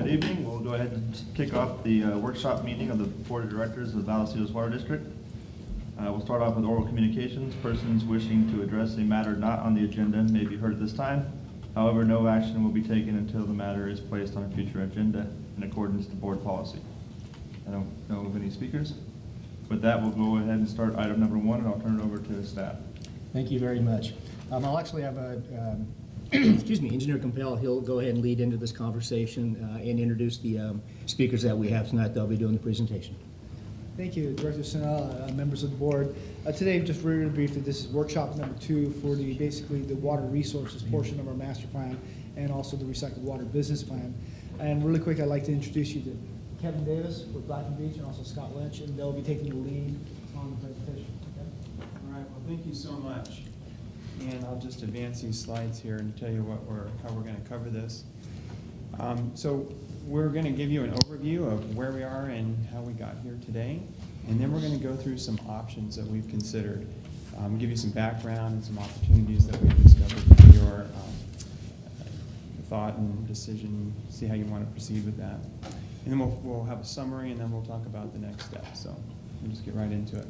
Good evening. We'll go ahead and kick off the workshop meeting of the Board of Directors of the Vallecitos Water District. We'll start off with oral communications. Persons wishing to address a matter not on the agenda may be heard at this time. However, no action will be taken until the matter is placed on a future agenda in accordance to board policy. I don't know of any speakers. With that, we'll go ahead and start item number 1, and I'll turn it over to staff. Thank you very much. I'll actually have excuse me, Engineer Compel. He'll go ahead and lead into this conversation and introduce the speakers that we have tonight. They'll be doing the presentation. Thank you, Director Sinel, members of the board. Today, just really brief that this is workshop number 2 for basically the water resources portion of our master plan and also the recycled water business plan. And really quick, I'd like to introduce you to Kevin Davis with Black & Beach and also Scott Lynch, and they'll be taking the lead on the presentation. Okay? All right, well, thank you so much. And I'll just advance these slides here and tell you how we're going to cover this. So we're going to give you an overview of where we are and how we got here today. And then we're going to go through some options that we've considered, give you some background and some opportunities that we've discovered for your thought and decision, see how you want to proceed with that. And then we'll have a summary, and then we'll talk about the next steps. So we'll just get right into it.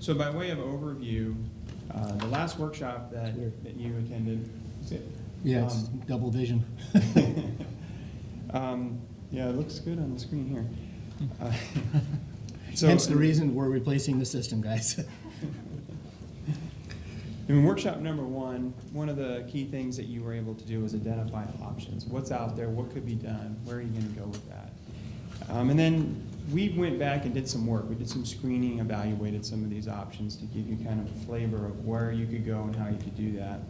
So by way of overview, the last workshop that you attended, Yeah, it's double vision. yeah, it looks good on the screen here. Hence the reason we're replacing the system, guys. In workshop number 1, one of the key things that you were able to do was identify options. What's out there? What could be done? Where are you going to go with that? And then we went back and did some work. We did some screening, evaluated some of these options to give you kind of a flavor of where you could go and how you could do that.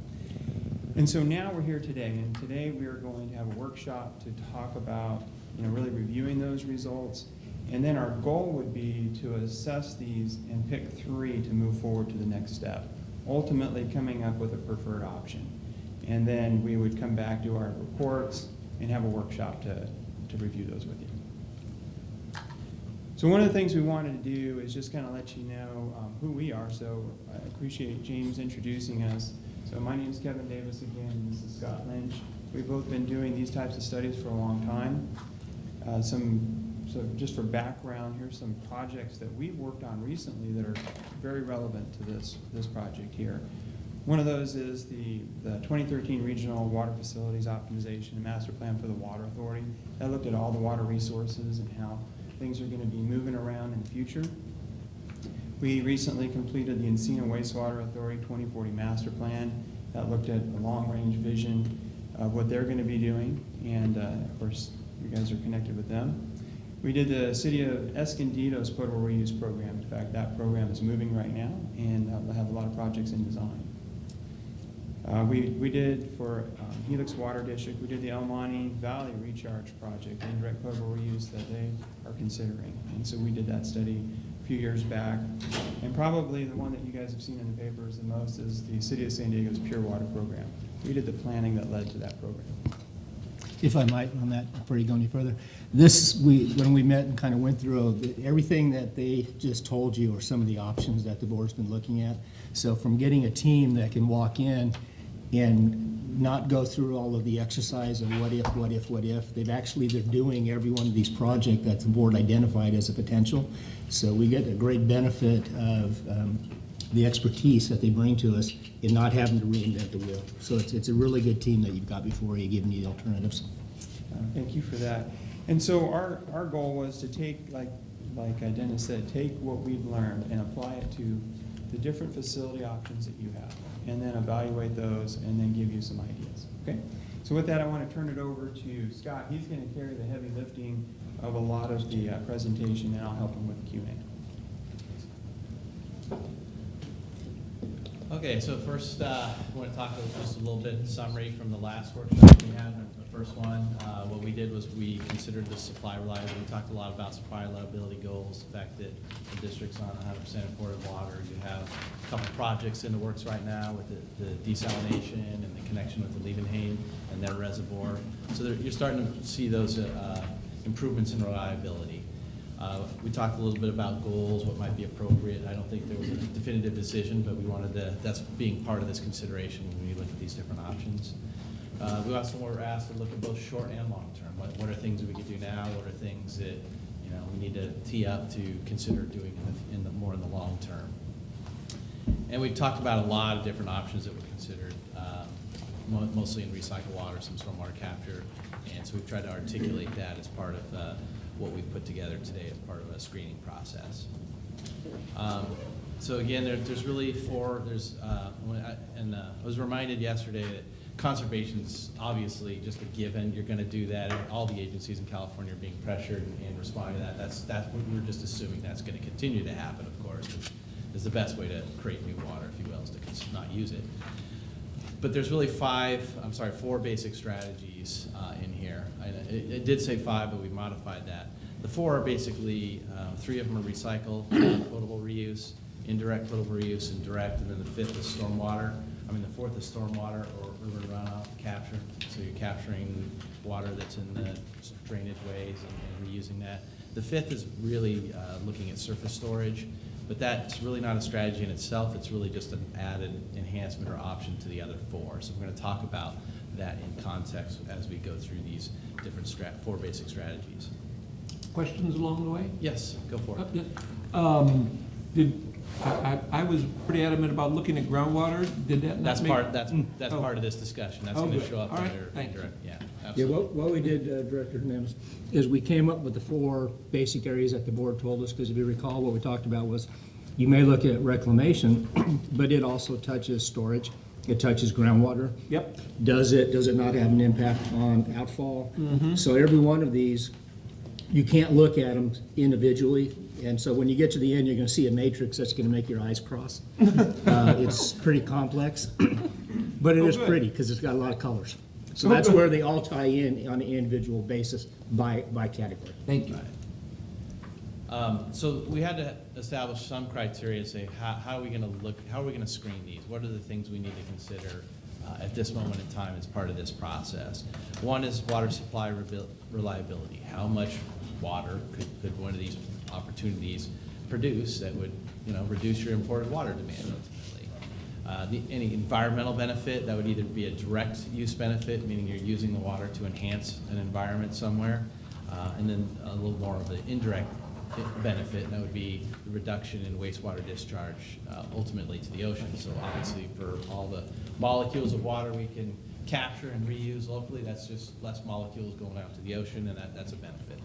And so now we're here today, and today we are going to have a workshop to talk about, really reviewing those results. And then our goal would be to assess these and pick 3 to move forward to the next step, ultimately coming up with a preferred option. And then we would come back, do our reports, and have a workshop to review those with you. So one of the things we wanted to do is just kind of let you know who we are. So I appreciate James introducing us. So my name is Kevin Davis again, this is Scott Lynch. We've both been doing these types of studies for a long time. So just for background, here's some projects that we've worked on recently that are very relevant to this project here. One of those is the 2013 Regional Water Facilities Optimization and Master Plan for the Water Authority. That looked at all the water resources and how things are going to be moving around in the future. We recently completed the Encino Wastewater Authority 2040 Master Plan. That looked at a long-range vision of what they're going to be doing, and of course, you guys are connected with them. We did the City of Escondido's potable reuse program. In fact, that program is moving right now, and we'll have a lot of projects in design. We did for Helix Water District, we did the El Monte Valley Recharge Project, the indirect potable reuse that they are considering. And so we did that study a few years back. And probably the one that you guys have seen in the papers the most is the City of San Diego's Pure Water Program. We did the planning that led to that program. If I might on that, before you go any further. When we met and kind of went through everything that they just told you are some of the options that the board's been looking at. So from getting a team that can walk in and not go through all of the exercise of what if, they're doing every one of these projects that the board identified as a potential. So we get a great benefit of the expertise that they bring to us in not having to reinvent the wheel. So it's a really good team that you've got before you, giving you the alternatives. Thank you for that. And so our goal was to take, like Dennis said, take what we've learned and apply it to the different facility options that you have, and then evaluate those and then give you some ideas. Okay? So with that, I want to turn it over to Scott. He's going to carry the heavy lifting of a lot of the presentation, and I'll help him with the Q&A. Okay, so first I want to talk just a little bit summary from the last workshop we had, the first one. What we did was we considered the supply reliability. We talked a lot about supply reliability goals, the fact that the district's on 100% imported water. You have a couple projects in the works right now with the desalination and the connection with the Liebenhain and their reservoir. So you're starting to see those improvements in reliability. We talked a little bit about goals, what might be appropriate. I don't think there was a definitive decision, but we wanted to, that's being part of this consideration when we look at these different options. We also were asked to look at both short and long term. What are things that we could do now? What are things that, you know, we need to tee up to consider doing more in the long term? And we talked about a lot of different options that were considered, mostly in recycled water, some stormwater capture. And so we've tried to articulate that as part of what we've put together today as part of a screening process. So again, there's really four. I was reminded yesterday that conservation's obviously just a given. You're going to do that. All the agencies in California are being pressured and responding to that. That's we're just assuming that's going to continue to happen, of course, which is the best way to create new water, if you will, is to not use it. But there's really four basic strategies in here. It did say 5, but we modified that. The 4 are basically, 3 of them are recycle, potable reuse, indirect potable reuse, and direct, and then the 5th is stormwater. The 4th is stormwater or river runoff capture. So you're capturing water that's in the drainage ways and reusing that. The 5th is really looking at surface storage, but that's really not a strategy in itself. It's really just an added enhancement or option to the other 4. So we're going to talk about that in context as we go through these different 4 basic strategies. Questions along the way? Yes, go for it. I was pretty adamant about looking at groundwater. Did that not That's make? that's Oh. part of this discussion. That's Oh, going to good. show up All right, under thanks. indirect. Yeah, Yeah, absolutely. what we did, Director Hernandez, is we came up with the 4 basic areas that the board told us, because if you recall, what we talked about was, you may look at reclamation, but it also touches storage, it touches groundwater. Yep. Does it not have an impact on outfall? So every one of these, you can't look at them individually, and so when you get to the end, you're gonna see a matrix that's gonna make your eyes cross. It's pretty complex, but it is good. pretty, because it's got a lot of colors. So that's where they all tie in on an individual basis by category. Thank you. So we had to establish some criteria to say, how are we going to screen these? What are the things we need to consider at this moment in time as part of this process? One is water supply reliability. How much water could one of these opportunities produce that would, reduce your imported water demand ultimately? Any environmental benefit, that would either be a direct use benefit, meaning you're using the water to enhance an environment somewhere, and then a little more of an indirect benefit, and that would be the reduction in wastewater discharge ultimately to the ocean. So obviously for all the molecules of water we can capture and reuse locally, that's just less molecules going out to the ocean, and that's a benefit.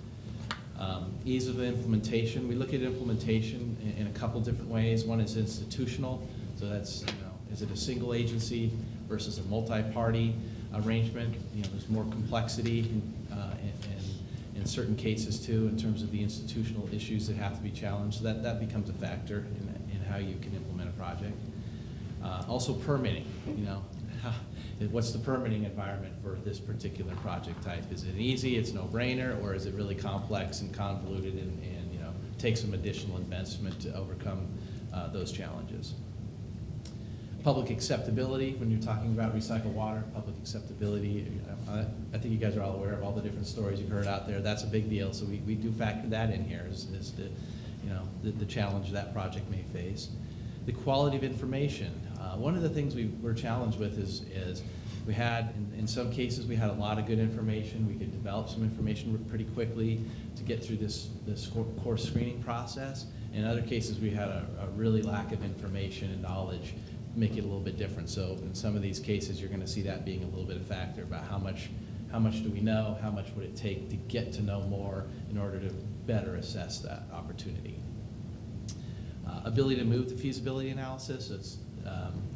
Ease of implementation. We look at implementation in a couple different ways. One is institutional, so that's, is it a single agency versus a multi-party arrangement? There's more complexity in certain cases too, in terms of the institutional issues that have to be challenged. So that becomes a factor in how you can implement a project. Also permitting, what's the permitting environment for this particular project type? Is it easy, it's no-brainer, or is it really complex and convoluted and take some additional investment to overcome those challenges? Public acceptability, when you're talking about recycled water, public acceptability, I think you guys are all aware of all the different stories you've heard out there. That's a big deal, so we do factor that in here as the challenge that project may face. The quality of information. One of the things we were challenged with is we had, in some cases, we had a lot of good information. We could develop some information pretty quickly to get through this core screening process. In other cases, we had a really lack of information and knowledge, make it a little bit different. So in some of these cases, you're going to see that being a little bit of a factor about how much do we know, how much would it take to get to know more in order to better assess that opportunity. Ability to move the feasibility analysis. It's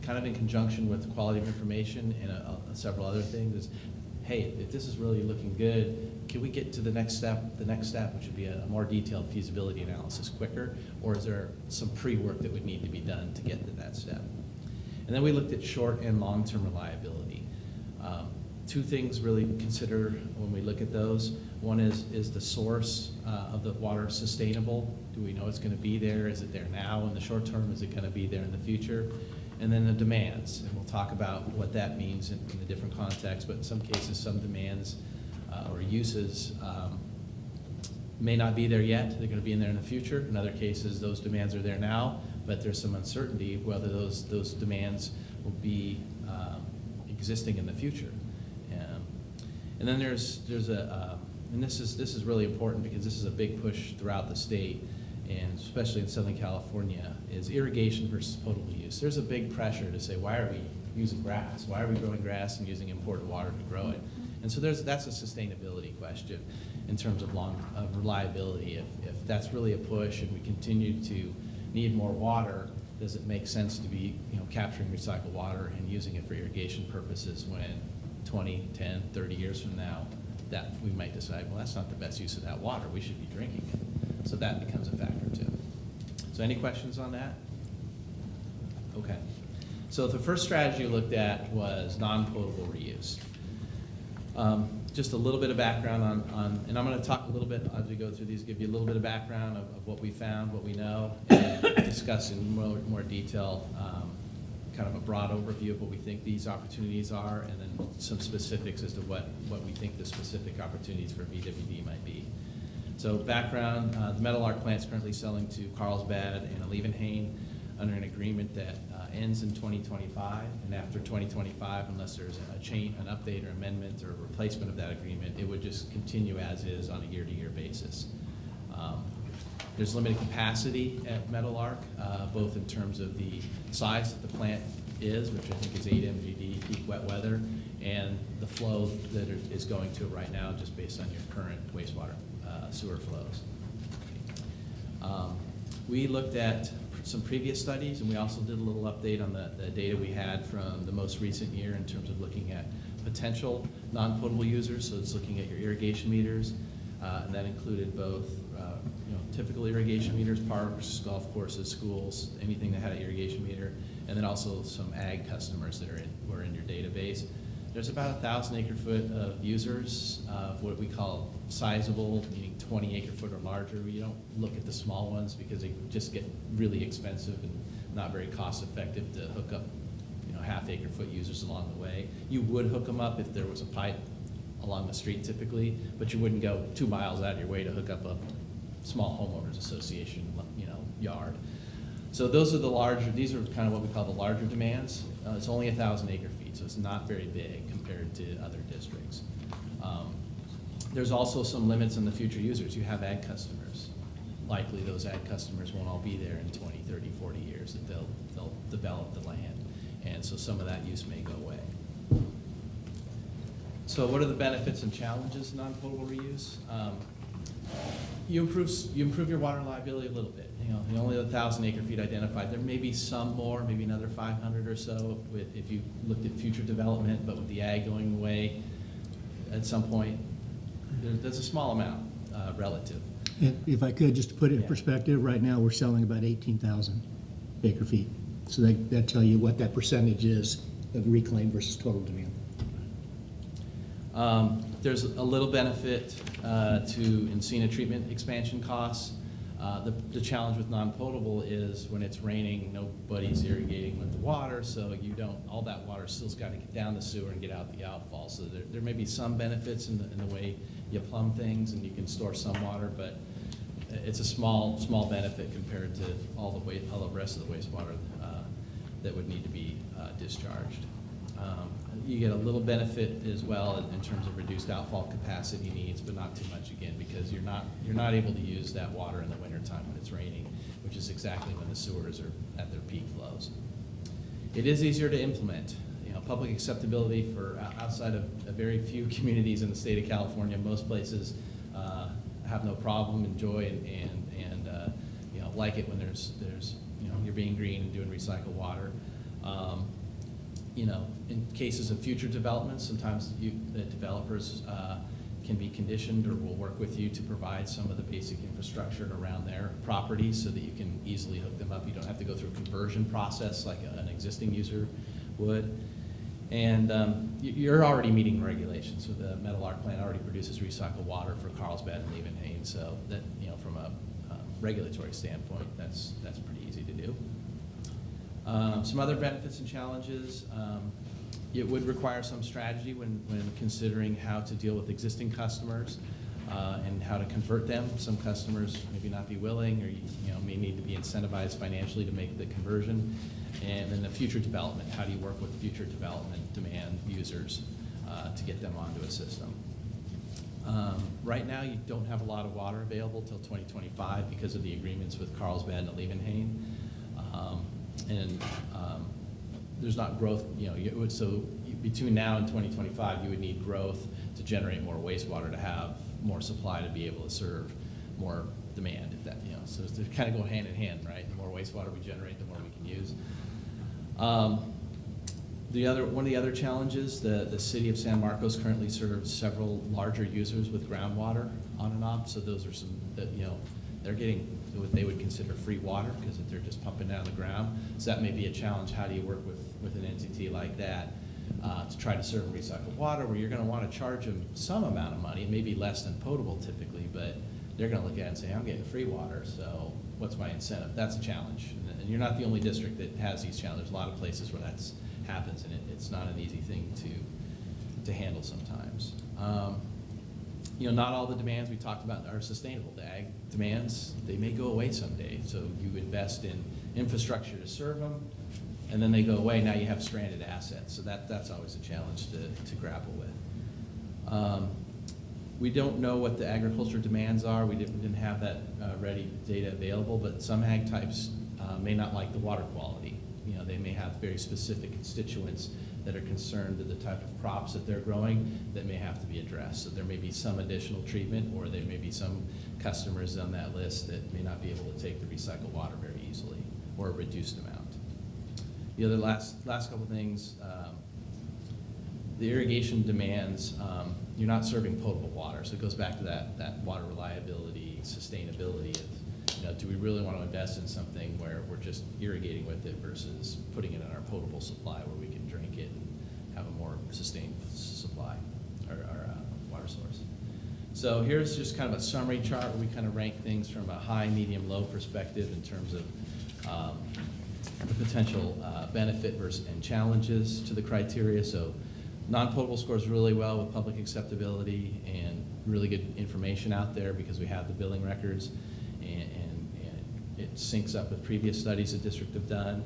kind of in conjunction with the quality of information and several other things. Is, hey, if this is really looking good, can we get to the next step, which would be a more detailed feasibility analysis quicker, or is there some pre-work that would need to be done to get to that step? And then we looked at short and long-term reliability. Two things really consider when we look at those. One is the source of the water sustainable? Do we know it's going to be there? Is it there now in the short term? Is it going to be there in the future? And then the demands, and we'll talk about what that means in the different contexts, but in some cases, some demands or uses may not be there yet. They're going to be in there in the future. In other cases, those demands are there now, but there's some uncertainty whether those demands will be existing in the future. And then there's and this is really important because this is a big push throughout the state, and especially in Southern California, is irrigation versus potable use. There's a big pressure to say, why are we using grass? Why are we growing grass and using imported water to grow it? And so that's a sustainability question in terms of reliability. If that's really a push and we continue to need more water, does it make sense to be capturing recycled water and using it for irrigation purposes when 20, 10, 30 years from now, that we might decide, well, that's not the best use of that water, we should be drinking it. So that becomes a factor too. So any questions on that? Okay. So the first strategy we looked at was non-potable reuse. Just a little bit of background on, and I'm going to talk a little bit as we go through these, give you a little bit of background of what we found, what we know, and discuss in more detail kind of a broad overview of what we think these opportunities are, and then some specifics as to what we think the specific opportunities for VWD might be. So background, the Metal Arc plant is currently selling to Carlsbad and Leeuwenhoek under an agreement that ends in 2025, and after 2025, unless there's an update or amendment or replacement of that agreement, it would just continue as is on a year-to-year basis. There's limited capacity at Metal Arc, both in terms of the size that the plant is, which I think is 8 MGD peak wet weather, and the flow that is going to it right now just based on your current wastewater sewer flows. We looked at some previous studies, and we also did a little update on the data we had from the most recent year in terms of looking at potential non-potable users. So it's looking at your irrigation meters, and that included both typical irrigation meters, parks, golf courses, schools, anything that had an irrigation meter, and then also some ag customers that were in your database. There's about 1,000 acre-foot of users of what we call sizable, meaning 20 acre-foot or larger. We don't look at the small ones because they just get really expensive and not very cost-effective to hook up half acre-foot users along the way. You would hook them up if there was a pipe along the street typically, but you wouldn't go 2 miles out of your way to hook up a small homeowners association yard. So those are the larger, these are kind of what we call the larger demands. It's only 1,000 acre feet, so it's not very big compared to other districts. There's also some limits on the future users. You have ag customers. Likely those ag customers won't all be there in 20, 30, 40 years, that they'll develop the land. And so some of that use may go away. So what are the benefits and challenges of non-potable reuse? You improve your water reliability a little bit. You only have 1,000 acre feet identified. There may be some more, maybe another 500 or so if you looked at future development, but with the ag going away at some point, there's a small amount relative. If I could, just to put it in Yeah. perspective, right now, we're selling about 18,000 acre feet. So that tell you what that percentage is of reclaim versus total demand. There's a little benefit to Encina treatment expansion costs. The challenge with non-potable is when it's raining, nobody's irrigating with the water, so all that water still's got to get down the sewer and get out the outfall. So there may be some benefits in the way you plumb things, and you can store some water, but it's a small benefit compared to all the rest of the wastewater that would need to be discharged. You get a little benefit as well in terms of reduced outfall capacity needs, but not too much again, because you're not able to use that water in the wintertime when it's raining, which is exactly when the sewers are at their peak flows. It is easier to implement. Public acceptability for outside of a very few communities in the state of California, most places have no problem, enjoy, and like it when there's you're being green and doing recycled water. In cases of future developments, sometimes the developers can be conditioned or will work with you to provide some of the basic infrastructure around their properties so that you can easily hook them up. You don't have to go through a conversion process like an existing user would. And you're already meeting regulations. So the Metal Arc plant already produces recycled water for Carlsbad and Leeuwenhoek. So that, from a regulatory standpoint, that's pretty easy to do. Some other benefits and challenges. It would require some strategy when considering how to deal with existing customers and how to convert them. Some customers maybe not be willing, or may need to be incentivized financially to make the conversion. And then the future development. How do you work with future development demand users to get them onto a system? Right now, you don't have a lot of water available till 2025 because of the agreements with Carlsbad and Leeuwenhoek. There's not growth, so between now and 2025, you would need growth to generate more wastewater to have more supply to be able to serve more demand, if that, so they kind of go hand in hand, right? The more wastewater we generate, the more we can use. One of the other challenges, the city of San Marcos currently serves several larger users with groundwater on and off, so those are some that, they're getting what they would consider free water because they're just pumping down the ground. So that may be a challenge. How do you work with an entity like that to try to serve recycled water where you're going to want to charge them some amount of money, maybe less than potable typically, but they're going to look at it and say, I'm getting free water, so what's my incentive? That's a challenge. And you're not the only district that has these challenges. There's a lot of places where that happens, and it's not an easy thing to handle sometimes. Not all the demands we talked about are sustainable. The ag demands, they may go away someday. So you invest in infrastructure to serve them, and then they go away. Now you have stranded assets. So that's always a challenge to grapple with. We don't know what the agriculture demands are. We didn't have that ready data available, but some ag types may not like the water quality. They may have very specific constituents that are concerned with the type of crops that they're growing that may have to be addressed. So there may be some additional treatment, or there may be some customers on that list that may not be able to take the recycled water very easily, or a reduced amount. The other last couple things, the irrigation demands, you're not serving potable water. So it goes back to that water reliability, sustainability of, do we really want to invest in something where we're just irrigating with it versus putting it in our potable supply where we can drink it and have a more sustained supply, or water source. So here's just kind of a summary chart where we kind of rank things from a high, medium, low perspective in terms of the potential benefit and challenges to the criteria. So non-potable scores really well with public acceptability and really good information out there because we have the billing records, and it syncs up with previous studies the district have done.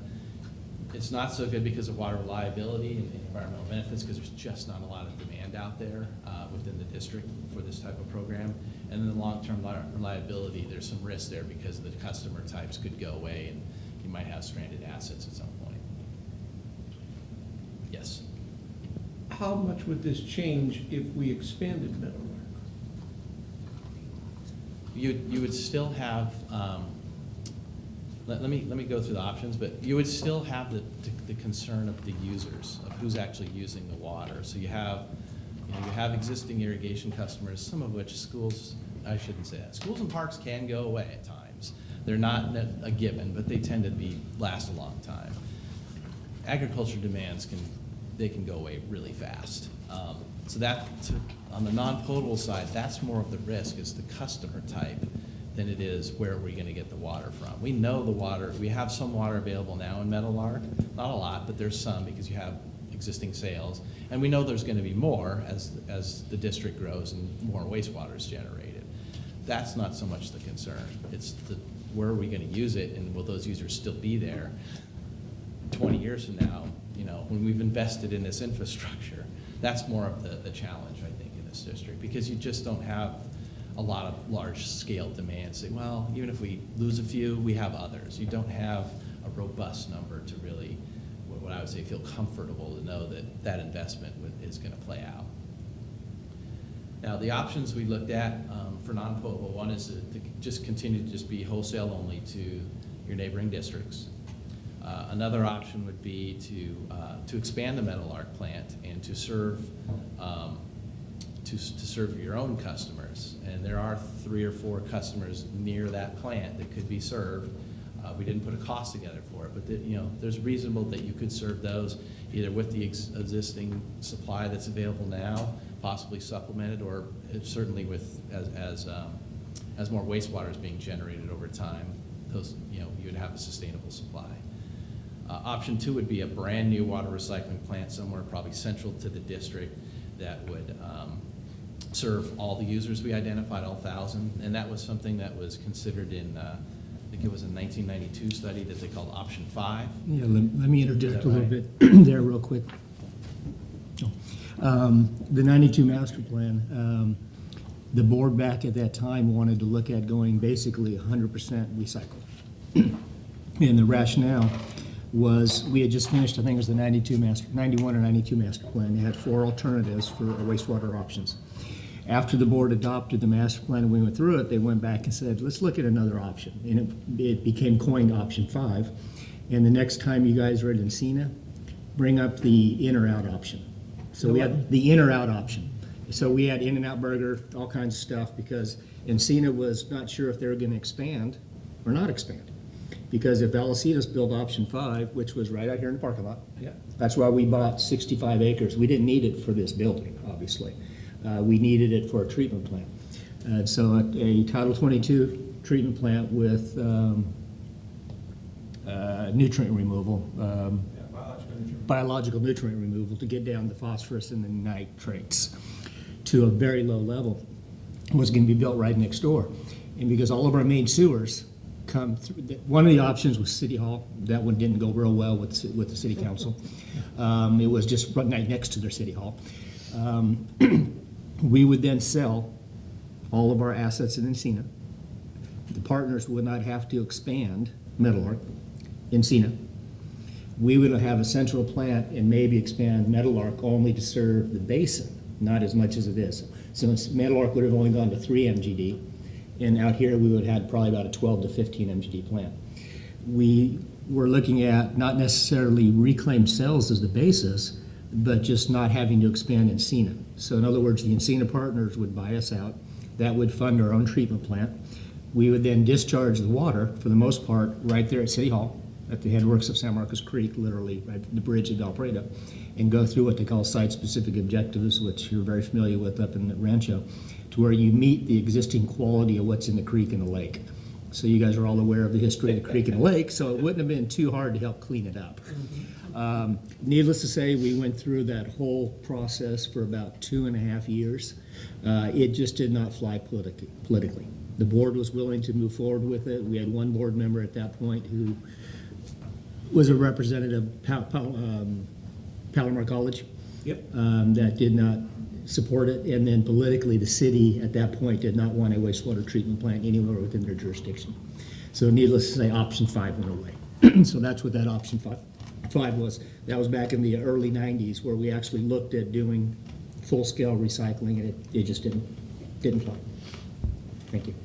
It's not so good because of water reliability and environmental benefits because there's just not a lot of demand out there within the district for this type of program. And then the long-term reliability, there's some risk there because the customer types could go away and you might have stranded assets at some point. Yes? How much would this change if we expanded Meadowlark? You would still have, let me go through the options, but you would still have the concern of the users, of who's actually using the water. So you have existing irrigation customers, some of which schools, I shouldn't say that. Schools and parks can go away at times. They're not a given, but they tend to last a long time. Agriculture demands can go away really fast. So on the non-potable side, that's more of the risk is the customer type than it is where we're going to get the water from. We know the water, we have some water available now in Meadowlark, not a lot, but there's some because you have existing sales. And we know there's going to be more as the district grows and more wastewater is generated. That's not so much the concern. It's where are we going to use it, and will those users still be there 20 years from now, when we've invested in this infrastructure? That's more of the challenge, I think, in this district, because you just don't have a lot of large-scale demand. Say, well, even if we lose a few, we have others. You don't have a robust number to really, what I would say, feel comfortable to know that that investment is going to play out. Now, the options we looked at for non-potable, one is to just continue to just be wholesale only to your neighboring districts. Another option would be to expand the Meadowlark plant and to serve to serve your own customers. And there are 3 or 4 customers near that plant that could be served. We didn't put a cost together for it, but there's reasonable that you could serve those either with the existing supply that's available now, possibly supplemented, or certainly with as more wastewater is being generated over time, those you would have a sustainable supply. Option 2 would be a brand new water recycling plant somewhere probably central to the district that would serve all the users we identified, all 1,000. And that was something that was considered in, I think it was a 1992 study that they called Option 5. Yeah, let me interject a little bit there real quick. The 92 master plan, The board back at that time wanted to look at going basically 100% recycled. And the rationale was, we had just finished, I think it was the 91 or 92 master plan. They had 4 alternatives for wastewater options. After the board adopted the master plan and we went through it, they went back and said, let's look at another option. And it became coined option 5. And the next time you guys are at Encina, bring up the in or out option. So we had the in or out option. So we had In-N-Out Burger, all kinds of stuff, because Encina was not sure if they were gonna expand or not expand. Because if Vallecitos built option 5, which was right out here in the parking lot, that's why we bought 65 acres. We didn't need it for this building, obviously. We needed it for a treatment plant. So a Title 22 treatment plant with nutrient removal, biological nutrient removal to get down the phosphorus and the nitrates to a very low level was going to be built right next door. And because all of our main sewers come through, one of the options was City Hall. That one didn't go real well with the City Council. It was just right next to their City Hall. We would then sell all of our assets in Encina. The partners would not have to expand Meadowlark, Encina. We would have a central plant and maybe expand Meadowlark only to serve the basin, not as much as it is. So Meadowlark would have only gone to 3 MGD, and out here we would have had probably about a 12 to 15 MGD plant. We were looking at not necessarily reclaimed cells as the basis, but just not having to expand Encina. So in other words, the Encina partners would buy us out. That would fund our own treatment plant. We would then discharge the water, for the most part, right there at City Hall, at the headworks of San Marcos Creek, literally right at the bridge of Valparaiso, and go through what they call site-specific objectives, which you're very familiar with up in Rancho, to where you meet the existing quality of what's in the creek and the lake. So you guys are all aware of the history of the creek and the lake, so it wouldn't have been too hard to help clean it up. Needless to say, we went through that whole process for about 2.5 years. It just did not fly politically. The board was willing to move forward with it. We had one board member at that point who was a representative of Palomar College. That did not support it, and then politically the city at that point did not want a wastewater treatment plant anywhere within their jurisdiction. So needless to say, option 5 went away. So that's what that option 5 was. That was back in the early 90s where we actually looked at doing full-scale recycling, and it just didn't fly. Thank you.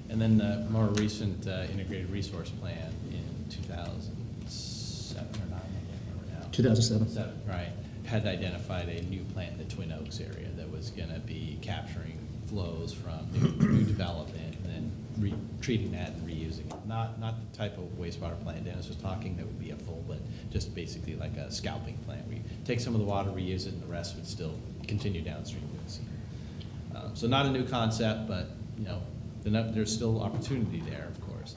And then the more recent integrated resource plan in 2007 or 9, I can't remember now. 2007. Right, had identified a new plant in the Twin Oaks area that was gonna be capturing flows from new development and then treating that and reusing it. Not the type of wastewater plant Dennis was talking that would be a full, but just basically like a scalping plant. We take some of the water, reuse it, and the rest would still continue downstream. So not a new concept, but you know, there's still opportunity there, of course.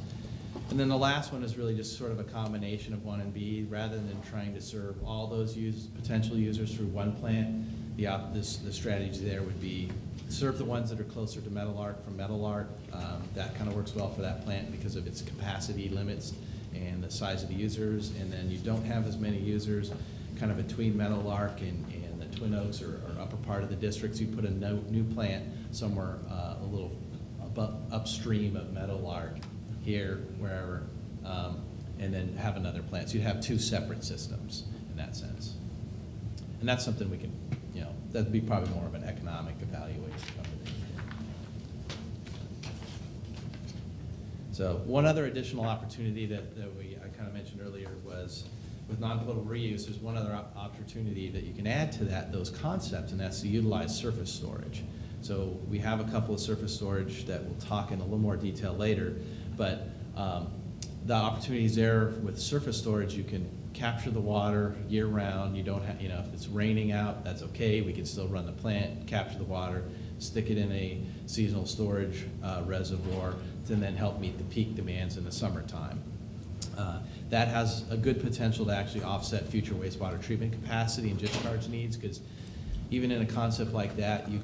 And then the last one is really just sort of a combination of 1 and B. Rather than trying to serve all those potential users through one plant, the strategy there would be serve the ones that are closer to Meadowlark from Meadowlark. That kind of works well for that plant because of its capacity limits and the size of the users. And then you don't have as many users kind of between Meadowlark and the Twin Oaks or upper part of the district. So you put a new plant somewhere a little upstream of Meadowlark here, wherever, and then have another plant. So you'd have 2 separate systems in that sense. And that's something we can, you know, that'd be probably more of an economic evaluation of it. So one other additional opportunity that I kind of mentioned earlier was with non-potable reuse, there's one other opportunity that you can add to those concepts, and that's to utilize surface storage. So we have a couple of surface storage that we'll talk in a little more detail later, but the opportunities there with surface storage, you can capture the water year round. You don't have, you know, if it's raining out, that's okay. We can still run the plant, capture the water, stick it in a seasonal storage reservoir to then help meet the peak demands in the summertime. That has a good potential to actually offset future wastewater treatment capacity and discharge needs, because even in a concept like that, you're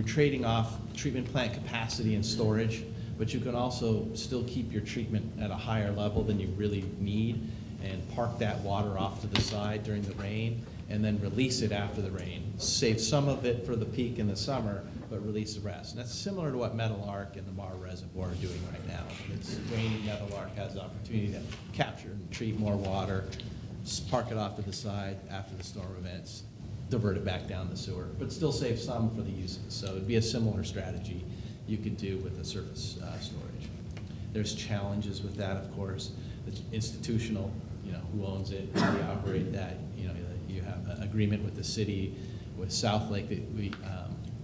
trading off treatment plant capacity and storage, but you can also still keep your treatment at a higher level than you really need and park that water off to the side during the rain and then release it after the rain. Save some of it for the peak in the summer, but release the rest. And that's similar to what Meadowlark and the Mar Reservoir are doing right now. It's raining, Meadowlark has the opportunity to capture and treat more water, park it off to the side after the storm events, divert it back down the sewer, but still save some for the uses. So it'd be a similar strategy you could do with the surface storage. There's challenges with that, of course. It's institutional, who owns it, how do you operate that? You have an agreement with the city, with South Lake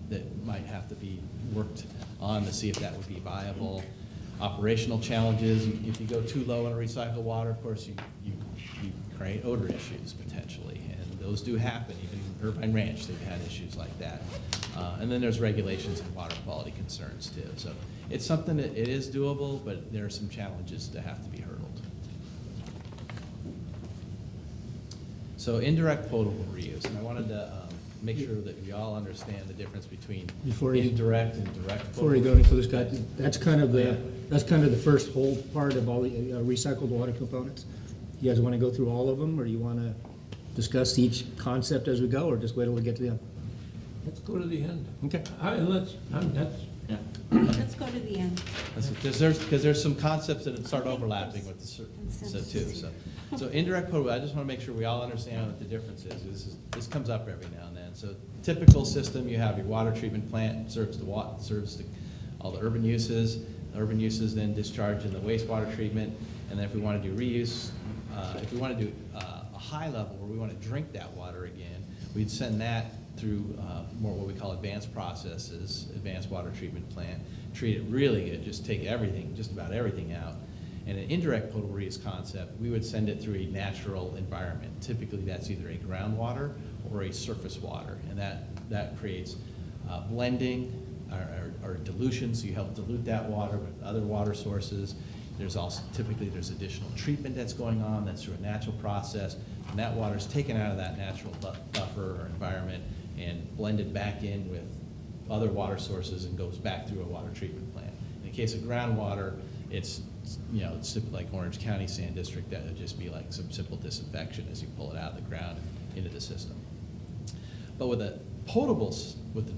that might have to be worked on to see if that would be viable. Operational challenges, if you go too low in recycled water, of course, you create odor issues potentially, and those do happen. Even Irvine Ranch, they've had issues like that. And then there's regulations and water quality concerns too. So it's something that it is doable, but there are some challenges that have to be hurdled. So indirect potable reuse, and I wanted to make sure that we all understand the difference between indirect and direct. Before you go any further, Scott, that's kind of the first whole part of all the recycled water components. You guys want to go through all of them, or you want to discuss each concept as we go, or just wait till we get to the end? Let's go to the end. Okay. Let's go to the end. Because there's some concepts that start overlapping with the too. So indirect potable, I just want to make sure we all understand what the difference is. This comes up every now and then. So typical system, you have your water treatment plant, serves all the urban uses. The urban uses then discharge in the wastewater treatment. And then if we want to do reuse, if we want to do a high level where we want to drink that water again, we'd send that through more what we call advanced processes, advanced water treatment plant, treat it really good, just take everything, just about everything out. And an indirect potable reuse concept, we would send it through a natural environment. Typically that's either a groundwater or a surface water, and that creates blending or dilution, so you help dilute that water with other water sources. There's also typically there's additional treatment that's going on that's through a natural process, and that water is taken out of that natural buffer or environment and blended back in with other water sources and goes back through a water treatment plant. In the case of groundwater, it's like Orange County Sand District, that would just be like some simple disinfection as you pull it out of the ground into the system. But with the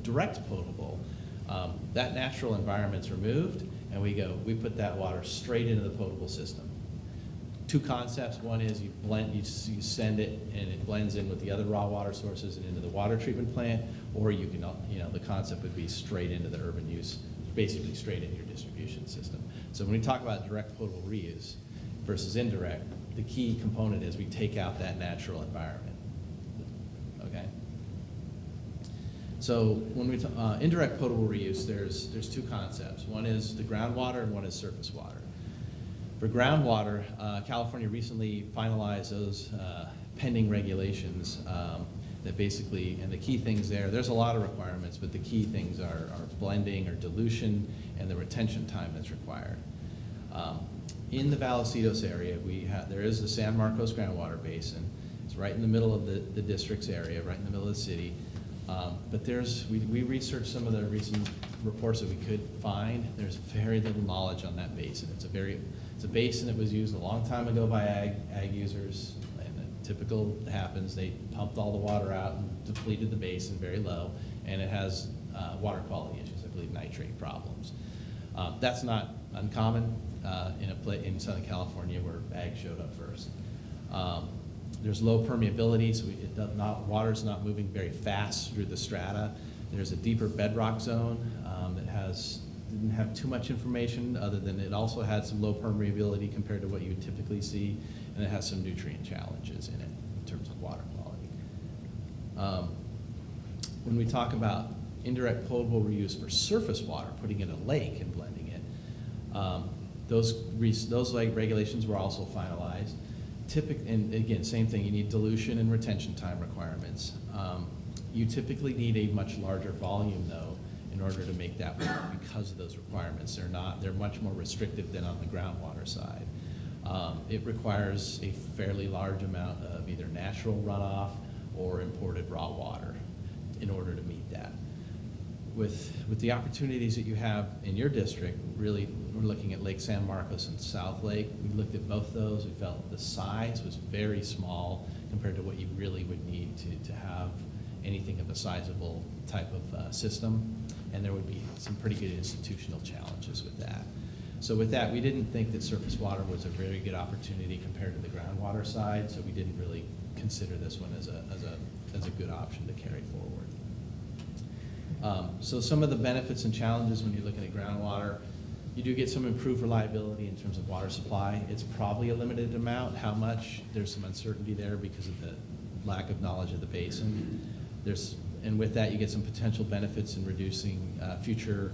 direct potable, that natural environment's removed, and we put that water straight into the potable system. Two concepts. One is you send it and it blends in with the other raw water sources and into the water treatment plant, or you can, the concept would be straight into the urban use, basically straight into your distribution system. So when we talk about direct potable reuse versus indirect, the key component is we take out that natural environment. Okay. So when we indirect potable reuse, there's two concepts. One is the groundwater and one is surface water. For groundwater, California recently finalized those pending regulations that basically, and the key things there's a lot of requirements, but the key things are blending or dilution and the retention time that's required. In the Vallecitos area, there is the San Marcos groundwater basin. It's right in the middle of the district's area, right in the middle of the city. But we researched some of the recent reports that we could find. There's very little knowledge on that basin. It's a basin that was used a long time ago by ag users, and typical happens, they pumped all the water out and depleted the basin very low, and it has water quality issues, I believe nitrate problems. That's not uncommon in Southern California where ag showed up first. There's low permeability, so water's not moving very fast through the strata. There's a deeper bedrock zone that didn't have too much information other than it also had some low permeability compared to what you would typically see, and it has some nutrient challenges in it in terms of water quality. When we talk about indirect potable reuse for surface water, putting in a lake and blending it, those regulations were also finalized. And again, same thing, you need dilution and retention time requirements. You typically need a much larger volume though in order to make that work because of those requirements. They're much more restrictive than on the groundwater side. It requires a fairly large amount of either natural runoff or imported raw water in order to meet that. With the opportunities that you have in your district, really we're looking at Lake San Marcos and South Lake. We looked at both those. We felt the size was very small compared to what you really would need to have anything of a sizable type of system. And there would be some pretty good institutional challenges with that. So with that, we didn't think that surface water was a very good opportunity compared to the groundwater side, so we didn't really consider this one as a good option to carry forward. So some of the benefits and challenges when you're looking at groundwater, you do get some improved reliability in terms of water supply. It's probably a limited amount. How much? There's some uncertainty there because of the lack of knowledge of the basin. And with that, you get some potential benefits in reducing future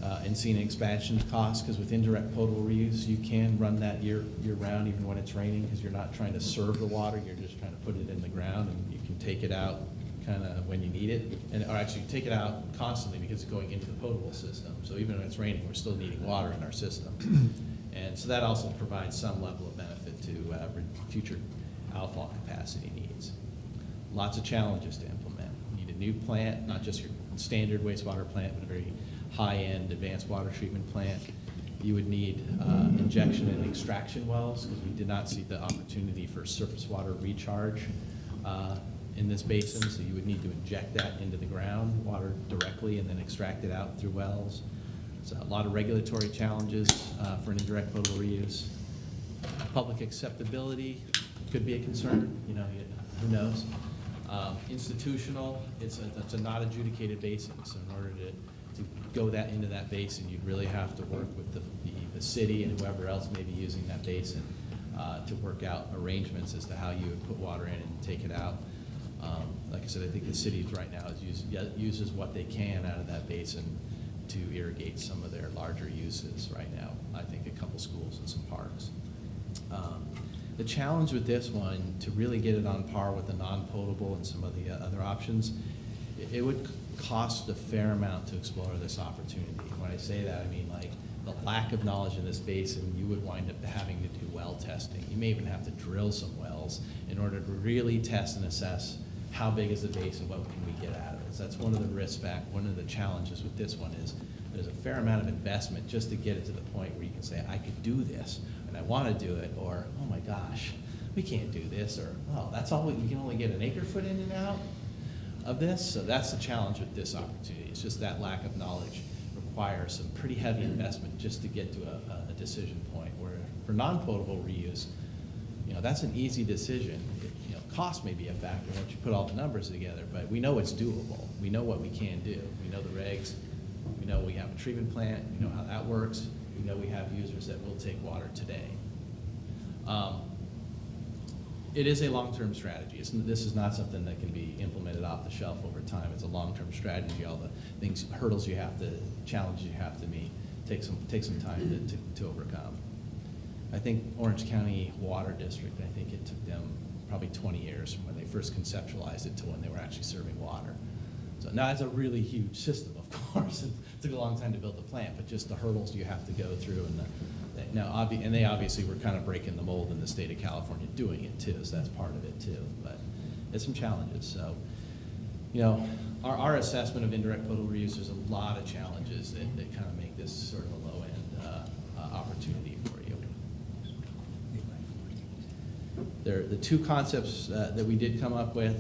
and expansion costs, because with indirect potable reuse, you can run that year-round even when it's raining, because you're not trying to serve the water, you're just trying to put it in the ground, and you can take it out kind of when you need it, or actually take it out constantly because it's going into the potable system. So even when it's raining, we're still needing water in our system. And so that also provides some level of benefit to future outfall capacity needs. Lots of challenges to implement. You need a new plant, not just your standard wastewater plant, but a very high-end advanced water treatment plant. You would need injection and extraction wells, because we did not see the opportunity for surface water recharge in this basin, so you would need to inject that into the groundwater directly and then extract it out through wells. So a lot of regulatory challenges for an indirect potable reuse. Public acceptability could be a concern, who knows. Institutional, it's a not adjudicated basin, so in order to go into that basin, you'd really have to work with the city and whoever else may be using that basin to work out arrangements as to how you would put water in and take it out. Like I said, I think the city right now uses what they can out of that basin to irrigate some of their larger uses right now. I think a couple schools and some parks. The challenge with this one, to really get it on par with the non-potable and some of the other options, it would cost a fair amount to explore this opportunity. When I say that, I mean like the lack of knowledge in this basin, you would wind up having to do well testing. You may even have to drill some wells in order to really test and assess how big is the basin, what can we get out of it. So that's one of the risks one of the challenges with this one is there's a fair amount of investment just to get it to the point where you can say, I could do this, and I want to do it, or, oh my gosh, we can't do this, or, oh, that's all, we can only get an acre foot in and out of this. So that's the challenge with this opportunity. It's just that lack of knowledge requires some pretty heavy investment just to get to a decision point, where for non-potable reuse, that's an easy decision. Cost may be a factor once you put all the numbers together, but we know it's doable. We know what we can do. We know the regs. We know we have a treatment plant. We know how that works. We know we have users that will take water today. It is a long-term strategy. This is not something that can be implemented off the shelf over time. It's a long-term strategy. All the hurdles you have to, challenges you have to meet, take some time to overcome. I think Orange County Water District, I think it took them probably 20 years from when they first conceptualized it to when they were actually serving water. So now it's a really huge system, of course. It took a long time to build the plant, but just the hurdles you have to go through, and they obviously were kind of breaking the mold in the state of California doing it too, so that's part of it too. But it's some challenges. So, our assessment of indirect potable reuse, there's a lot of challenges that kind of make this sort of a low-end opportunity for you. The two concepts that we did come up with,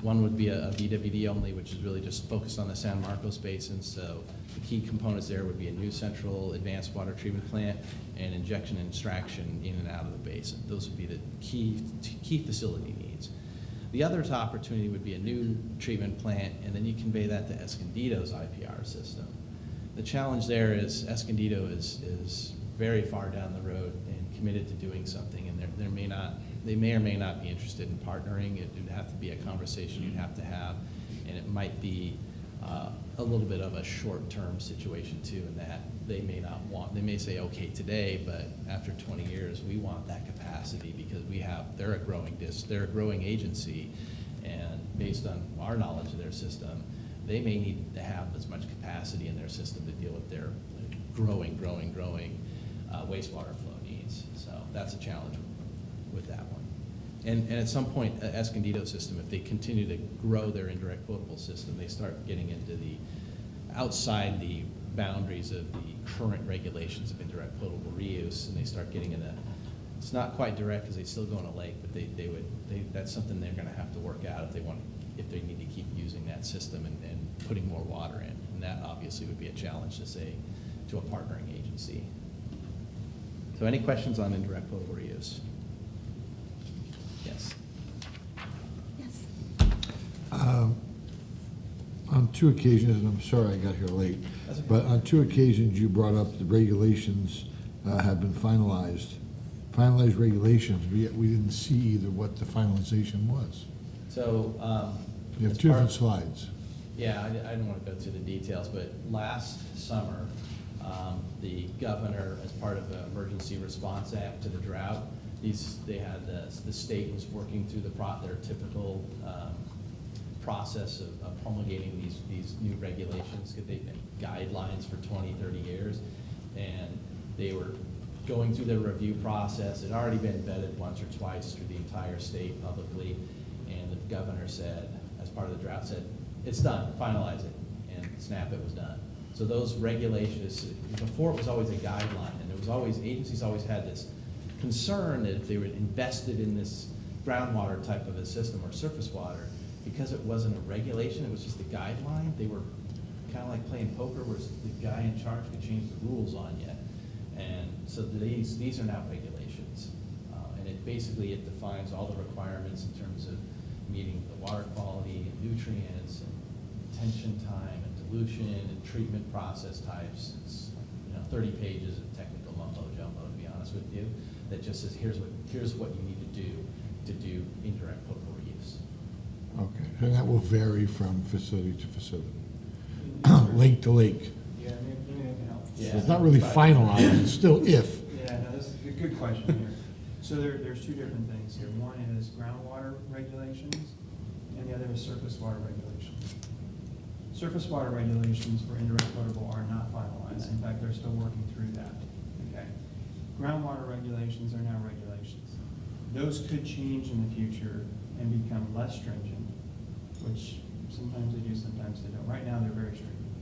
one would be a VWD only, which is really just focused on the San Marcos Basin. So the key components there would be a new central advanced water treatment plant and injection and extraction in and out of the basin. Those would be the key facility needs. The other opportunity would be a new treatment plant, and then you convey that to Escondido's IPR system. The challenge there is Escondido is very far down the road and committed to doing something, and they may or may not be interested in partnering. It would have to be a conversation you'd have to have, and it might be a little bit of a short-term situation too, in that they may say, okay, today, but after 20 years, we want that capacity because they're a growing agency, and based on our knowledge of their system, they may need to have as much capacity in their system to deal with their growing wastewater flow needs. So that's a challenge with that one. And at some point, Escondido system, if they continue to grow their indirect potable system, they start getting into outside the boundaries of the current regulations of indirect potable reuse, and they start getting into It's not quite direct because they still go in a lake, but that's something they're gonna have to work out if they need to keep using that system and putting more water in. And that obviously would be a challenge to a partnering agency. So any questions on indirect potable reuse? Yes. Yes. On two occasions, and I'm sorry I got here late, That's okay. but on two occasions you brought up the regulations have been finalized regulations, but yet we didn't see either what the finalization was. So, You have as two part- different slides. Yeah, I don't want to go through the details, but last summer, the governor, as part of the Emergency Response Act to the drought, the state was working through their typical process of promulgating these new regulations, because they've been guidelines for 20, 30 years, and they were going through their review process. It had already been vetted once or twice through the entire state publicly, and the governor said, as part of the drought, said, it's done, finalize it, and snap, it was done. So those regulations, before it was always a guideline, and agencies always had this concern that if they were invested in this groundwater type of a system or surface water, because it wasn't a regulation, it was just a guideline, they were kind of like playing poker where the guy in charge could change the rules on you. And so these are now regulations. And it defines all the requirements in terms of meeting the water quality and nutrients and retention time and dilution and treatment process types. It's 30 pages of technical mumbo jumbo, to be honest with you, that just says here's what you need to do indirect potable reuse. Okay, and that will vary from facility to facility, lake to lake. Yeah, maybe I can help. Yeah. So it's not really finalized, it's still if. Yeah, no, this is a good question here. So there's two different things here. One is groundwater regulations, and the other is surface water regulations. Surface water regulations for indirect potable are not finalized. In fact, they're still working through that, okay? Groundwater regulations are now regulations. Those could change in the future and become less stringent, which sometimes they do, sometimes they don't. Right now, they're very stringent.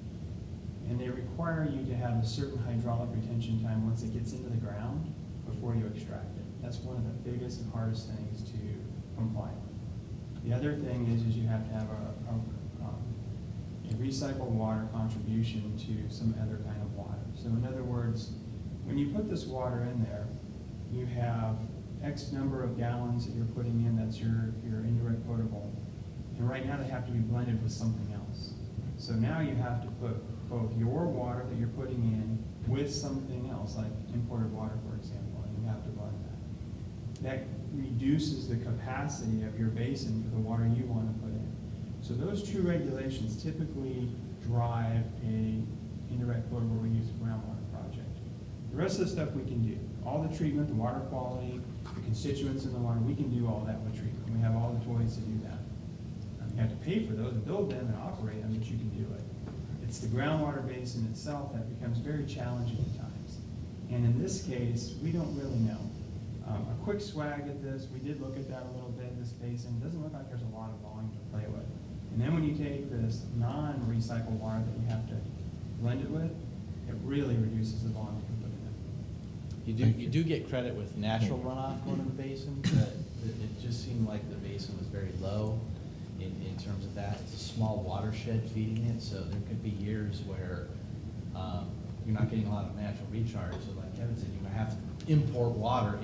And they require you to have a certain hydraulic retention time once it gets into the ground before you extract it. That's one of the biggest and hardest things to comply with. The other thing is you have to have a recycled water contribution to some other kind of water. So in other words, when you put this water in there, you have X number of gallons that you're putting in, that's your indirect potable. And right now they have to be blended with something else. So now you have to put both your water that you're putting in with something else, like imported water, for example, and you have to blend that. That reduces the capacity of your basin for the water you want to put in. So those two regulations typically drive a indirect potable reuse groundwater project. The rest of the stuff we can do. All the treatment, the water quality, the constituents in the water, we can do all that with treatment. We have all the toys to do that. You have to pay for those and build them and operate them, but you can do it. It's the groundwater basin itself that becomes very challenging at times. And in this case, we don't really know. A quick swag at this, we did look at that a little bit, this basin. It doesn't look like there's a lot of volume to play with. And then when you take this non-recycled water that you have to blend it with, it really reduces the volume you can put in it. You do get credit with natural runoff going to the basin, but it just seemed like the basin was very low in terms of that. It's a small watershed feeding it, so there could be years where you're not getting a lot of natural recharge. So like Kevin said, you might have to import water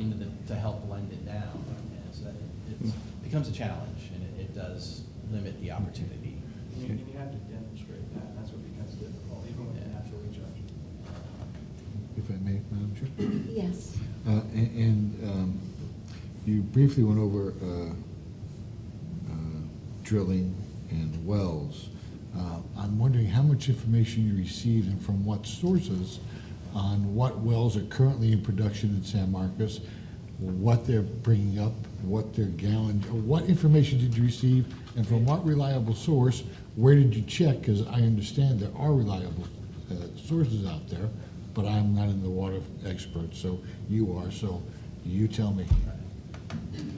to help blend it down. And so that it becomes a challenge, and it does limit the opportunity. And you have to demonstrate that, and that's what becomes difficult, even with the natural recharge. If I may, Madam Chair? Yes. You briefly went over drilling and wells. I'm wondering how much information you received and from what sources on what wells are currently in production in San Marcos, what they're bringing up, what their gallon, or what information did you receive, and from what reliable source, where did you check? Because I understand there are reliable sources out there, but I'm not in the water expert, so you are, so you tell me.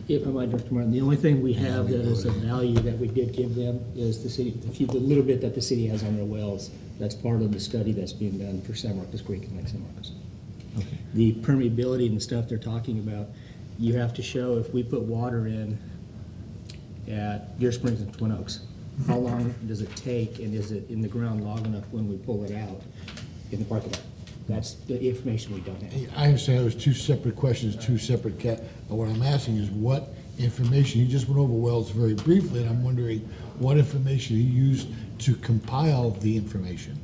If I might, Dr. Martin, the only thing we have that is of value that we did give them is the little bit that the city has on their wells. That's part of the study that's being done for San Marcos Creek and Lake San Marcos. Okay. The permeability and the stuff they're talking about, you have to show if we put water in at Deer Springs and Twin Oaks, how long does it take, and is it in the ground long enough when we pull it out in the parking lot? That's the information we don't have. I understand it was two separate questions, two separate but what I'm asking is what information, he just went over wells very briefly, and I'm wondering what information he used to compile the information.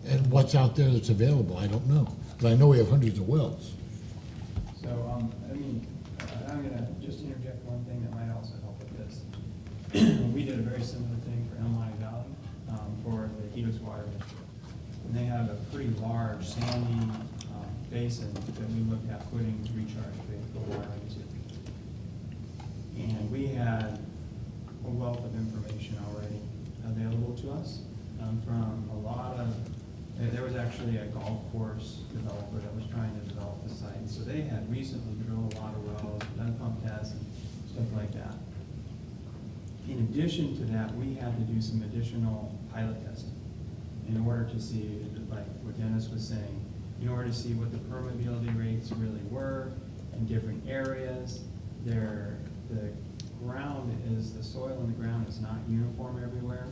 And what's out there that's available, I don't know. Because I know we have hundreds of wells. So, I'm gonna just interject one thing that might also help with this. We did a very similar thing for Valley, for the Vallecitos Water District. And they have a pretty large sandy, basin that we looked at putting recharge the water into. And we had a wealth of information already available to us, from a lot of, there was actually a golf course developer that was trying to develop the site. So they had recently drilled a lot of wells, done pump tests and stuff like that. In addition to that, we had to do some additional pilot testing in order to see, like what Dennis was saying, in order to see what the permeability rates really were in different areas. The ground is, the soil in the ground is not uniform everywhere.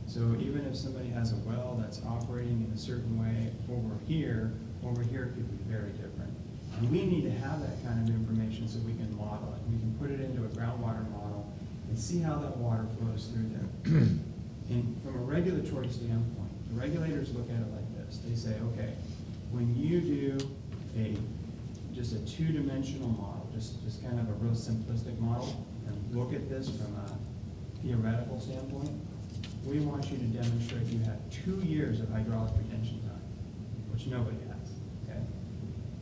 So even if somebody has a well that's operating in a certain way over here could be very different. And we need to have that kind of information so we can model it. We can put it into a groundwater model and see how that water flows through there. And from a regulatory standpoint, the regulators look at it like this. They say, okay, when you do just a two-dimensional model, just kind of a real simplistic model, and look at this from a theoretical standpoint, we want you to demonstrate you have 2 years of hydraulic retention time, which nobody has, okay?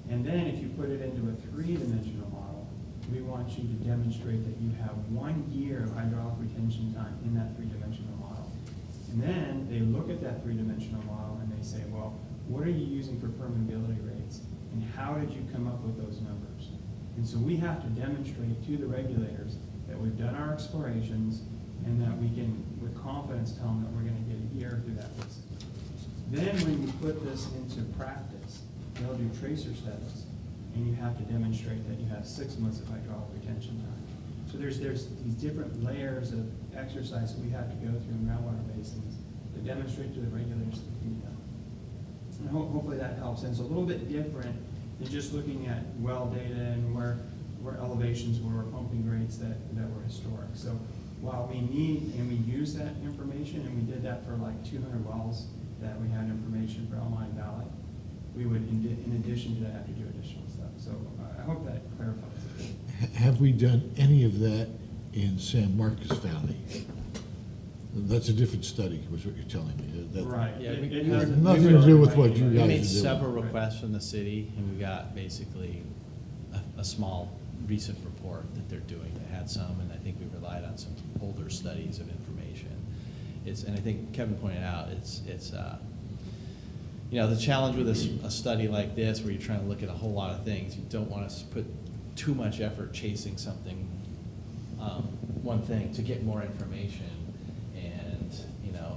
And then if you put it into a three-dimensional model, we want you to demonstrate that you have 1 year of hydraulic retention time in that three-dimensional model. And then they look at that three-dimensional model and they say, well, what are you using for permeability rates? And how did you come up with those numbers? And so we have to demonstrate to the regulators that we've done our explorations and that we can, with confidence, tell them that we're gonna get a year through that basin. Then when you put this into practice, they'll do tracer studies, and you have to demonstrate that you have 6 months of hydraulic retention time. So there's these different layers of exercise that we have to go through in groundwater basins to demonstrate to the regulators that we can do that. And hopefully that helps. And it's a little bit different than just looking at well data and where elevations were, pumping rates that were historic. So while we need and we use that information, and we did that for like 200 wells that we had information for Valley, we would, in addition to that, have to do additional stuff. So I hope that clarifies it. Have we done any of that in San Marcos Valley? That's a different study, was what you're telling me. That- Right. Yeah, It we- hasn't- Nothing to do with what you We guys made are doing. several requests from the city, and we got basically a small recent report that they're doing that had some, and I think we relied on some older studies of information. And I think Kevin pointed out, the challenge with a study like this, where you're trying to look at a whole lot of things, you don't want to put too much effort chasing something, one thing, to get more information. And,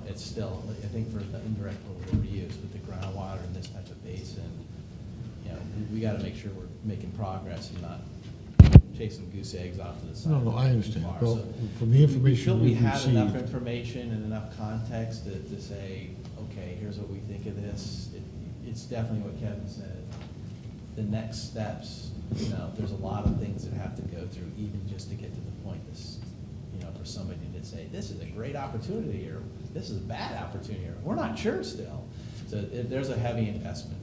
it's still, I think for the indirect potable reuse with the groundwater in this type of basin, we got to make sure we're making progress and not chasing goose eggs off to the side. No, I too understand. far. Well, So from the we information feel we we've have enough received- information and enough context to say, okay, here's what we think of this. It's definitely what Kevin said. The next steps, there's a lot of things that have to go through, even just to get to the point for somebody to say, this is a great opportunity, or this is a bad opportunity, or we're not sure still. So there's a heavy investment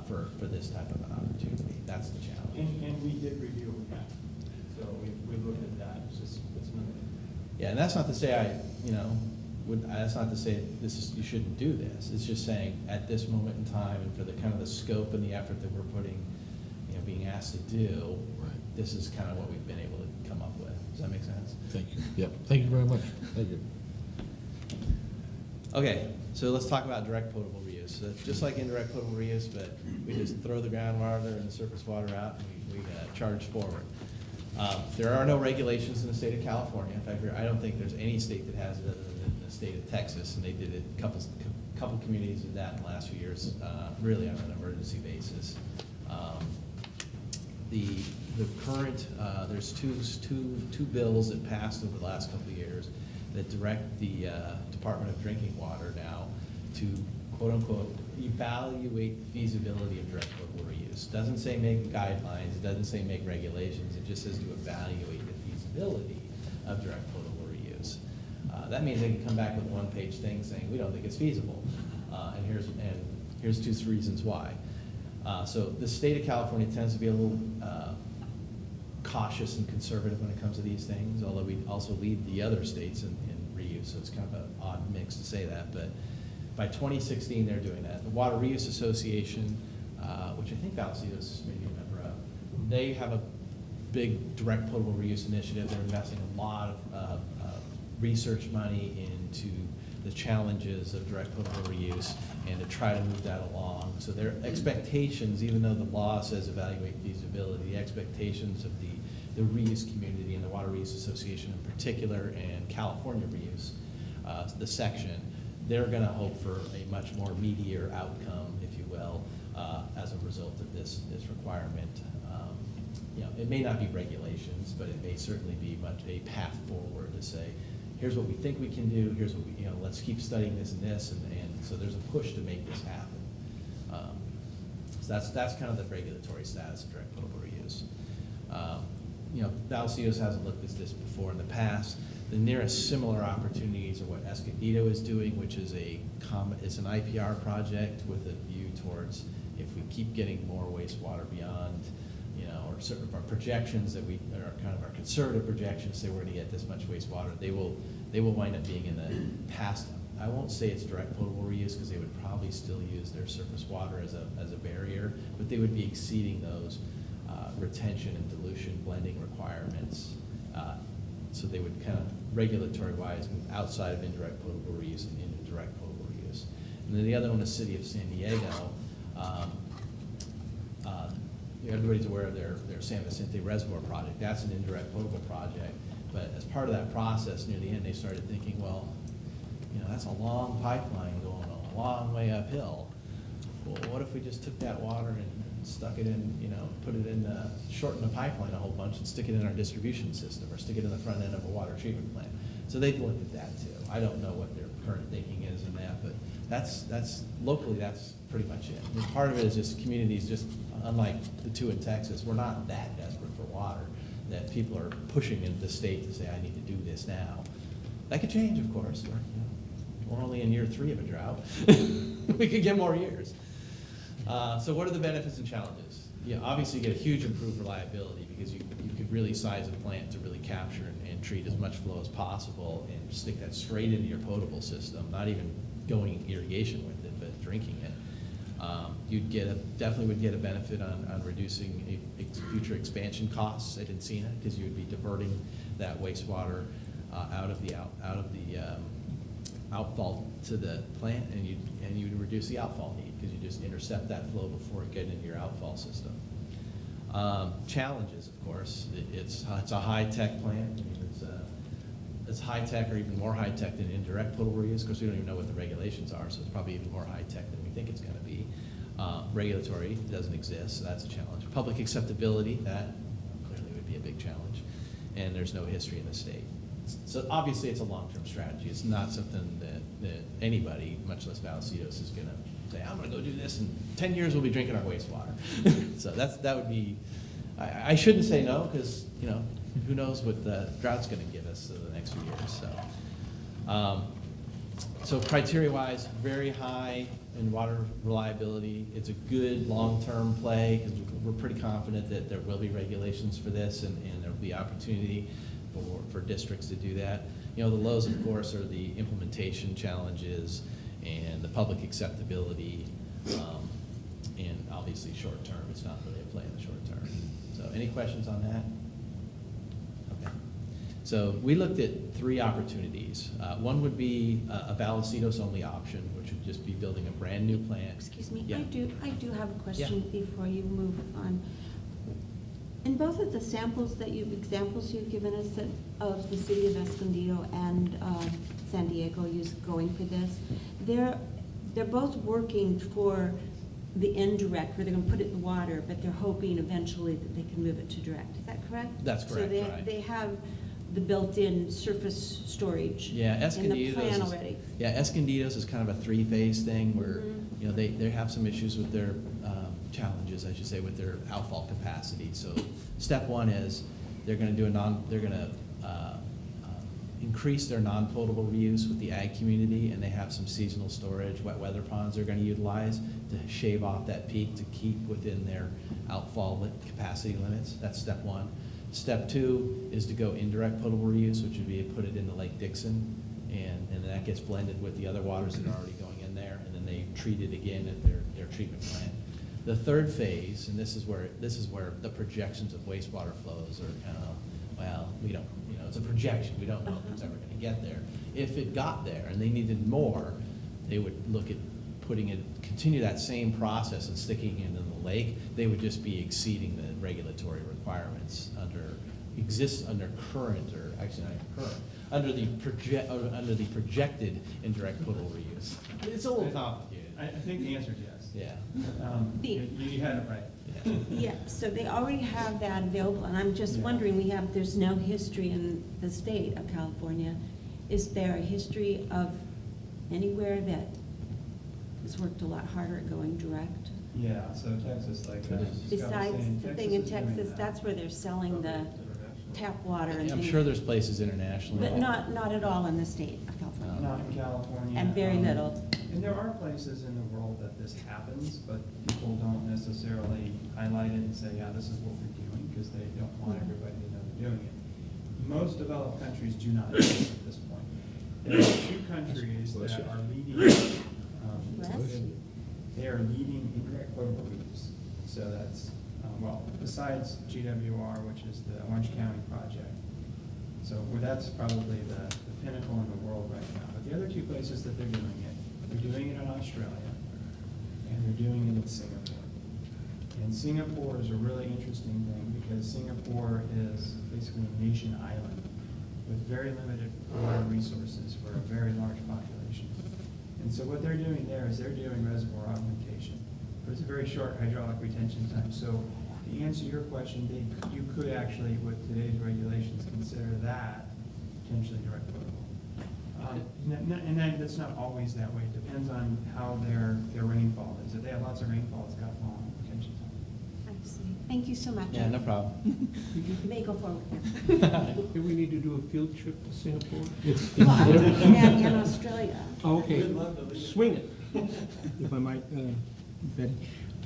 for this type of an opportunity. That's the challenge. And we did review that. So we looked at that. It's limited. Yeah, and that's not to say that's not to say you shouldn't do this. It's just saying at this moment in time, and for the kind of the scope and the effort that we're putting, being asked to do, Right. this is kind of what we've been able to come up with. Does that make sense? Thank you. Yep, thank you very much. Thank you. Okay, so let's talk about direct potable reuse. So it's just like indirect potable reuse, but we just throw the groundwater and the surface water out, and we charge forward. There are no regulations in the state of California. In fact, I don't think there's any state that has it other than the state of Texas, and they did it, couple communities did that in the last few years, really on an emergency basis. The current, there's two bills that passed over the last couple of years that direct the Department of Drinking Water now to quote-unquote evaluate the feasibility of direct potable reuse. Doesn't say make guidelines, it doesn't say make regulations, it just says to evaluate the feasibility of direct potable reuse. That means they can come back with one-page thing saying, we don't think it's feasible, and here's 2 reasons why. So the state of California tends to be a little cautious and conservative when it comes to these things, although we also lead the other states in reuse, so it's kind of an odd mix to say that. But by 2016, they're doing that. The Water Reuse Association, which I think Vallecitos may be a member of, they have a big direct potable reuse initiative. They're investing a lot of research money into the challenges of direct potable reuse and to try to move that along. So their expectations, even though the law says evaluate feasibility, the expectations of the reuse community and the Water Reuse Association in particular, and California Reuse, the section, they're gonna hope for a much more meatier outcome, if you will, as a result of this requirement. It may not be regulations, but it may certainly be a path forward to say, here's what we think we can do, here's what we, let's keep studying this and this, and so there's a push to make this happen. So that's kind of the regulatory status of direct potable reuse. Vallecitos hasn't looked at this before in the past. The nearest similar opportunities are what Escondido is doing, which is it's an IPR project with a view towards, if we keep getting more wastewater beyond, or certain of our projections that are kind of our conservative projections say we're going to get this much wastewater, they will wind up being in the past. I won't say it's direct potable reuse because they would probably still use their surface water as a barrier, but they would be exceeding those retention and dilution blending requirements. So they would kind of regulatory-wise move outside of indirect potable reuse and into direct potable reuse. And then the other one is City of San Diego. Everybody's aware of their San Vicente Reservoir project. That's an indirect potable project. But as part of that process, near the end, they started thinking, well, that's a long pipeline going a long way uphill. Well, what if we just took that water and stuck it in, put it in, shorten the pipeline a whole bunch and stick it in our distribution system or stick it in the front end of a water treatment plant? So they've looked at that too. I don't know what their current thinking is in that, but that's locally, that's pretty much it. And part of it is just communities, just unlike the 2 in Texas, we're not that desperate for water that people are pushing into the state to say, I need to do this now. That could change, of course. We're only in year 3 of a drought. We could get more years. So what are the benefits and challenges? Obviously you get a huge improved reliability because you could really size a plant to really capture and treat as much flow as possible and stick that straight into your potable system, not even going irrigation with it, but drinking it. You'd definitely would get a benefit on reducing future expansion costs at Encina because you would be diverting that wastewater out of the outfall to the plant, and you would reduce the outfall need because you just intercept that flow before it gets into your outfall system. Challenges, of course, it's a high-tech plant. It's high-tech or even more high-tech than indirect potable reuse because we don't even know what the regulations are, so it's probably even more high-tech than we think it's going to be. Regulatory doesn't exist, so that's a challenge. Public acceptability, that clearly would be a big challenge, and there's no history in the state. So obviously it's a long-term strategy. It's not something that anybody, much less Vallecitos, is going to say, I'm going to go do this, and 10 years we'll be drinking our wastewater. So that would be, I shouldn't say no because, who knows what the drought's going to give us in the next few years. So criteria-wise, very high in water reliability. It's a good long-term play because we're pretty confident that there will be regulations for this and there will be opportunity for districts to do that. The lows, of course, are the implementation challenges and the public acceptability, and obviously short-term. It's not really a play in the short term. So any questions on that? Okay. So we looked at 3 opportunities. One would be a Vallecitos only option, which would just be building a brand new plant. Excuse me, Yeah. I do have a question before you move on. In both of the examples you've given us of the city of Escondido and San Diego going for this, they're both working for the indirect, where they're gonna put it in the water, but they're hoping eventually that they can move it to direct. Is that correct? That's correct, So right. they have the built-in surface storage Yeah, in the Escondidos plan is- already. Yeah, Escondidos is kind of a three-phase thing where, Mhm. you know, they have some issues with their challenges, I should say, with their outfall capacity. So step one is they're gonna increase their non-potable reuse with the ag community, and they have some seasonal storage, wet weather ponds they're gonna utilize to shave off that peak to keep within their outfall capacity limits. That's step one. Step two is to go indirect potable reuse, which would be to put it into Lake Dixon, and then that gets blended with the other waters that are already going in there, and then they treat it again at their treatment plant. The third phase, and this is where the projections of wastewater flows are kind of, well, we don't, you know, it's a projection, we don't know if it's ever gonna get there. If it got there and they needed more, they would look at continue that same process and sticking it into the lake. They would just be exceeding the regulatory requirements under current, or actually not current, under the projected indirect potable reuse. It's a little complicated. I think the answer is yes. Yeah. You had it right. Yeah. Yeah, so they already have that available, and I'm just Yeah. wondering, there's no history in the state of California. Is there a history of anywhere that has worked a lot harder at going direct? Yeah, so Texas, like, Scott was Besides saying, the thing in is doing Texas, that. that's where they're selling the tap water and I'm things. sure there's places internationally. But not at all in the state of California. Not in California. And very little. And there are places in the world that this happens, but people don't necessarily highlight it and say, yeah, this is what we're doing, because they don't want everybody to know they're doing it. Most developed countries do not do this at this point. There are two countries that are leading, Bless you. they are leading indirect potable reuse. So that's, well, besides GWR, which is the Orange County project. So that's probably the pinnacle in the world right now. But the other two places that they're doing it in Australia, and they're doing it in Singapore. And Singapore is a really interesting thing, because Singapore is basically a nation island with very limited water resources for a very large population. And so what they're doing there is they're doing reservoir augmentation, but it's a very short hydraulic retention time. So to answer your question, you could actually, with today's regulations, consider that potentially direct potable. And that's not always that way. It depends on how their rainfall is. If they have lots of rainfall, it's got long retention time. I see. Thank you so much. Yeah, no problem. You may go forward. Do we need to do a field trip to Singapore? And in Australia. Oh, okay, swing it. If I might, Betty,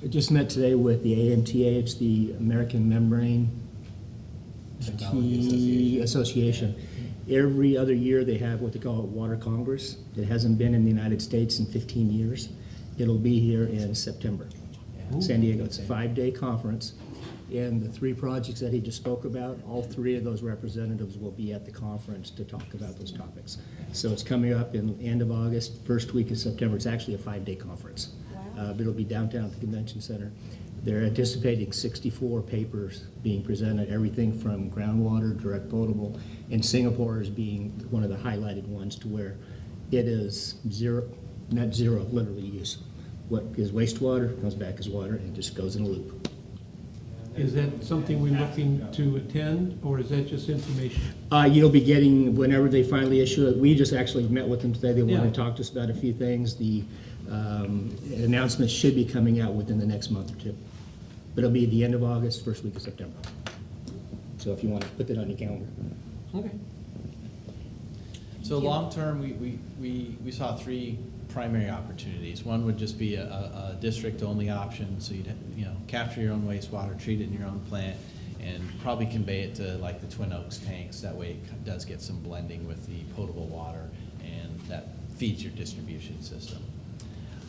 I just met today with the AMTA, it's the American Membrane Tea Association. Every other year, they have what they call a Water Congress. It hasn't been in the United States in 15 years. It'll be here in September, San Diego. It's a 5-day conference. And the 3 projects that he just spoke about, all 3 of those representatives will be at the conference to talk about those topics. So it's coming up in the end of August, first week of September. It's actually a 5-day conference. Wow. But it'll be downtown at the convention center. They're anticipating 64 papers being presented, everything from groundwater, direct potable, and Singapore is being one of the highlighted ones, to where it is net zero literally use. What is wastewater comes back as water and just goes in a loop. Is that something we're looking to attend, or is that just information? You'll be getting, whenever they finally issue it, we just actually met with them today. They wanted Yeah. to talk to us about a few things. The announcement should be coming out within the next month or 2. But it'll be the end of August, first week of September. So if you want to put that on your calendar. Okay. So long-term, we saw 3 primary opportunities. One would just be a district-only option, so you'd, capture your own wastewater, treat it in your own plant, and probably convey it to like the Twin Oaks tanks. That way it does get some blending with the potable water, and that feeds your distribution system.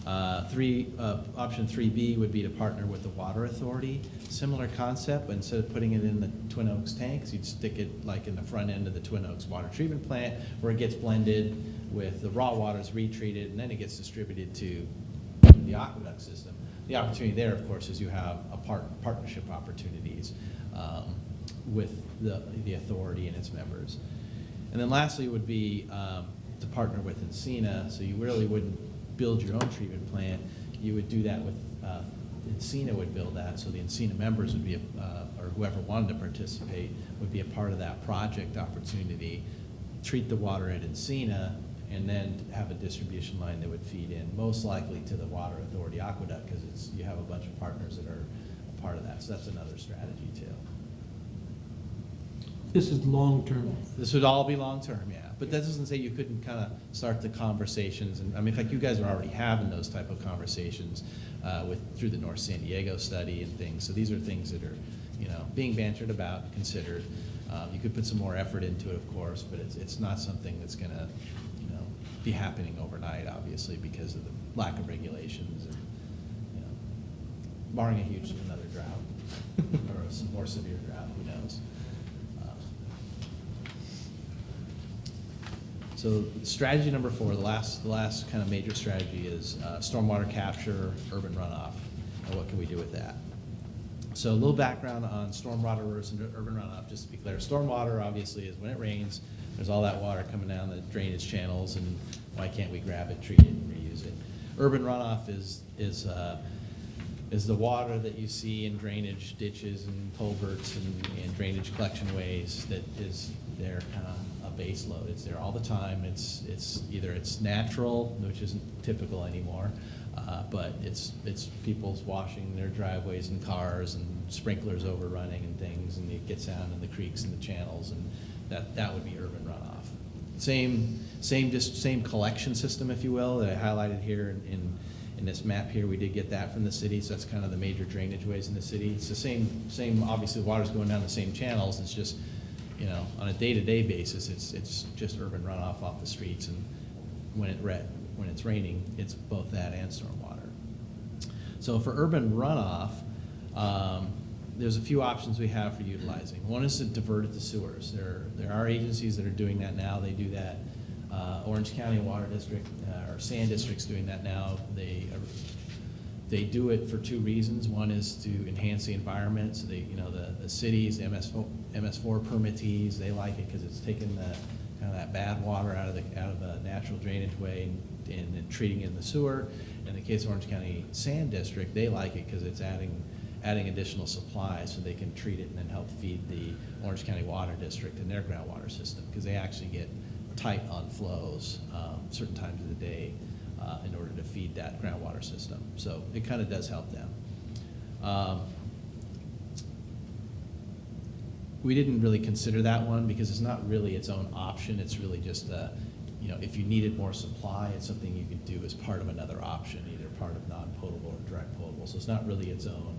Option 3B would be to partner with the water authority. Similar concept, but instead of putting it in the Twin Oaks tanks, you'd stick it like in the front end of the Twin Oaks water treatment plant, where it gets blended with the raw waters, retreated, and then it gets distributed to the aqueduct system. The opportunity there, of course, is you have partnership opportunities with the authority and its members. And then lastly would be to partner with Encina, so you really wouldn't build your own treatment plant. you would do that with, Encina would build that, so the Encina members would be, or whoever wanted to participate would be a part of that project opportunity, treat the water at Encina, and then have a distribution line that would feed in, most likely to the Water Authority Aqueduct, because you have a bunch of partners that are a part of that, so that's another strategy too. This is long-term. This would all be long-term, yeah, but that doesn't say you couldn't kind of start the conversations, and, I mean, in fact, you guys are already having those type of conversations through the North San Diego study and things, so these are things that are, being bantered about, considered. You could put some more effort into it, of course, but it's not something that's gonna, be happening overnight, obviously, because of the lack of regulations and, barring another drought, or some more severe drought, who knows? So strategy number 4, the last kind of major strategy is stormwater capture, urban runoff, and what can we do with that? So a little background on stormwater and urban runoff, just to be clear. Stormwater, obviously, is when it rains, there's all that water coming down the drainage channels, and why can't we grab it, treat it, and reuse it? Urban runoff is the water that you see in drainage ditches and culverts and drainage collection ways that is their kind of a base load. It's there all the time. It's either it's natural, which isn't typical anymore, but it's people's washing their driveways and cars and sprinklers overrunning and things, and it gets down in the creeks and the channels, and that would be urban runoff. Same collection system, if you will, that I highlighted here in this map here. We did get that from the city, so that's kind of the major drainage ways in the city. It's the same. Obviously, the water's going down the same channels. It's just, on a day-to-day basis, it's just urban runoff off the streets, and when it's raining, it's both that and stormwater. So for urban runoff, there's a few options we have for utilizing. One is to divert it to sewers. There are agencies that are doing that now. They do that. Orange County Water District or Sand District's doing that now. They do it for 2 reasons. One is to enhance the environment. So the cities, the MS4 permittees, they like it because it's taking the kind of that bad water out of the natural drainage way and treating it in the sewer. In the case of Orange County Sand District, they like it because it's adding additional supply so they can treat it and then help feed the Orange County Water District and their groundwater system, because they actually get tight on flows certain times of the day in order to feed that groundwater system. So it kind of does help them. We didn't really consider that one because it's not really its own option. It's really just, if you needed more supply, it's something you could do as part of another option, either part of non-potable or direct potable. So it's not really its own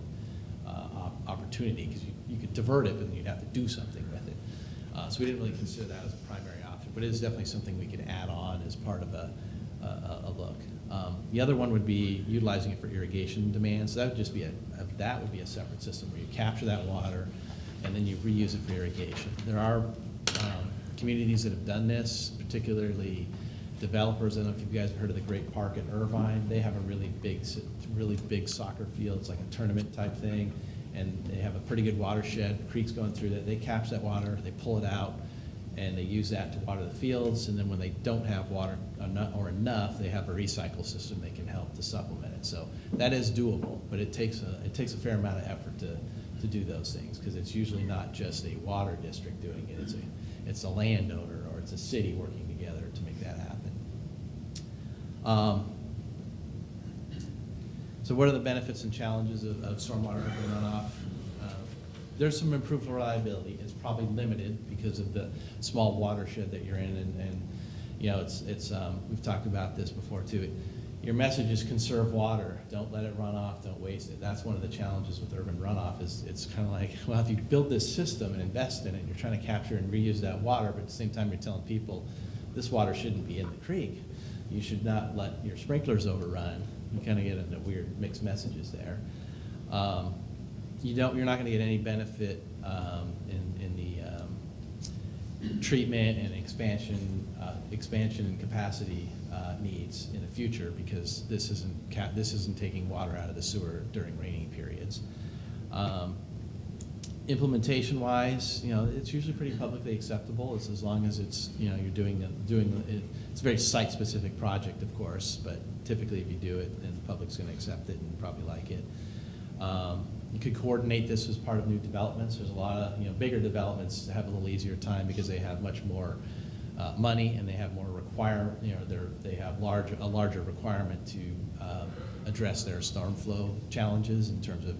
opportunity, because you could divert it, but then you'd have to do something with it. So we didn't really consider that as a primary option, but it is definitely something we could add on as part of a look. The other one would be utilizing it for irrigation demands. So that would just be a separate system where you capture that water and then you reuse it for irrigation. There are communities that have done this, particularly developers. I don't know if you guys have heard of the Great Park in Irvine. They have a really big soccer field. It's like a tournament type thing, and they have a pretty good watershed, creeks going through that. They capture that water, they pull it out, and they use that to water the fields. And then when they don't have water enough, they have a recycle system that can help to supplement it. So that is doable, but it takes a fair amount of effort to do those things, because it's usually not just a water district doing it. It's a landowner or it's a city working together to make that happen. So what are the benefits and challenges of stormwater urban runoff? There's some improved reliability. It's probably limited because of the small watershed that you're in, and we've talked about this before too. Your message is conserve water. Don't let it run off. Don't waste it. That's one of the challenges with urban runoff. Is it's kind of like, well, if you build this system and invest in it, you're trying to capture and reuse that water, but at the same time you're telling people this water shouldn't be in the creek. You should not let your sprinklers overrun. You kind of get into weird mixed messages there. You're not going to get any benefit in the treatment and expansion and capacity needs in the future, because this isn't taking water out of the sewer during raining periods. Implementation wise, it's usually pretty publicly acceptable. It's as long as it's, you're doing it. It's a very site specific project, of course, but typically if you do it, then the public's going to accept it and probably like it. You could coordinate this as part of new developments. There's a lot of, bigger developments have a little easier time because they have much more money and they have more they have a larger requirement to address their storm flow challenges in terms of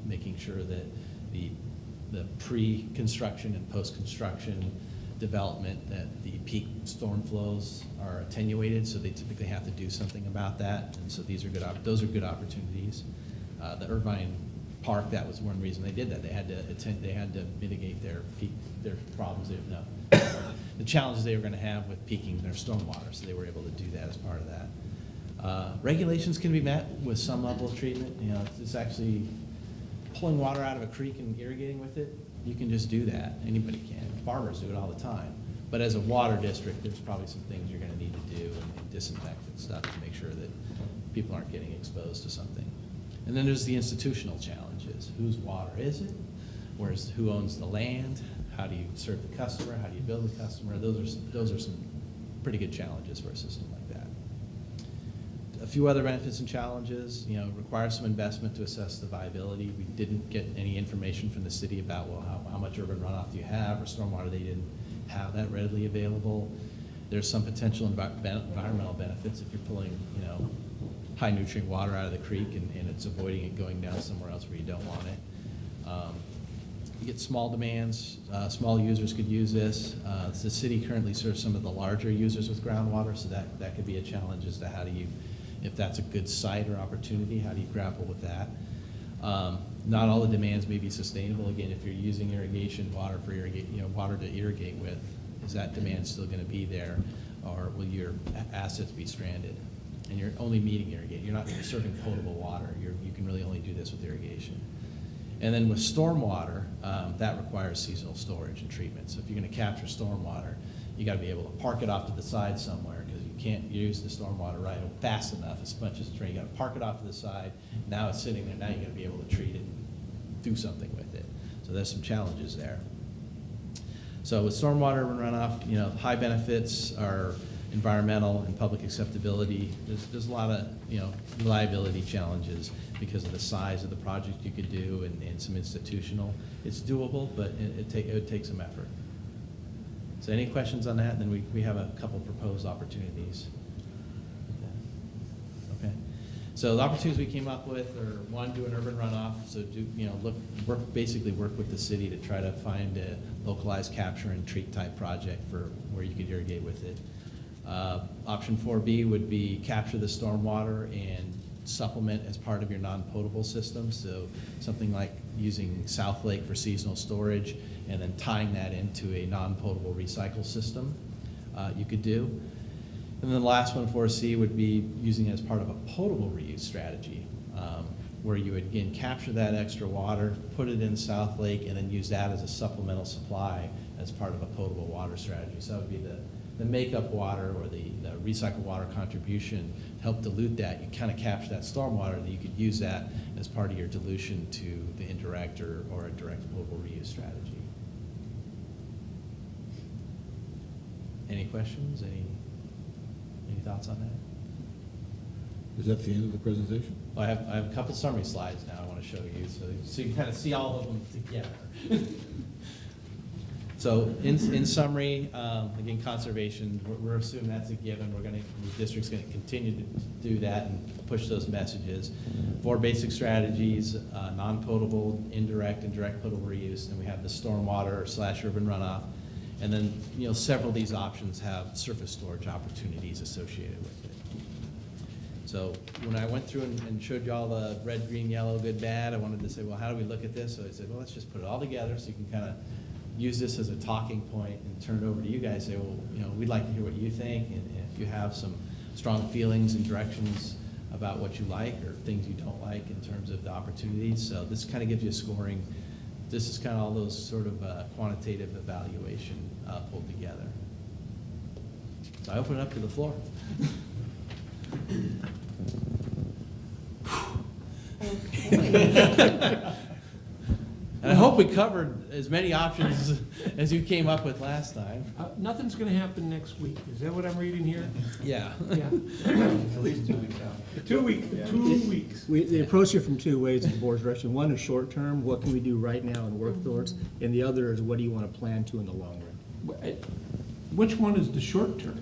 making sure that the pre-construction and post-construction development, that the peak storm flows are attenuated, so they typically have to do something about that, and so those are good opportunities. The Irvine Park, that was one reason they did that. They had to mitigate their problems. The challenges they were going to have with peaking their stormwater, so they were able to do that as part of that. Regulations can be met with some level of treatment. It's actually pulling water out of a creek and irrigating with it. You can just do that. Anybody can. Farmers do it all the time. But as a water district, there's probably some things you're going to need to do and disinfect and stuff to make sure that people aren't getting exposed to something. And then there's the institutional challenges. Whose water is it? Who owns the land? How do you serve the customer? How do you build the customer? Those are some pretty good challenges for a system like that. A few other benefits and challenges, require some investment to assess the viability. We didn't get any information from the city about, well, how much urban runoff do you have, or stormwater. They didn't have that readily available. There's some potential environmental benefits if you're pulling, high nutrient water out of the creek and it's avoiding it going down somewhere else where you don't want it. You get small demands. Small users could use this. The city currently serves some of the larger users with groundwater, so that could be a challenge as to how do you, if that's a good site or opportunity, how do you grapple with that? Not all the demands may be sustainable. Again, if you're using irrigation water for water to irrigate with, is that demand still going to be there, or will your assets be stranded? And you're only meeting irrigation. You're not serving potable water. You can really only do this with irrigation. And then with stormwater, that requires seasonal storage and treatment. So if you're going to capture stormwater, you got to be able to park it off to the side somewhere, because you can't use the stormwater right fast enough as much as it's rain. You got to park it off to the side. Now it's sitting there. Now you got to be able to treat it and do something with it. So there's some challenges there. So with stormwater and runoff, high benefits are environmental and public acceptability. There's a lot of reliability challenges because of the size of the project you could do and some institutional. It's doable, but it would take some effort. So any questions on that? Then we have a couple proposed opportunities. Okay. So the opportunities we came up with are, one, do an urban runoff. So basically work with the city to try to find a localized capture and treat type project for where you could irrigate with it. Option 4B would be capture the stormwater and supplement as part of your non-potable system. So something like using South Lake for seasonal storage and then tying that into a non-potable recycle system you could do. And then the last one, 4C, would be using it as part of a potable reuse strategy, where you would, again, capture that extra water, put it in South Lake, and then use that as a supplemental supply as part of a potable water strategy. So that would be the makeup water or the recycled water contribution. Help dilute that. You kind of capture that stormwater, and you could use that as part of your dilution to the indirect or a direct potable reuse strategy. Any questions? Any thoughts on that? Is that the end of the presentation? Well, I have a couple summary slides now I want to show you, so you can kind of see all of them together. So in summary, again, conservation, we're assuming that's a given. The district's going to continue to do that and push those messages. 4 basic strategies: non-potable, indirect, and direct potable reuse. And we have the stormwater / urban runoff. And then, several of these options have surface storage opportunities associated with it. So when I went through and showed you all the red, green, yellow, good, bad, I wanted to say, well, how do we look at this? So I said, well, let's just put it all together so you can kind of use this as a talking point and turn it over to you guys. Say, well, we'd like to hear what you think, and if you have some strong feelings and directions about what you like or things you don't like in terms of the opportunities. So this kind of gives you a scoring. This is kind of all those sort of quantitative evaluation pulled together. So I open it up to the floor. And I hope we covered as many options as you came up with last time. Nothing's gonna happen next week. Is that what I'm reading here? Yeah. Yeah. At least 2 weeks out. 2 weeks, 2 weeks. They approach it from two ways in the board's direction. One is short term, what can we do right now and work towards? And the other is what do you want to plan to in the long run? Which one is the short term?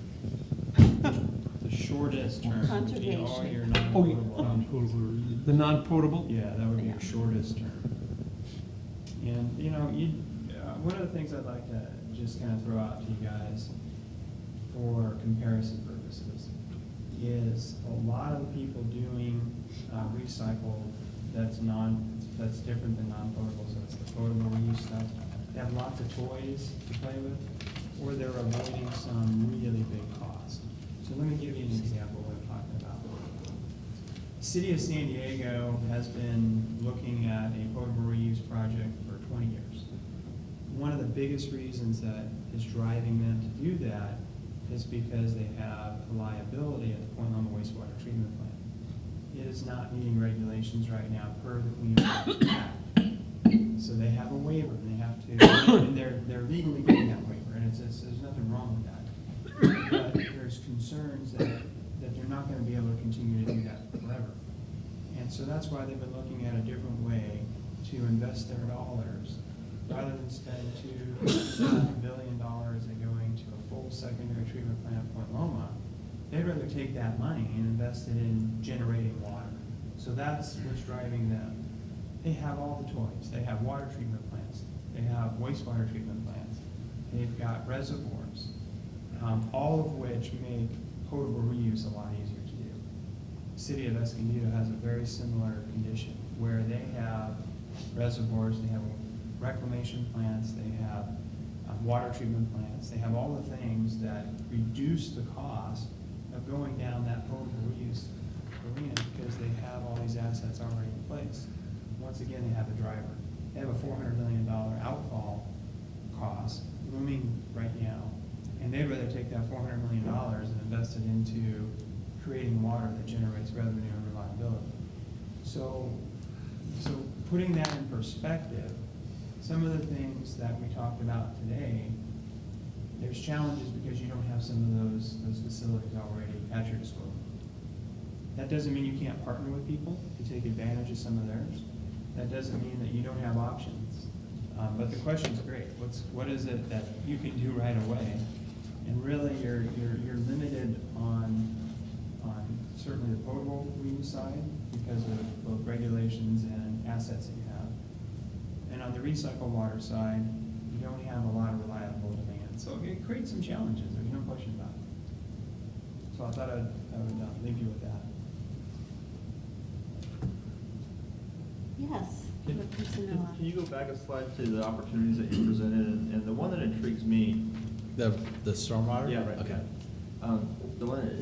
The shortest term would be all your Oh, yeah. non-potable. The non-potable? Yeah, that would be your shortest term. And, one of the things I'd like to just kind of throw out to you guys for comparison purposes is a lot of the people doing recycle that's different than non-potable, so it's the potable reuse stuff. They have lots of toys to play with, or they're avoiding some really big cost. So let me give you an example of what I'm talking about. City of San Diego has been looking at a potable reuse project for 20 years. One of the biggest reasons that is driving them to do that is because they have a liability at the Point Loma wastewater treatment plant. It is not meeting regulations right now per the Clean Water Act. So they have a waiver, and they have to, and they're legally getting that waiver, and there's nothing wrong with that. But there's concerns that they're not gonna be able to continue to do that forever. And so that's why they've been looking at a different way to invest their dollars. Rather than spend $2 billion and going to a full secondary treatment plant at Point Loma, they'd rather take that money and invest it in generating water. So that's what's driving them. They have all the toys. They have water treatment plants. They have wastewater treatment plants. They've got reservoirs, all of which make potable reuse a lot easier to do. The City of Escondido has a very similar condition where they have reservoirs, they have reclamation plants, they have water treatment plants, they have all the things that reduce the cost of going down that potable reuse arena because they have all these assets already in place. Once again, they have a driver. They have a $400 million outfall cost looming right now, and they'd rather take that $400 million and invest it into creating water that generates revenue and reliability. So putting that in perspective, some of the things that we talked about today, there's challenges because you don't have some of those facilities already at your disposal. That doesn't mean you can't partner with people to take advantage of some of theirs. That doesn't mean that you don't have options. But the question's great. What is it that you can do right away? And really, you're limited on certainly the potable reuse side because of both regulations and assets that you have. And on the recycled water side, you don't have a lot of reliable demand. So it creates some challenges, there's no question about it. So I thought I would leave you with that. Yes. Can you go back a slide to the opportunities that you presented, and the one that intrigues me? The stormwater? Yeah, right. Okay. The one that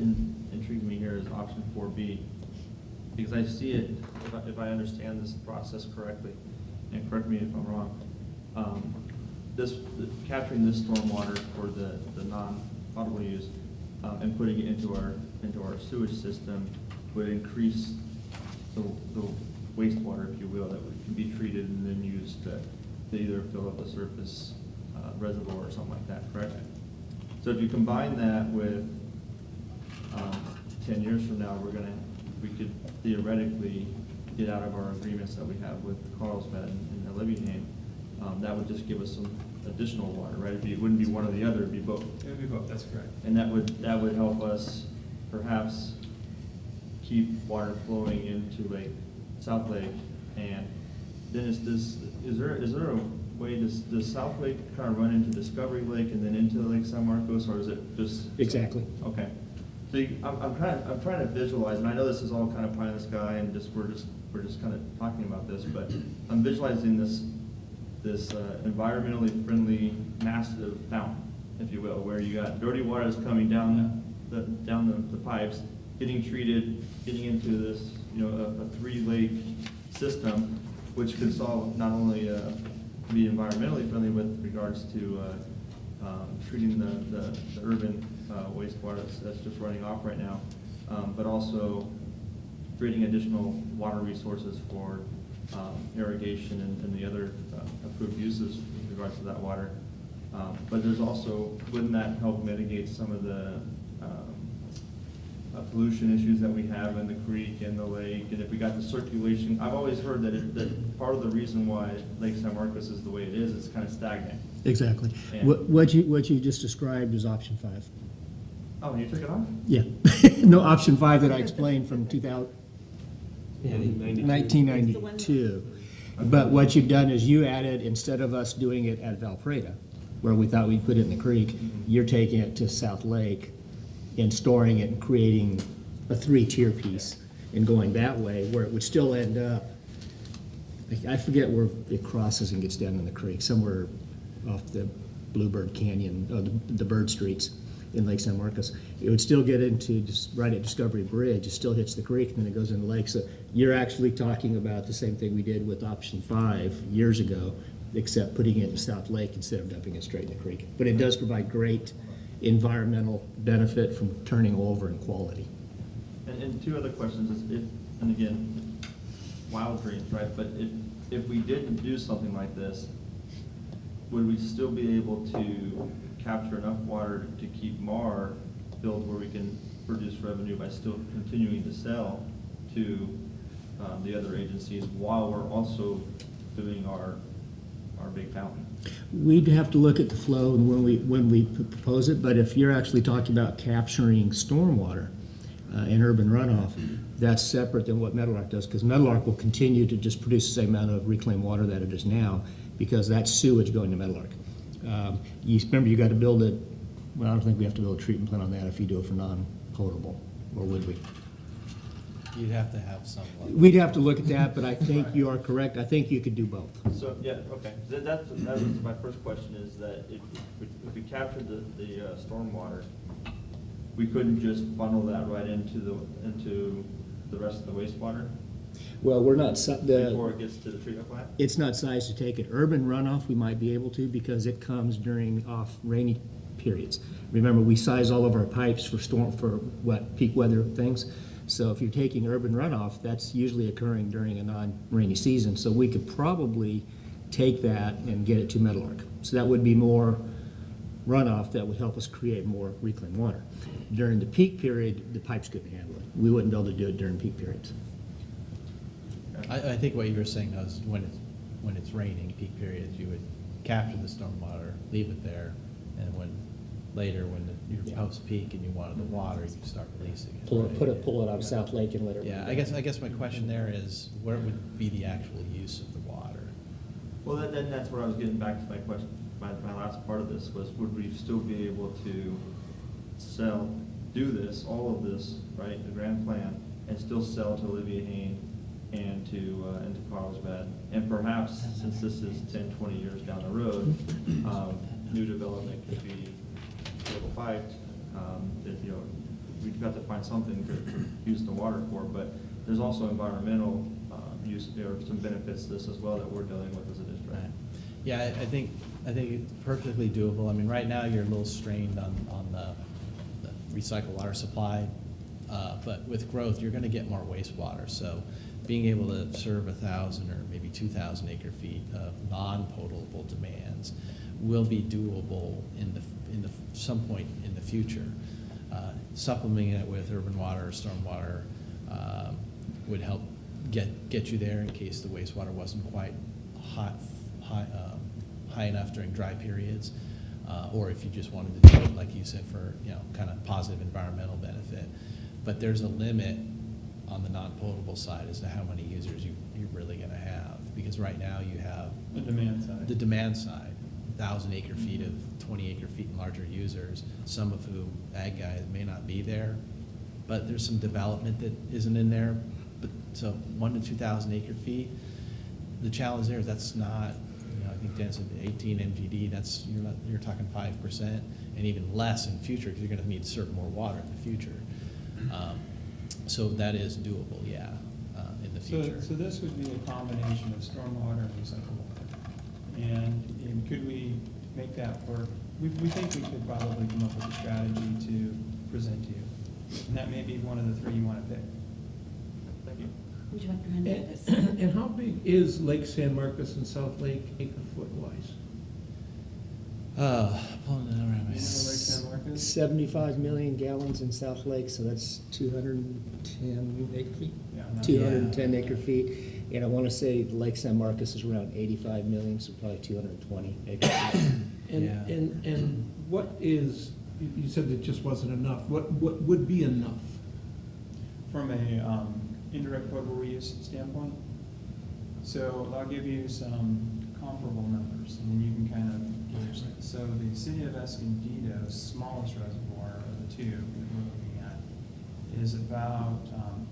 intrigues me here is option 4B, because I see it, if I understand this process correctly, and correct me if I'm wrong, capturing this stormwater for the non-potable use and putting it into our sewage system would increase the wastewater, if you will, that can be treated and then used to either fill up a surface reservoir or something like that, correct? So if you combine that with 10 years from now, we could theoretically get out of our agreements that we have with Carlsbad and Libbyham. That would just give us some additional water, right? It wouldn't be one or the other, it'd be both. It would be both, that's correct. And that would help us perhaps keep water flowing into South Lake. And then is there a way, does South Lake kind of run into Discovery Lake and then into Lake San Marcos, or is it just? Exactly. Okay. So I'm trying to visualize, and I know this is all kind of pie in the sky, and we're just kind of talking about this, but I'm visualizing this environmentally friendly, massive fountain, if you will, where you got dirty water that's coming down the pipes, getting treated, getting into this, a 3-lake system, which could solve not only be environmentally friendly with regards to treating the urban wastewater that's just running off right now, but also creating additional water resources for irrigation and the other approved uses with regards to that water. But there's also, wouldn't that help mitigate some of the pollution issues that we have in the creek and the lake? And if we got the circulation, I've always heard that part of the reason why Lake San Marcos is the way it is, it's kind of stagnant. Exactly. And- What you just described is option 5. Oh, and you took it off? Yeah. No, option 5 that I explained from 1992. But what you've done is you added, instead of us doing it at Valparaiso, where we thought we'd put it in the creek, you're taking it to South Lake and storing it and creating a 3-tier piece and going that way, where it would still end up, I forget where it crosses and gets down in the creek, somewhere off the Bluebird Canyon, the Bird Streets in Lake San Marcos. It would still get into, just right at Discovery Bridge, it still hits the creek and then it goes in the lake. So you're actually talking about the same thing we did with option 5 years ago, except putting it in South Lake instead of dumping it straight in the creek. But it does provide great environmental benefit from turning over in quality. And two other questions is if, and again, wild dreams, right? But if we didn't do something like this, would we still be able to capture enough water to keep MAR filled where we can produce revenue by still continuing to sell to the other agencies while we're also doing our big fountain? We'd have to look at the flow and when we propose it, but if you're actually talking about capturing stormwater and urban runoff, that's separate than what Meadowlark does, because Meadowlark will continue to just produce the same amount of reclaimed water that it is now, because that's sewage going to Meadowlark. You remember, you got to build it. Well, I don't think we have to build a treatment plant on that if you do it for non-potable, or would we? You'd have to have some level. We'd have to look at that, but I think you are correct. I think you could do both. So, yeah, okay. That was my first question, is that if we captured the stormwater, we couldn't just funnel that right into the rest of the wastewater Well, we're not, before it gets to the treatment plant? it's not sized to take it. Urban runoff, we might be able to, because it comes during off rainy periods. Remember, we size all of our pipes for peak weather things. So if you're taking urban runoff, that's usually occurring during a non-rainy season. So we could probably take that and get it to Meadowlark. So that would be more runoff that would help us create more reclaimed water. During the peak period, the pipes couldn't handle it. We wouldn't be able to do it during peak periods. I think what you were saying was when it's raining, peak periods, you would capture the stormwater, leave it there, and when your post peak and you wanted the water, you start releasing it. Pull right? it out of South Lake and let it. Yeah, I guess my question there is, where would be the actual use of the water? Well, then that's where I was getting back to my question. My last part of this was, would we still be able to do this, all of this, right, the grand plan, and still sell to Olivia Hain and to Carlsbad? And perhaps, since this is 10, 20 years down the road, new development could be level 5, that, we've got to find something to use the water for, but there's also environmental use, there are some benefits to this as well that we're dealing with as a district. Right. Yeah, I think it's perfectly doable. I mean, right now, you're a little strained on the recycled water supply, but with growth, you're gonna get more wastewater. So being able to serve 1,000 or maybe 2,000 acre feet of non-potable demands will be doable in some point in the future. Supplementing it with urban water or stormwater would help get you there in case the wastewater wasn't quite high enough during dry periods, or if you just wanted to do it, like you said, for kind of positive environmental benefit. But there's a limit on the non-potable side as to how many users you're really going to have, because right now you have The demand side. the demand side, 1,000 acre feet of 20 acre feet and larger users, some of whom ag guys may not be there, but there's some development that isn't in there. But so 1,000 to 2,000 acre feet, the challenge there is that's not, I think Dan said 18 MGD, you're talking 5% and even less in future, because you're going to need to serve more water in the future. So that is doable, yeah, in the future. So this would be a combination of stormwater and recycled water. And could we make that work? We think we could probably come up with a strategy to present to you. And that may be one of the three you want to pick. Thank you. Director Hernandez. And how big is Lake San Marcos and South Lake acre-foot wise? Pulling the number out of my You know, Lake San Marcos? 75 million gallons in South Lake, so that's 210 acre feet? Yeah, no. 210 acre feet. And I want to say Lake San Marcos is around 85 million, so probably 220 acre feet. Yeah. And what is, you said it just wasn't enough, what would be enough? From a indirect potable reuse standpoint. So I'll give you some comparable numbers, and then you can kind of gauge it. So the city of Escondido's smallest reservoir of the two that we're looking at is about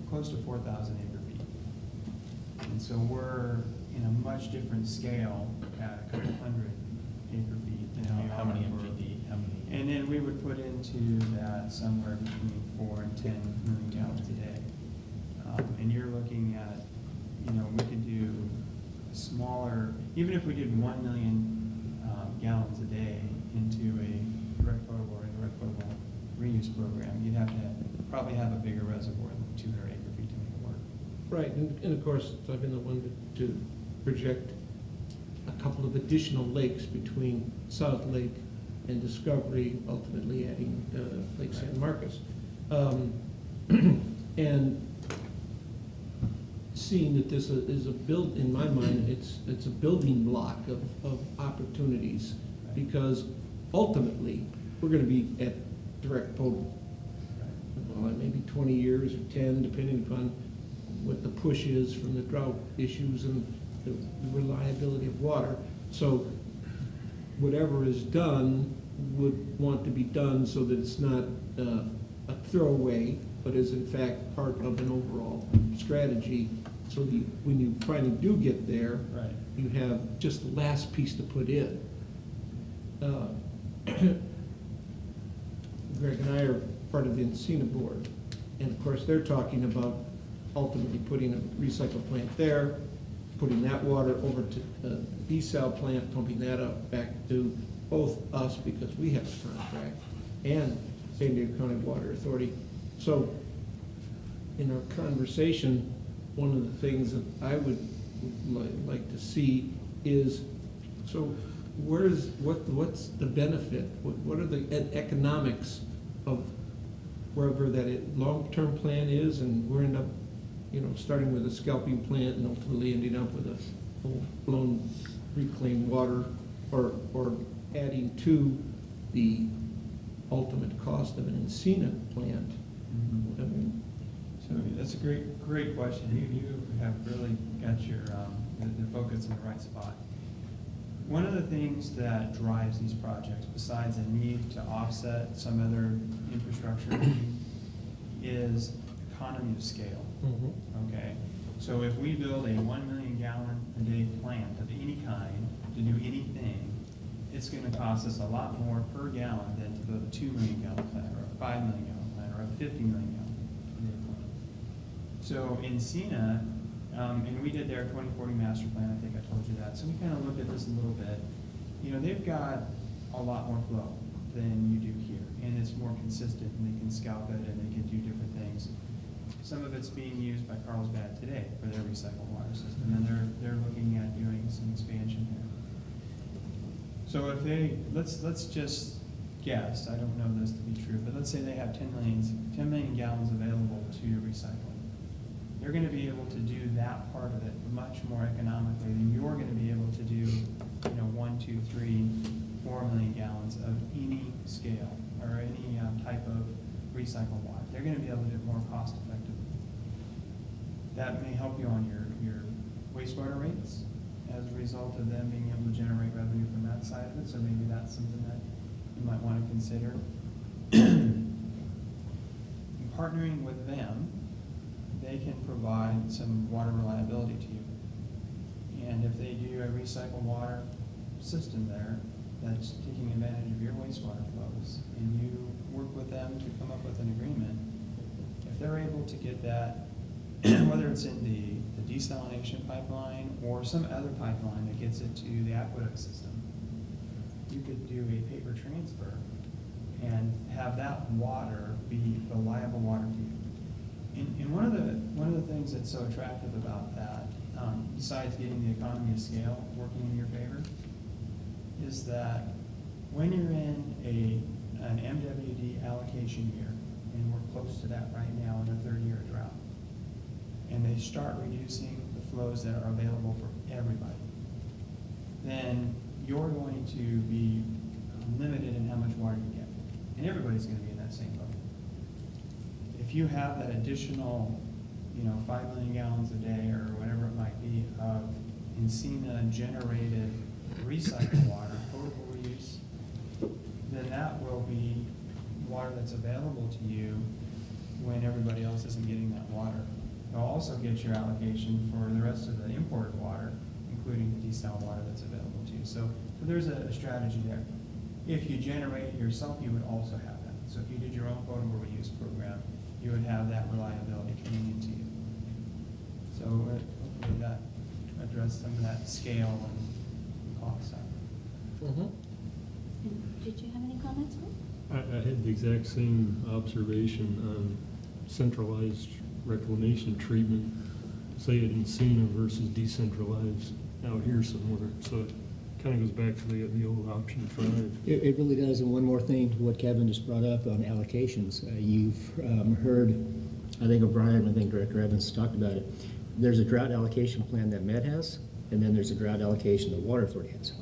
close to 4,000 acre feet. And so we're in a much different scale at a couple hundred acre feet than we How are many for- MGD, how many? And then we would put into that somewhere between 4 and 10 million gallons a day. And you're looking at, we could do smaller, even if we did 1 million gallons a day into a direct potable or indirect potable reuse program, you'd have to probably have a bigger reservoir than 200 acre feet to make it work. Right, and of course, I've been the one to project a couple of additional lakes between South Lake and Discovery, ultimately adding Lake San Marcos. And seeing that this is a build, in my mind, it's a building block of opportunities, because ultimately, we're gonna be at direct potable. Well, maybe 20 years or 10, depending upon what the push is from the drought issues and the reliability of water. So whatever is done would want to be done so that it's not a throwaway, but is in fact part of an overall strategy. So when you finally do get there, Right. you have just the last piece to put in. Greg and I are part of the Encina board, and of course, they're talking about ultimately putting a recycle plant there, putting that water over to the desal plant, pumping that up back to both us, because we have a contract, and San Diego County Water Authority. So, in our conversation, one of the things that I would like to see is, so what's the benefit? What are the economics of wherever that long-term plan is, and we're end up, starting with a scalping plant and ultimately ending up with a full-blown reclaimed water, or adding to the ultimate cost of an Encina plant. I mean, So that's a great question. You have really got your the focus in the right spot. One of the things that drives these projects, besides a need to offset some other infrastructure need, is economy of scale. Okay, so if we build a 1 million gallon a day plant of any kind to do anything, it's going to cost us a lot more per gallon than to build a 2 million gallon plant, or a 5 million gallon plant, or a 50 million gallon plant. So Encina, and we did their 2040 master plan, I think I told you that, so we kind of looked at this a little bit. They've got a lot more flow than you do here, and it's more consistent, and they can scalp it, and they can do different things. Some of it's being used by Carlsbad today for their recycled water system, and they're looking at doing some expansion here. So if let's just guess, I don't know this to be true, but let's say they have 10 million gallons available to recycling. They're going to be able to do that part of it much more economically than you're going to be able to do, 1, 2, 3, 4 million gallons of any scale or any type of recycled water. They're going to be able to do it more cost effectively. That may help you on your wastewater rates as a result of them being able to generate revenue from that side of it. So maybe that's something that you might want to consider. Partnering with them, they can provide some water reliability to you. And if they do a recycled water system there that's taking advantage of your wastewater flows, and you work with them to come up with an agreement, if they're able to get that, whether it's in the desalination pipeline or some other pipeline that gets it to the aqueduct system, you could do a paper transfer and have that water be reliable water to you. And one of the things that's so attractive about that, besides getting the economy of scale working in your favor, is that when you're in an MWD allocation year, and we're close to that right now in a 30-year drought, and they start reducing the flows that are available for everybody, then you're going to be limited in how much water you get. And everybody's going to be in that same boat. If you have that additional, 5 million gallons a day or whatever it might be of Encina-generated recycled water, potable reuse, then that will be water that's available to you when everybody else isn't getting that water. You'll also get your allocation for the rest of the imported water, including the desal water that's available to you. So there's a strategy there. If you generate it yourself, you would also have that. So if you did your own potable reuse program, you would have that reliability coming into you. So hopefully that addressed some of that scale and cost side. Did you have any comments, Rick? I had the exact same observation on centralized reclamation treatment, say at Encina versus decentralized out here somewhere. So it kind of goes back to the old option 5. It really does, and one more thing to what Kevin just brought up on allocations. You've heard, I think O'Brien, I think Director Evans talked about it. There's a drought allocation plan that Met has, and then there's a drought allocation that Water Authority has.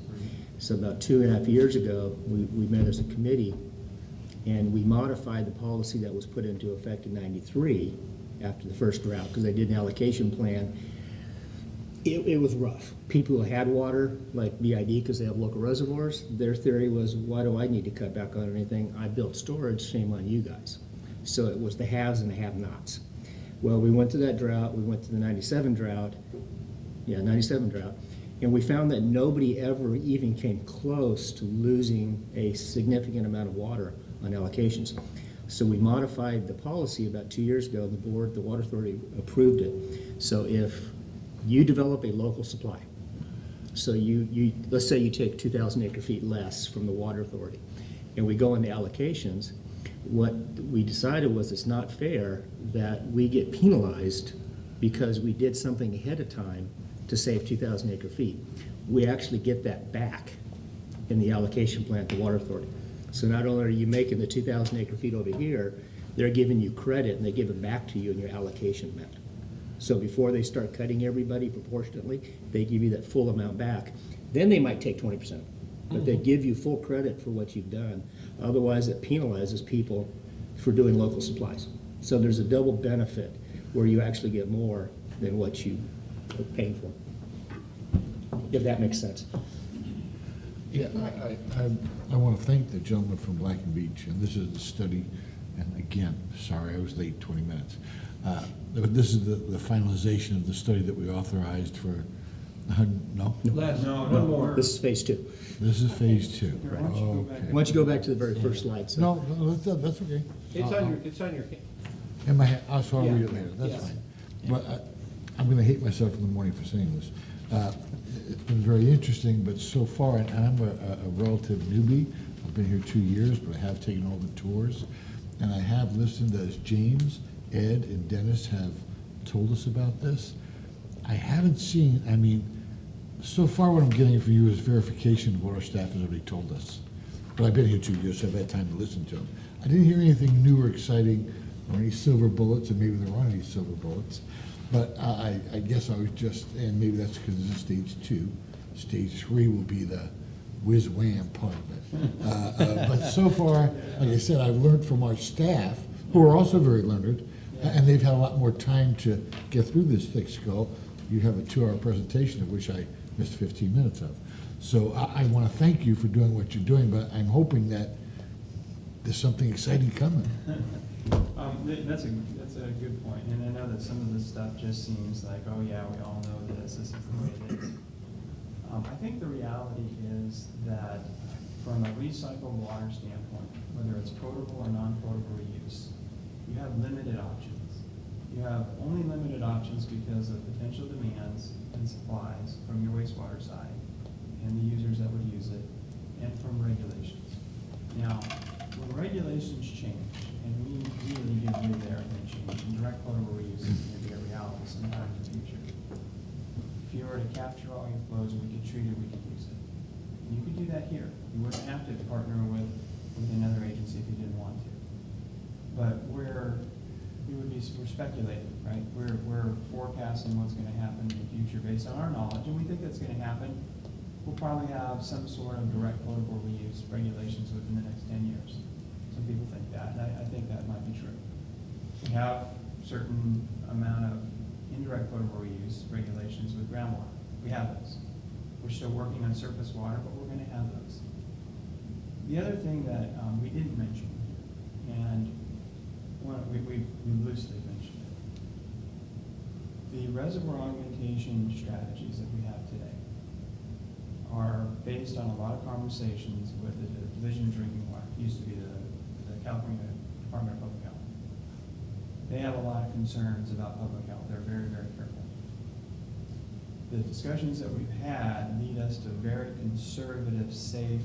So about 2.5 years ago, we met as a committee, and we modified the policy that was put into effect in '93 after the first drought, because they did an allocation plan. It was rough. People who had water, like BID, because they have local reservoirs, their theory was, why do I need to cut back on anything? I built storage, shame on you guys. So it was the haves and the have-nots. Well, we went to that drought, we went to the 97 drought, and we found that nobody ever even came close to losing a significant amount of water on allocations. So we modified the policy about 2 years ago. The board, the Water Authority approved it. So if you develop a local supply, so let's say you take 2,000 acre feet less from the Water Authority, and we go into allocations, what we decided was it's not fair that we get penalized because we did something ahead of time to save 2,000 acre feet. We actually get that back in the allocation plan to Water Authority. So not only are you making the 2,000 acre feet over here, they're giving you credit and they give it back to you in your allocation amount. So before they start cutting everybody proportionately, they give you that full amount back. Then they might take 20%, but they give you full credit for what you've done. Otherwise, it penalizes people for doing local supplies. So there's a double benefit where you actually get more than what you are paying for, if that makes sense. Yeah, I want to thank the gentleman from Black and Beach, and this is the study, and again, sorry, I was late 20 minutes. But this is the finalization of the study that we authorized for, no? One more. This is phase 2. This is phase 2. Here, why don't you go back? Okay. Why don't you go back to the very first slide? So. No, that's okay. It's on your, In my head, so I'll read it Yeah. later, that's Yes. fine. But I'm gonna hate myself in the morning for saying this. It's been very interesting, but so far, and I'm a relative newbie, I've been here 2 years, but I have taken all the tours, and I have listened as James, Ed, and Dennis have told us about this. I haven't seen, so far what I'm getting from you is verification of what our staff has already told us. But I've been here 2 years, so I've had time to listen to them. I didn't hear anything new or exciting or any silver bullets, and maybe there aren't any silver bullets. But I guess I was just, and maybe that's because this is stage 2. Stage 3 will be the whiz-wham part of it. But so far, like I said, I've learned from our staff, who are also very learned, and they've had a lot more time to get through this thick skull. You have a 2-hour presentation, of which I missed 15 minutes of. So I want to thank you for doing what you're doing, but I'm hoping that there's something exciting coming. That's a good point, and I know that some of this stuff just seems like, oh yeah, we all know this is the way it is. I think the reality is that from a recycled water standpoint, whether it's potable or non-potable reuse, you have limited options. You have only limited options because of potential demands and supplies from your wastewater side and the users that would use it, and from regulations. Now, when regulations change, and we really give you their attention, change, and direct potable reuse is going to be a reality sometime in the future. If you were to capture all your flows, we could treat it, we could use it. And you could do that here. You wouldn't have to partner with another agency if you didn't want to. But we're speculating, right? We're forecasting what's going to happen in the future based on our knowledge, and we think that's going to happen. We'll probably have some sort of direct potable reuse regulations within the next 10 years. Some people think that, and I think that might be true. We have certain amount of indirect potable reuse regulations with groundwater. We have those. We're still working on surface water, but we're going to have those. The other thing that we didn't mention, and we loosely mentioned it, the reservoir augmentation strategies that we have today are based on a lot of conversations with the Division of Drinking Water, used to be the California Department of Public Health. They have a lot of concerns about public health. They're very, very careful. The discussions that we've had lead us to very conservative, safe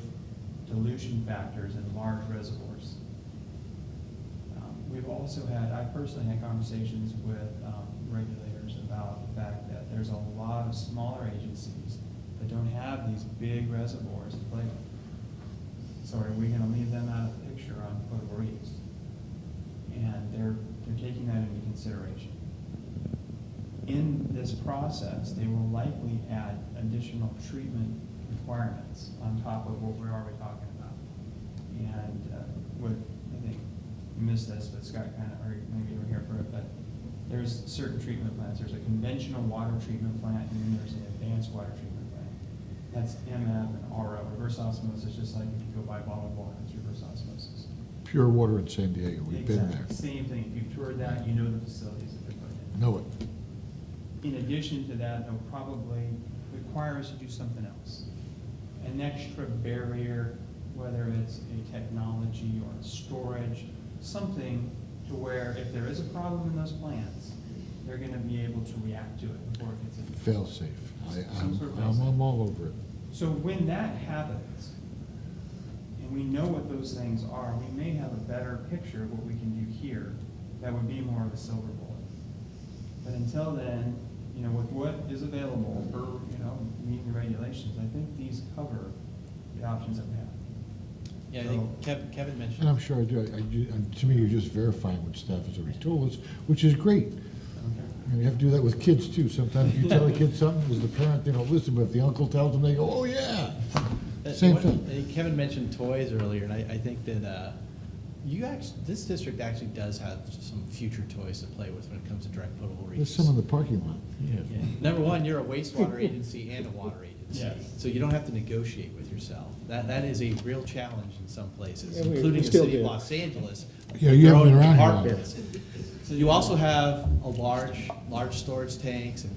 dilution factors in large reservoirs. We've also had, I personally had conversations with regulators about the fact that there's a lot of smaller agencies that don't have these big reservoirs to play with. So are we going to leave them out of the picture on potable reuse? And they're taking that into consideration. In this process, they will likely add additional treatment requirements on top of what we're already talking about. And I think you missed this, but Scott kind of, or maybe you were here for it, but there's certain treatment plants. There's a conventional water treatment plant, and then there's an advanced water treatment plant. That's MF and RO, reverse osmosis, just like if you go buy bottled water, it's reverse osmosis. Pure water in San Diego, we've been there. Same thing. If you've toured that, you know the facilities that they're putting in. Know it. In addition to that, they'll probably require us to do something else. An extra barrier, whether it's a technology or a storage, something to where if there is a problem in those plants, they're going to be able to react to it before it gets in. Fail safe. Some sort of fail-safe. I'm all over it. So when that happens, and we know what those things are, we may have a better picture of what we can do here that would be more of a silver bullet. But until then, with what is available for, meeting the regulations, I think these cover the options that we have. Yeah, I think Kevin mentioned. And I'm sure I do. And to me, you're just verifying what staff has already told us, which is great. And you have to do that with kids too. Sometimes you tell a kid something, as the parent, they don't listen, but if the uncle tells them, they go, oh yeah. Same thing. Kevin mentioned toys earlier, and I think that this district actually does have some future toys to play with when it comes to direct potable reuse. There's some in the parking lot. Yeah. Number one, you're a wastewater agency and a water agency. Yes. So you don't have to negotiate with yourself. That is a real challenge in some places, Yeah, we including the still city of do. Los Angeles. Yeah, you Their haven't own been around here long. departments. So you also have a large storage tanks and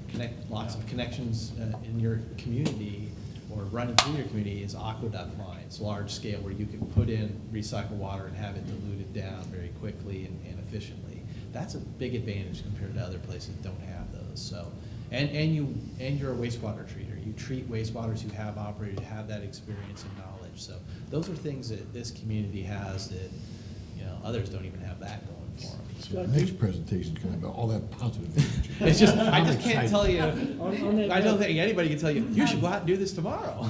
lots of connections in your community, or running through your community is aqueduct lines, large scale, where you can put in recycled water and have it diluted down very quickly and efficiently. That's a big advantage compared to other places that don't have those. So, and you're a wastewater treater. You treat wastewaters, you have operated, have that experience and knowledge. So those are things that this community has that others don't even have that going for them. So the next presentation is going to be all that positive energy. It's just, I just can't excited. tell you, On that I don't note- think anybody can tell you, you should go out and do this tomorrow.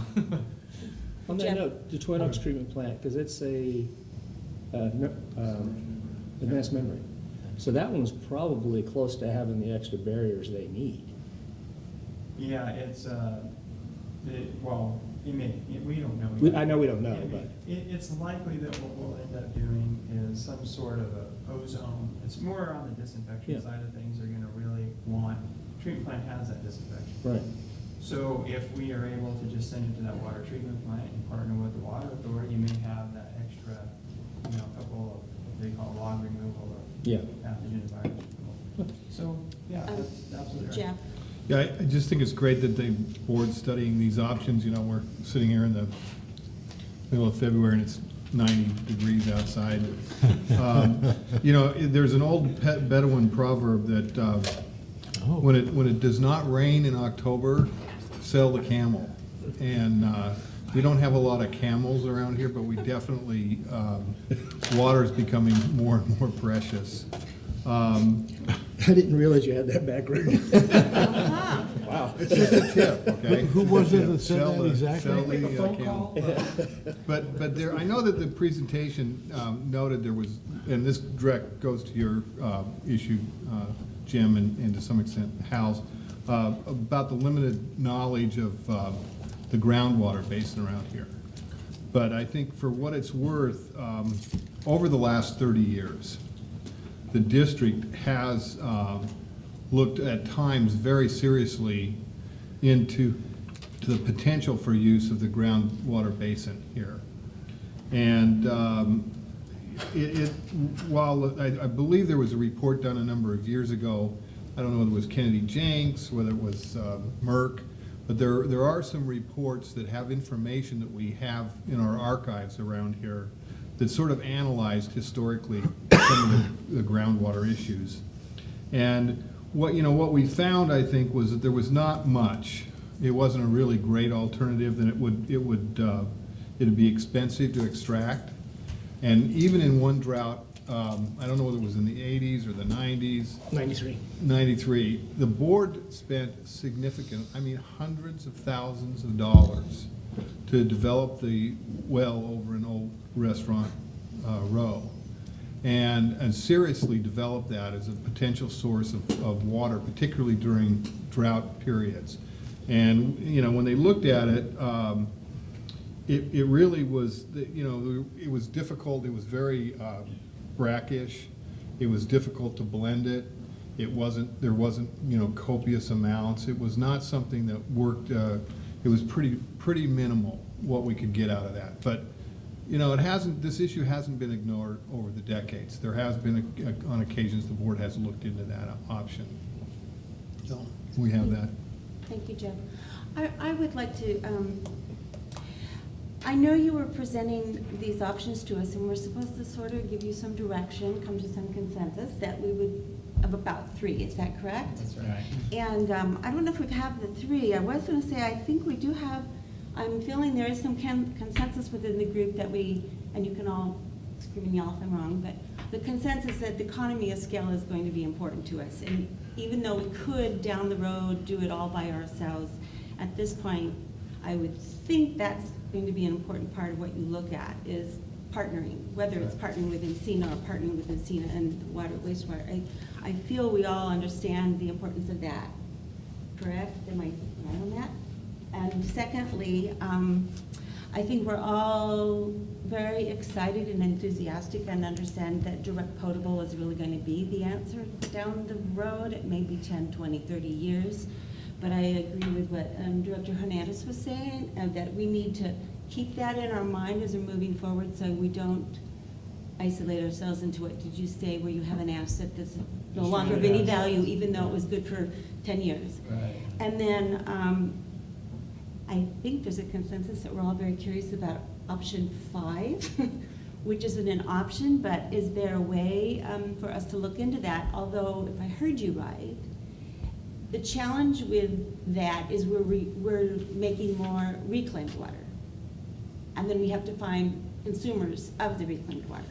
On Jeff. that note, the Twin Oaks treatment plant, because it's a advanced membrane. So that one's probably close to having the extra barriers they need. Yeah, it's, we don't know. I know we don't know, but. It's likely that what we'll end up doing is some sort of a ozone. It's more on the disinfection Yeah. side of things. They're gonna really want, treatment plant has that disinfection. Right. So if we are able to just send it to that water treatment plant and partner with the water authority, you may have that extra, couple of, what they call log removal or Yeah. pathogen environment. So, yeah, that's absolutely right. Jeff, Yeah, I just think it's great that the board's studying these options. We're sitting here in the middle of February and it's 90 degrees outside. There's an old Bedouin proverb that when it does not rain in October, sell the camel. And we don't have a lot of camels around here, but we definitely, water is becoming more and more precious. Um, I didn't realize you had that background. Uh-huh. Wow. It's just a tip, okay? Who was it that It's a said tip. that Sell the- exactly? sell the, Make a phone camel. call. But there, I know that the presentation noted there was, and this direct goes to your issue, Jim, and to some extent Hal's, about the limited knowledge of the groundwater basin around here. But I think for what it's worth, over the last 30 years, the district has looked at times very seriously into the potential for use of the groundwater basin here. And while I believe there was a report done a number of years ago, I don't know whether it was Kennedy Jenks, whether it was Merck, but there are some reports that have information that we have in our archives around here that sort of analyzed historically some of the groundwater issues. And what we found, I think, was that there was not much. It wasn't a really great alternative, and it'd be expensive to extract. And even in one drought, I don't know whether it was in the 80s or the 90s, 93. 93, the board spent significant, I mean hundreds of thousands of dollars to develop the well over in Old Restaurant Row, and seriously develop that as a potential source of water, particularly during drought periods. And when they looked at it, it really was, it was difficult. It was very brackish. It was difficult to blend it. There wasn't copious amounts. It was not something that worked. It was pretty minimal what we could get out of that. But this issue hasn't been ignored over the decades. There has been on occasions the board has looked into that option. So we have that. Thank you, Jeff. I would like to, I know you were presenting these options to us, and we're supposed to sort of give you some direction, come to some consensus that we would, of about 3, is that correct? That's right. And I don't know if we have the 3. I was going to say, I think we do have, I'm feeling there is some consensus within the group that we, and you can all scream me off if I'm wrong, but the consensus that the economy of scale is going to be important to us. And even though we could down the road do it all by ourselves, at this point, I would think that's going to be an important part of what you look at is partnering, whether it's partnering with Encina or partnering with Encina and water, wastewater. I feel we all understand the importance of that, correct? Am I right on that? And secondly, I think we're all very excited and enthusiastic and understand that direct potable is really going to be the answer down the road. It may be 10, 20, 30 years. But I agree with what Director Hernandez was saying, that we need to keep that in our mind as we're moving forward so we don't isolate ourselves into what did you say, where you have an asset that's no longer of any value, even though it was good for 10 years. Right. And then I think there's a consensus that we're all very curious about option 5, which isn't an option, but is there a way for us to look into that? Although, if I heard you right, the challenge with that is we're making more reclaimed water. And then we have to find consumers of the reclaimed water.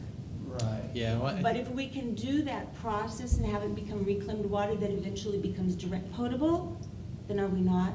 Right. Yeah, well, But if we can do that process and have it become reclaimed water that eventually becomes direct potable, then are we not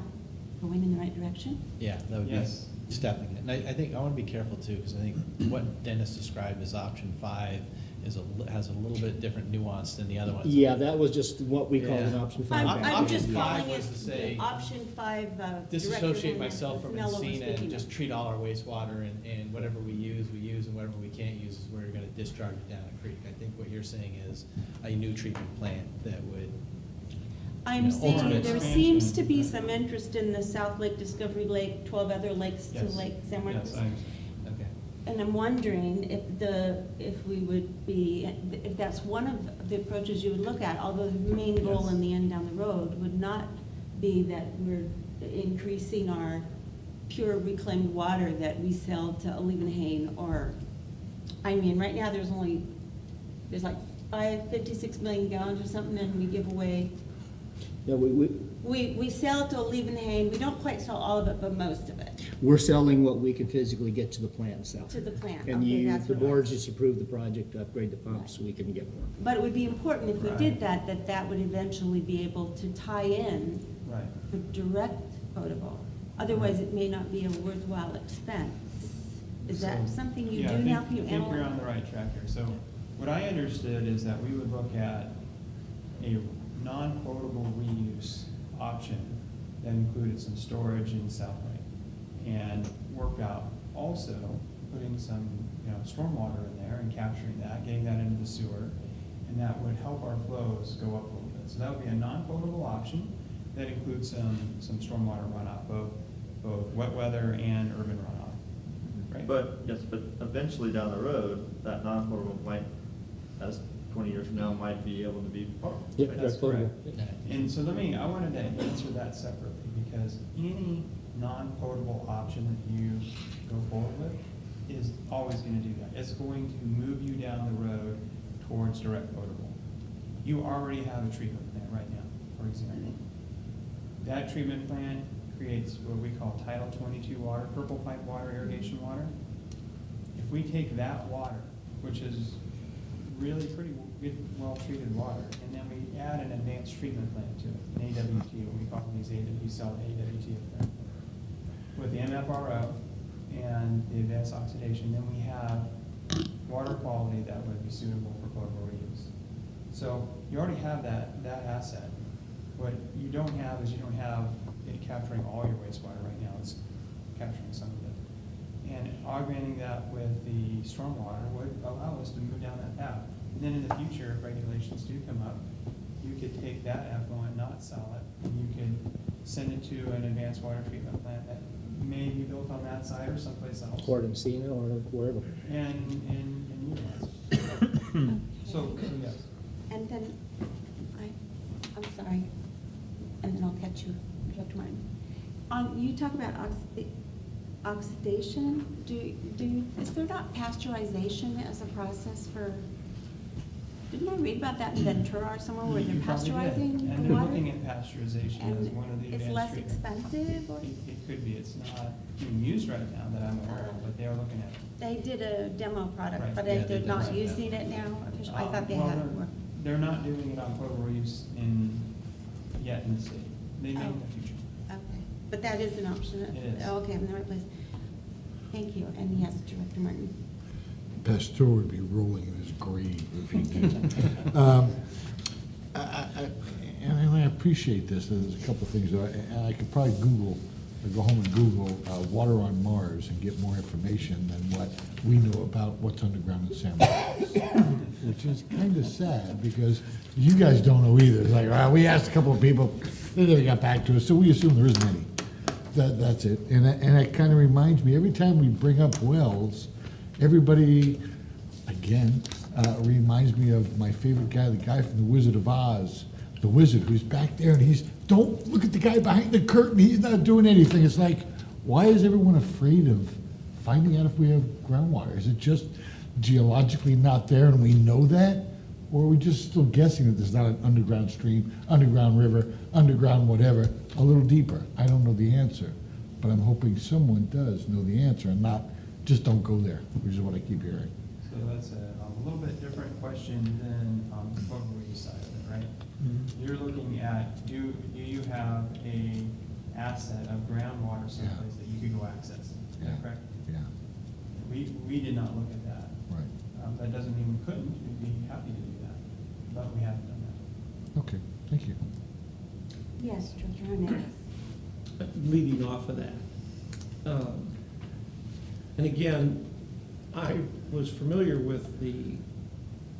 going in the right direction? yeah, that would be Yes. stepping it. And I think I want to be careful too, because I think what Dennis described as option 5 has a little bit different nuance than the other ones. Yeah, that was just what we called an Yeah. option I'm 5. back I'm then. just Option calling five it was to say, the option 5 Director Disassociate Hernandez, myself from Finella was Encina and speaking just of. treat all our wastewater and whatever we use, and whatever we can't use is we're going to discharge it down a creek. I think what you're saying is a new treatment plant that would, I'm saying ultimate there expansion. seems to be some interest in the South Lake, Discovery Lake, 12 other lakes to Yes. Lake San Marcos. Yes, okay. And I'm wondering if that's one of the approaches you would look at, although the main goal Yes. in the end down the road would not be that we're increasing our pure reclaimed water that we sell to Olevenhain or, I mean, right now there's like 56 million gallons or something, and we give away, Yeah, we sell to Olevenhain, we don't quite sell all of it, but most of it. We're selling what we can physically get to the plant and sell. To the plant, And okay, you, that's the what it board was. just approved the project to upgrade the pumps so we can get more. But it would be important if we did that, that would eventually be able to tie in Right. for direct potable. Otherwise, it may not be a worthwhile expense. Is that So, something you yeah, do now? Can you I think you're on analyze? the right track here. So what I understood is that we would look at a non-potable reuse option that included some storage in South Lake, and work out also putting some, stormwater in there and capturing that, getting that into the sewer, and that would help our flows go up a little bit. So that would be a non-potable option that includes some stormwater runoff, both wet weather and urban runoff, right? But, yes, but eventually down the road, that non-potable might, as 20 years from now, might be able to be potable. Yeah, right? That's potable. correct. And so I wanted to answer that separately, because any non-potable option that you go forward with is always gonna do that. It's going to move you down the road towards direct potable. You already have a treatment plant right now, for example. That treatment plant creates what we call Title 22 water, purple pipe water, irrigation water. If we take that water, which is really pretty good, well-treated water, and then we add an advanced treatment plant to it, an AWT, what we call these we sell AWT up there, with the MFRO and the advanced oxidation, then we have water quality that would be suitable for potable reuse. So you already have that asset. What you don't have is you don't have it capturing all your wastewater right now. It's capturing some of it. And augmenting that with the stormwater would allow us to move down that path. And then in the future, if regulations do come up, you could take that effluent, not sell it, and you could send it to an advanced water treatment plant that may be built on that site or someplace else. Port Encino or wherever. And utilize it. So, yes. And then, I'm sorry, and then I'll catch you, Director Martin. You talk about oxidation, is there not pasteurization as a process for, didn't I read about that in Ventura or somewhere where they're You probably did. pasteurizing And the they're water? looking at pasteurization as one of the It's advanced less treatments. expensive, or? It could be, it's not being used right now that I'm aware of, but they are looking at it. They did a demo product, Right. but Yeah, they're they not did. using it now officially. I thought they Well, had more. They're not doing it on potable use yet in the city. They may in the future. Okay, but that is an option. It is. Okay, I'm in the right place. Thank you, and yes, Director Martin. Pasteur would be rolling in his grave if he did. And I appreciate this, there's a couple of things, and I could probably Google, or go home and Google water on Mars and get more information than what we know about what's underground in San Marcos. Which is kind of sad, because you guys don't know either. It's like, well, we asked a couple of people, they never got back to us, so we assume there isn't any. That's it. And it kind of reminds me, every time we bring up wells, everybody, again, reminds me of my favorite guy, the guy from The Wizard of Oz, the wizard who's back there, and don't look at the guy behind the curtain, he's not doing anything. It's like, why is everyone afraid of finding out if we have groundwater? Is it just geologically not there and we know that? Or are we just still guessing that there's not an underground stream, underground river, underground whatever, a little deeper? I don't know the answer, but I'm hoping someone does know the answer and not just don't go there, which is what I keep hearing. So that's a little bit different question than on the potable use side of it, right? You're looking at, do you have a asset of groundwater someplace that you could go access? Is Yeah. that correct? Yeah, We did not look at that. right. That doesn't mean we couldn't, we'd be happy to do that, but we haven't done that. Okay, thank you. Yes, Director Hernandez. Leading off of that. And again, I was familiar with the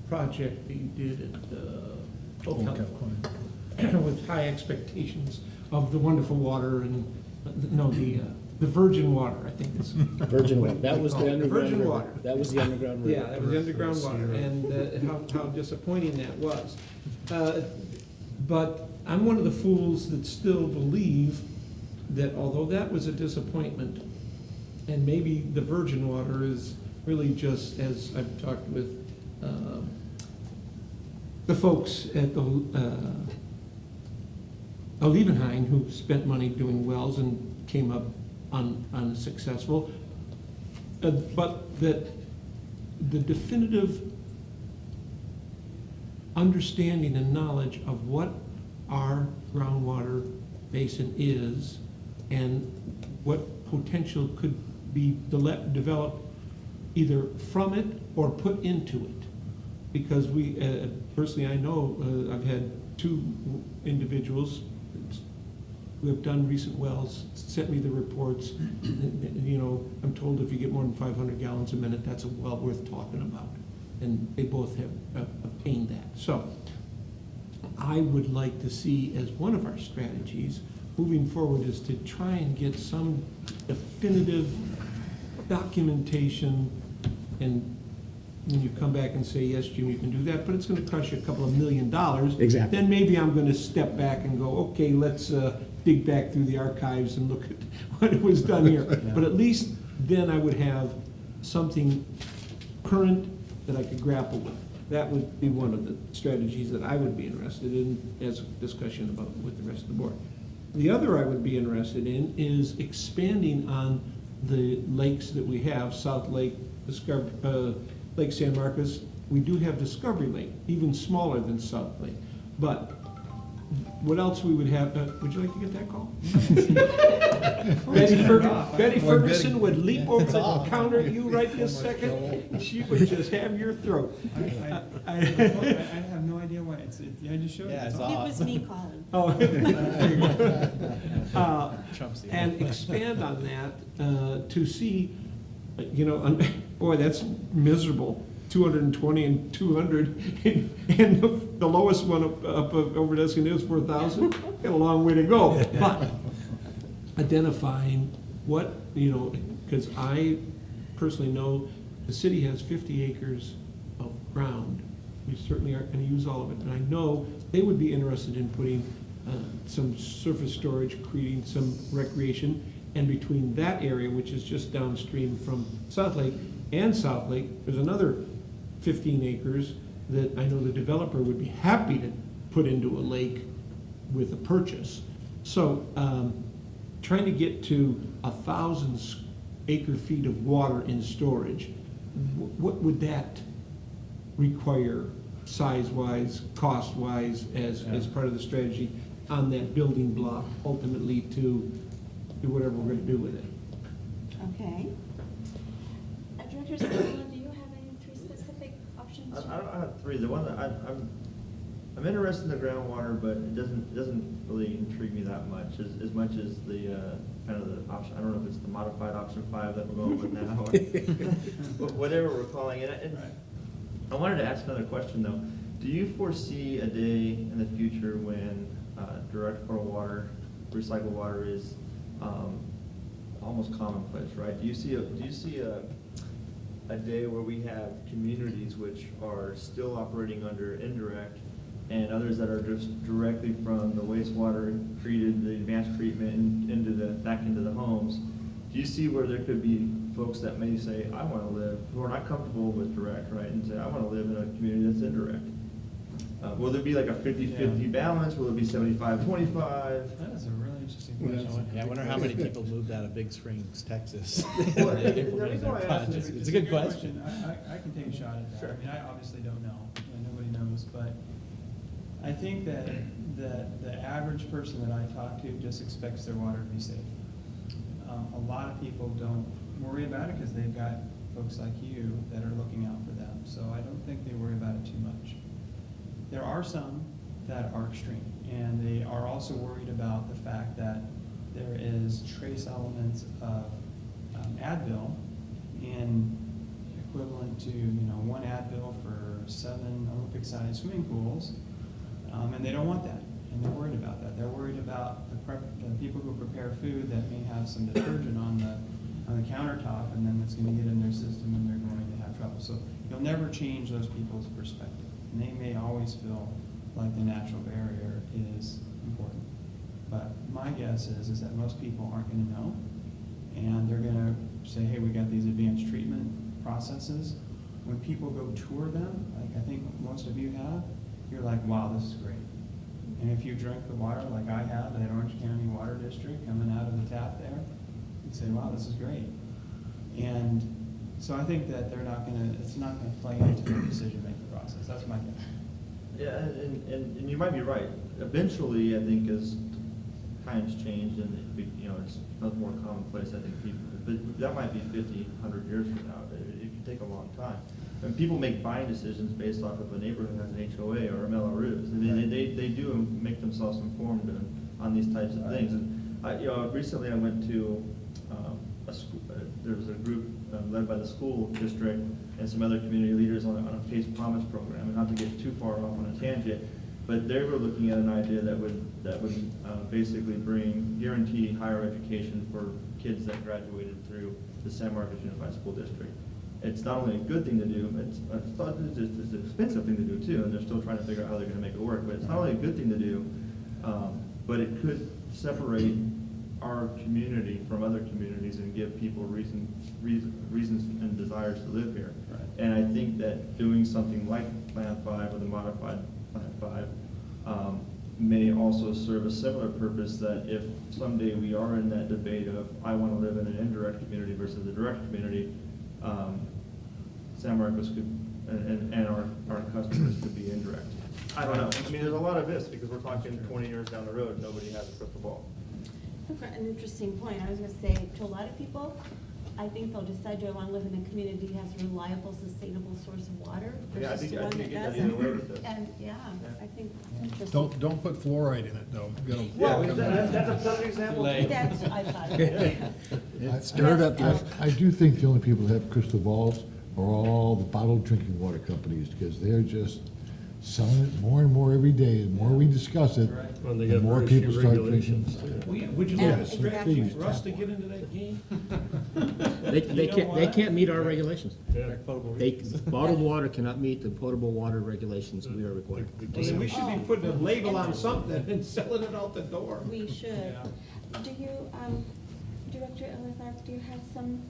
project that you did at Old California with high expectations of the wonderful water and, no, the virgin water, I think it's. Virgin water, that was the underground Virgin river. water. That was the underground river. Yeah, that was the underground water, and how disappointing that was. But I'm one of the fools that still believe that although that was a disappointment, and maybe the virgin water is really just, as I've talked with the folks at the Liebenhain, who spent money doing wells and came up unsuccessful. But that the definitive understanding and knowledge of what our groundwater basin is and what potential could be developed either from it or put into it. Because we, personally, I know, I've had two individuals who have done recent wells, sent me the reports. You know, I'm told if you get more than 500 gallons a minute, that's a well worth talking about. And they both have obtained that. So I would like to see, as one of our strategies moving forward, is to try and get some definitive documentation. And when you come back and say, yes, Jim, you can do that, but it's gonna cost you a couple of $1 million. Exactly. Then maybe I'm gonna step back and go, okay, let's dig back through the archives and look at what was done here. But at least then I would have something current that I could grapple with. That would be one of the strategies that I would be interested in as a discussion about with the rest of the board. The other I would be interested in is expanding on the lakes that we have, South Lake, Lake San Marcos. We do have Discovery Lake, even smaller than South Lake. But what else we would have, would you like to get that call? Betty Ferguson would leap over the counter at you right this second, and she would just have your throat. I have no idea why, I just showed you. Yeah, it's It off. was me calling. Trump's the And expand on that to see, you know, boy, that's miserable. 220 and 200, and the lowest one up over at Escondido is 4,000. Got a long way to go. But identifying what, you know, because I personally know the city has 50 acres of ground. We certainly aren't going to use all of it, but I know they would be interested in putting some surface storage, creating some recreation, and between that area, which is just downstream from South Lake, and South Lake, there's another 15 acres that I know the developer would be happy to put into a lake with a purchase. So trying to get to 1,000 acre-feet of water in storage, what would that require size-wise, cost-wise, as part of the strategy on that building block, ultimately to do whatever we're going to do with it? Okay. Director Scanlon, do you have any three specific options? I have three. The one that I'm interested in the groundwater, but it doesn't really intrigue me that much as much as the kind of the option. I don't know if it's the modified option 5 that we're going with now, or whatever we're calling it. And I wanted to ask another question though. Do you foresee a day in the future when direct pour water, recycled water is almost commonplace, right? Do you see a day where we have communities which are still operating under indirect, and others that are just directly from the wastewater treated, the advanced treatment back into the homes? Do you see where there could be folks that may say, I want to live, who are not comfortable with direct, right, and say, I want to live in a community that's indirect? Will there be like a 50-50 balance? Will it be 75-25? That is a really interesting question. Yeah, I wonder how many people moved out of Big Springs, Texas. Well, They the implemented reason their why I asked projects. is It's a good question. I can take a shot at that. Sure. I mean, I obviously don't know, and nobody knows, but I think that the average person that I talk to just expects their water to be safe. A lot of people don't worry about it because they've got folks like you that are looking out for them, so I don't think they worry about it too much. There are some that are extreme, and they are also worried about the fact that there is trace elements of Advil in equivalent to, one Advil for 7 Olympic-sized swimming pools, and they don't want that, and they're worried about that. They're worried about the people who prepare food that may have some detergent on the countertop, and then it's going to get in their system, and they're going to have trouble. So you'll never change those people's perspective. And they may always feel like the natural barrier is important. But my guess is that most people aren't going to know, and they're going to say, hey, we got these advanced treatment processes. When people go tour them, like I think most of you have, you're like, wow, this is great. And if you drink the water like I have at Orange County Water District coming out of the tap there, you'd say, wow, this is great. And so I think that it's not gonna play into the decision-making process. That's my guess. Yeah, and you might be right. Eventually, I think as times change and it's much more commonplace, I think people, but that might be 50, 100 years from now. It could take a long time. And people make buying decisions based off of a neighborhood has an HOA or MLRUs. I mean, they do make themselves informed on these types of things. And recently I went to a school. There was a group led by the school district and some other community leaders on a PACE Promise program. And not to get too far off on a tangent, but they were looking at an idea that would basically guarantee higher education for kids that graduated through the San Marcos Unified School District. It's not only a good thing to do, it's an expensive thing to do too, and they're still trying to figure out how they're going to make it work. But it's not only a good thing to do, but it could separate our community from other communities and give people reasons and desires to live here. Right. And I think that doing something like Plan 5 or the modified Plan 5 may also serve a similar purpose, that if someday we are in that debate of I want to live in an indirect community versus a direct community, San Marcos could, and our customers could be indirect. I don't know. I mean, there's a lot of this because we're talking 20 years down the road. Nobody has a crystal ball. That's an interesting point. I was gonna say, to a lot of people, I think they'll decide, do I wanna live in a community that has a reliable, sustainable source of water Yeah, I versus think one you that get that either way with doesn't? this. And, yeah, I think that's interesting. Don't put fluoride in it, though. Yeah, that's a perfect example. That's, I thought. It stirred up. I do think the only people that have crystal balls are all the bottled drinking water companies, because they're just selling it more and more every day. The more we discuss it, Well, they the got more very few people start drinking. regulations. Would you Yeah, like a strategy exactly. for us to get into that game? They can't meet our regulations. Yeah. Bottled water cannot meet the potable water regulations we are required. I mean, we should be putting a label on something and selling it out the door. We should. Do you, Director Elizarth, do you have some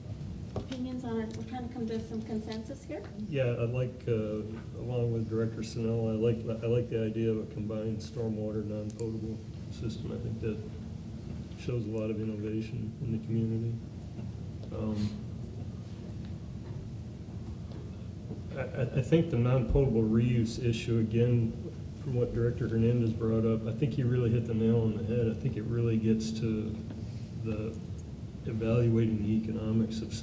opinions on it? We're trying to come to some consensus here? Yeah, I like, along with Director Sinell, I like the idea of a combined stormwater non-potable system. I think that shows a lot of innovation in the community. I think the non-potable reuse issue, again, from what Director Hernandez brought up, I think he really hit the nail on the head. I think it really gets to the evaluating the economics of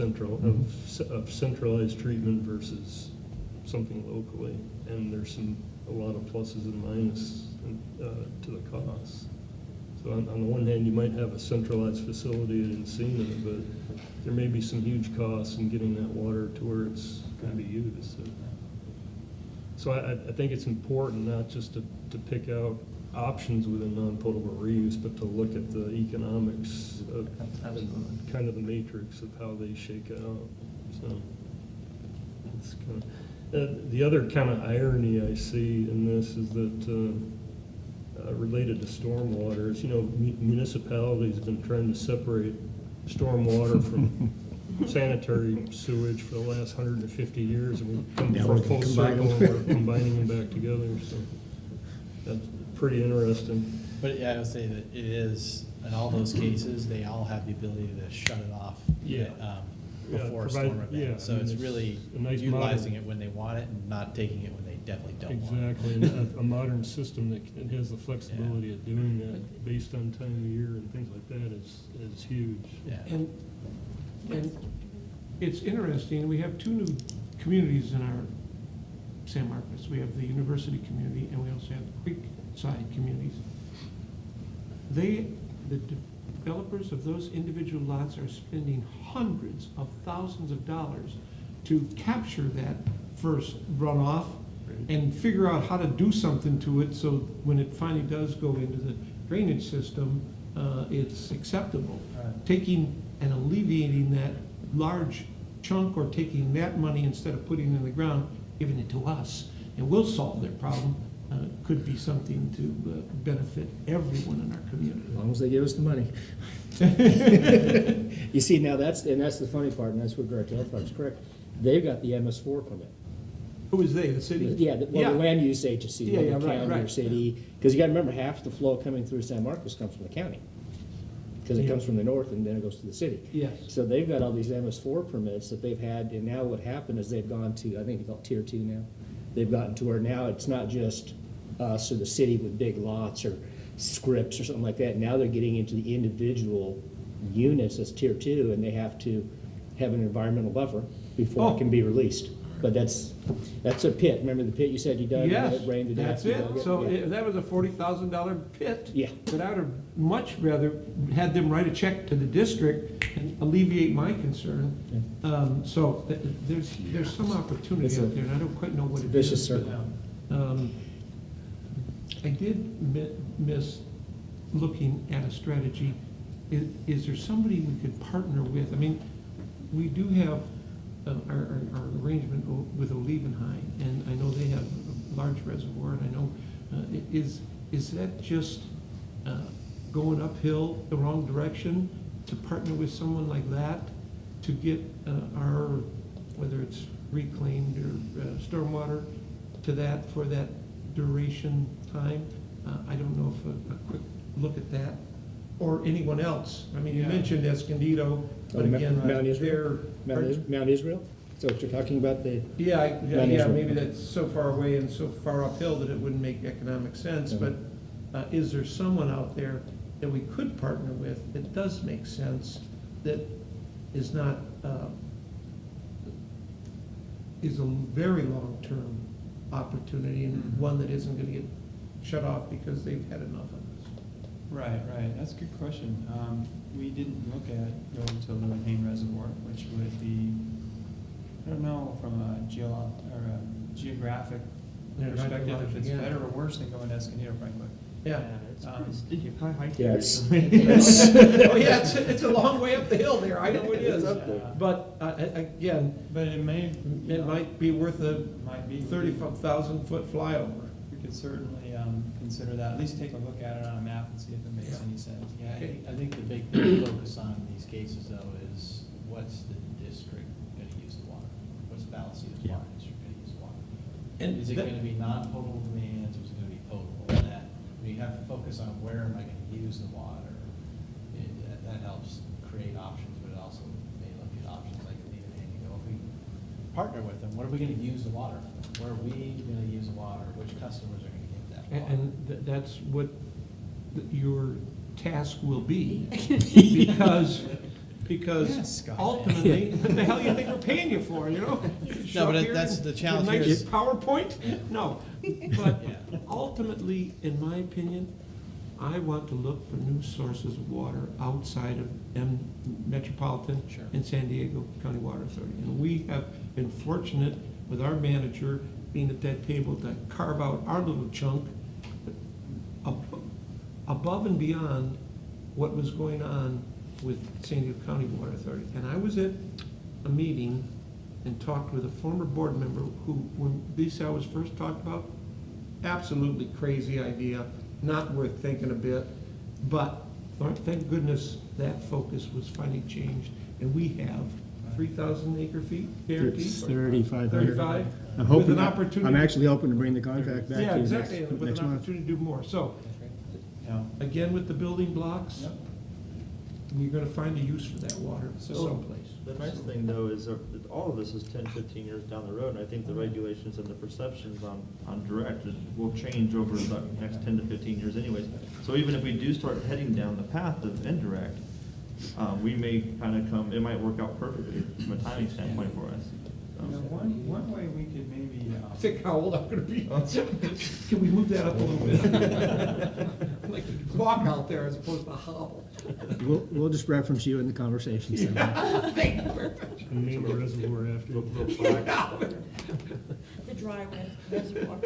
centralized treatment versus something locally. And there's a lot of pluses and minuses to the costs. So on the one hand, you might have a centralized facility at Encina, but there may be some huge costs in getting that water to where it's going to be used. So I think it's important not just to pick out options within non-potable reuse, but to look at the economics of kind of the matrix of how they shake out. So it's kind of, the other kind of irony I see in this is that related to stormwater is, municipalities have been trying to separate stormwater from sanitary sewage for the last 150 years, and we've come Now full we can combine circle, them. and we're combining them back together, so that's pretty interesting. But yeah, I would say that it is, in all those cases, they all have the ability to shut it off. Yeah. Before a provide- storm yeah, event. So I mean, it's it's really a nice utilizing modern- it when they want it and not taking it when they definitely don't want it. Exactly, and a modern system that has the flexibility of doing that based on time of year and things like that is huge. Yeah. And it's interesting, we have two new communities in our San Marcos. We have the university community, and we also have the Creekside communities. The developers of those individual lots are spending hundreds of thousands of dollars to capture that first runoff and figure out how to do something to it so when it finally does go into the drainage system, it's acceptable. Taking and alleviating that large chunk, or taking that money instead of putting it in the ground, giving it to us, and we'll solve their problem, could be something to benefit everyone in our community. As long as they give us the money. You see, now that's the funny part, and that's what Director Elfart is correct. They've got the MS4 permit. Who is they, the city? Yeah, the land use agency, Yeah, whether right, county or right. city, because you gotta remember, half the flow coming through San Marcos comes from the county. because it comes from the north and then it goes to the city. Yes. So they've got all these MS4 permits that they've had, and now what happened is they've gone to, I think they call it Tier 2 now. They've gotten to where now it's not just us or the city with big lots or scripts or something like that. Now they're getting into the individual units as Tier 2, and they have to have an environmental buffer before it can be released. But that's a pit. Remember the pit you said you dug? and Yes, it rained to death? that's You it. dug So Yeah. that was a $40,000 pit. Yeah. But I would have much rather had them write a check to the district and alleviate my concern. So there's some opportunity It's a out there, and I don't quite know what it is. vicious but, circle. I did miss looking at a strategy. Is there somebody we could partner with? I mean, we do have our arrangement with Olevenheim, and I know they have a large reservoir, and I know, is that just going uphill the wrong direction to partner with someone like that to get our, whether it's reclaimed or stormwater, to that for that duration time? I don't know if a quick look at that, or anyone else. I mean, you Yeah. mentioned Escondido, but again, Mount Israel? they're. Mount Israel? So what you're talking about, the, Yeah, Mount Israel. maybe that's so far away and so far uphill that it wouldn't make economic sense, but is there someone out there that we could partner with that does make sense, that is not, is a very long-term opportunity and one that isn't gonna get shut off because they've had enough of this? Right, that's a good question. We didn't look at going to Leeuwenhoek Reservoir, which would be, I don't know, from a geographic Yeah, right, perspective, if it's yeah. better or worse than going to Escondido, frankly. Yeah. yeah, it's, Oh, yeah, it's a long way up the hill there, I know it is. Yeah. But, again, But it may, it might be worth a might be. 30,000-foot flyover. We could certainly consider that, at least take a look at it on a map and see if it makes Yeah. any sense. Yeah, I think the big thing to focus on in these cases though is what's the district gonna use the water? What's Vallecitos Yeah. water district gonna use the water? And Is it that- gonna be non-potable demands, or is it gonna be potable? That, we have to focus on where am I gonna use the water? That helps create options, but it also may look at options like Leeuwenhoek, you know, if we partner with them, what are we gonna use the water for? Where are we gonna use the water? Which customers are gonna get that water? And that's what your task will be, because Yes, Scott. ultimately, what the hell you think we're paying you for, you know? Show but up here that's and the get challenge a here nice is- PowerPoint? No, but Yeah. ultimately, in my opinion, I want to look for new sources of water outside of Metropolitan Sure. and San Diego County Water Authority. And we have been fortunate with our manager being at that table to carve out our little chunk above and beyond what was going on with San Diego County Water Authority. And I was at a meeting and talked with a former board member who, when DSAL was first talked about, absolutely crazy idea, not worth thinking a bit, but thank goodness that focus was finally changed, and we have 3,000 acre feet guaranteed. it's 3,500. 35, I'm with hoping, an opportunity. I'm actually hoping to bring the contract back Yeah, to you exactly, next with an month. opportunity to do more. So, Yeah. again, with the building blocks, Yep. you're gonna find a use for that water someplace. The nice thing though is that all of this is 10, 15 years down the road, and I think the regulations and the perceptions on direct will change over the next 10 to 15 years anyways. So even if we do start heading down the path of indirect, we may kind of come, it might work out perfectly from a timing standpoint for us. You know, one way we could maybe, Think how old I'm gonna be. Can we move that up a little bit? I'd like to walk out there as opposed to hobble. We'll just reference you in the conversation somehow. Thank you very much. And name a reservoir after you. The dry reservoir.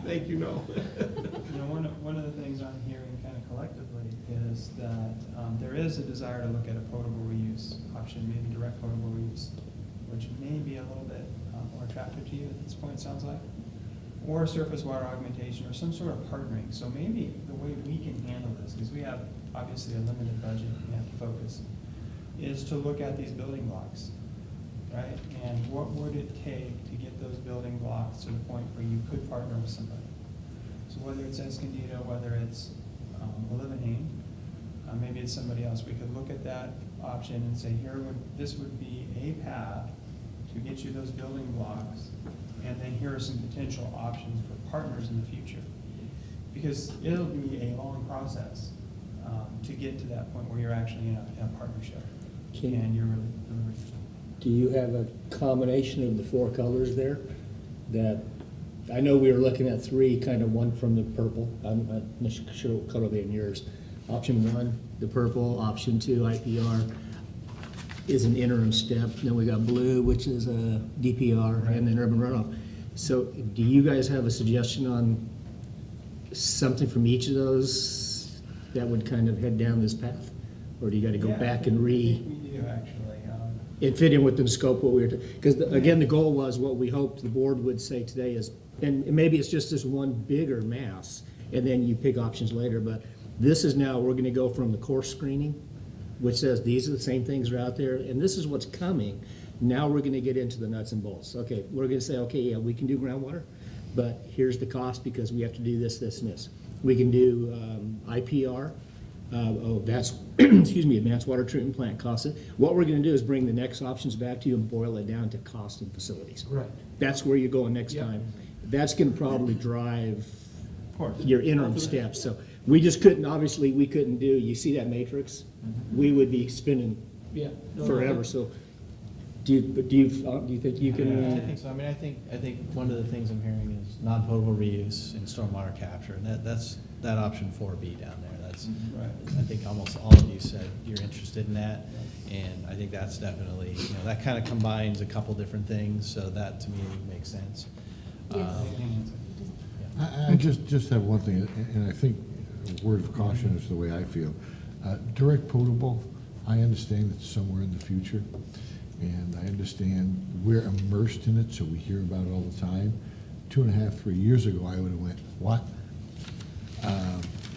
Thank you, no. you know, one of the things I'm hearing kind of collectively is that there is a desire to look at a potable reuse option, maybe direct potable reuse, which may be a little bit more attractive to you at this point, it sounds like, or surface water augmentation, or some sort of partnering. So maybe the way we can handle this, because we have obviously a limited budget, we have to focus, is to look at these building blocks, right? And what would it take to get those building blocks to the point where you could partner with somebody? So whether it's Escondido, whether it's Leeuwenhoek, maybe it's somebody else, we could look at that option and say, this would be a path to get you those building blocks, and then here are some potential options for partners in the future. Because it'll be a long process to get to that point where you're actually in a partnership. And you're really Do you have a combination of the four colors there? That, I know we were looking at three, kind of one from the purple. I'm not sure what color they in yours. Option one, the purple. Option two, IPR, is an interim step. Then we got blue, which is a DPR, and then urban runoff. So do you guys have a suggestion on something from each of those that would kind of head down this path? Or do you gotta go back and We do, actually. it fit in within the scope what we were, because again, the goal was what we hoped the board would say today is, and maybe it's just this one bigger mass, and then you pick options later, but this is now, we're gonna go from the course screening, which says these are the same things that are out there, and this is what's coming. Now we're gonna get into the nuts and bolts. Okay, we're gonna say, okay, yeah, we can do groundwater, but here's the cost because we have to do this, this, and this. We can do IPR, that's, excuse me, advanced water treatment plant costs it. What we're gonna do is bring the next options back to you and boil it down to cost and facilities. Right. That's where you're going next Yeah. time. That's gonna probably drive Of course. your interim steps. So we just couldn't, obviously, we couldn't do, you see that matrix? We would be spinning Yeah. forever, so do you think you I can? think so. I mean, I think one of the things I'm hearing is non-potable reuse and stormwater capture, and that option 4B down there. That's, I think almost all of you said you're interested in that, and I think that's definitely, that kind of combines a couple different things, so that to me makes sense. Yes. I just have one thing, and I think a word of caution is the way I feel. Direct potable, I understand it's somewhere in the future, and I understand we're immersed in it, so we hear about it all the time. 2.5, 3 years ago, I would have went, what?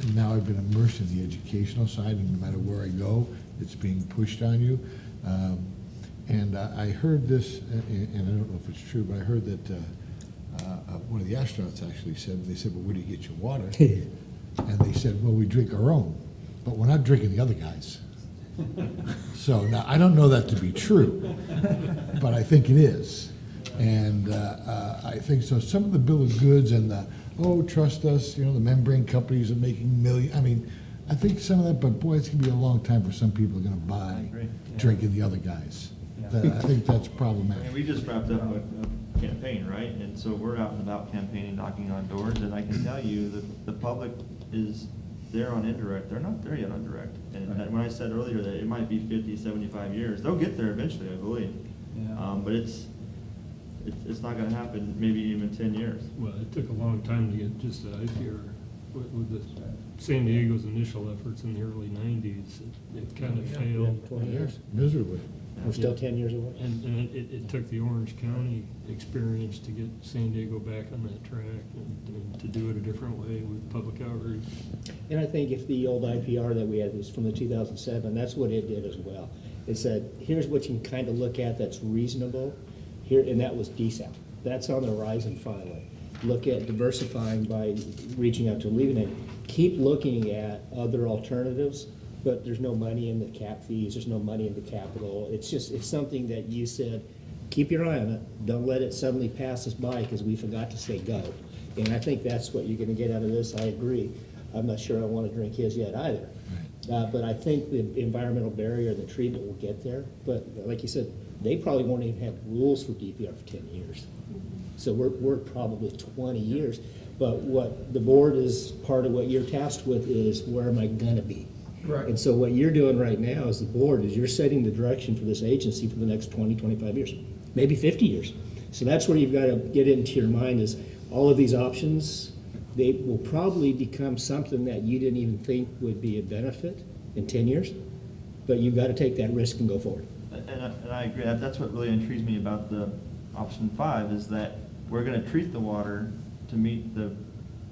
And now I've been immersed in the educational side, and no matter where I go, it's being pushed on you. And I heard this, and I don't know if it's true, but I heard that one of the astronauts actually said, they said, well, where do you get your water? And they said, well, we drink our own, but we're not drinking the other guys. So now, I don't know that to be true, but I think it is. And I think so. Some of the bill of goods and the, trust us, the membrane companies are making millions. I mean, I think some of that, but boy, it's gonna be a long time for some people are gonna buy agree. drinking the other guys. I think that's problematic. And we just wrapped up a campaign, right? And so we're out and about campaigning, knocking on doors, and I can tell you that the public is there on indirect. They're not there yet on direct. And when I said earlier that it might be 50, 75 years, they'll get there eventually, I believe. Yeah. But it's not gonna happen maybe even 10 years. Well, it took a long time to get just the IPR with the San Diego's initial efforts in the early 90s. It kind of failed. 20 years. Miserably. We're still 10 years away. And it took the Orange County experience to get San Diego back on that track and to do it a different way with public outreach. And I think if the old IPR that we had was from the 2007, that's what it did as well. It said, here's what you can kind of look at that's reasonable here, and that was desal. That's on the horizon finally. Look at diversifying by reaching out to leaving it. Keep looking at other alternatives, but there's no money in the cap fees, there's no money in the capital. It's something that you said, keep your eye on it. Don't let it suddenly pass us by because we forgot to say go. And I think that's what you're gonna get out of this. I agree. I'm not sure I want to drink his yet either. But I think the environmental barrier, the treatment will get there. But like you said, they probably won't even have rules for DPR for 10 years. So we're probably 20 years. But what the board is, part of what you're tasked with is where am I gonna be? Right. And so what you're doing right now as the board is you're setting the direction for this agency for the next 20, 25 years, maybe 50 years. So that's where you've got to get into your mind is all of these options, they will probably become something that you didn't even think would be a benefit in 10 years, but you've got to take that risk and go forward. And I agree. That's what really intrigues me about the option 5 is that we're gonna treat the water to meet the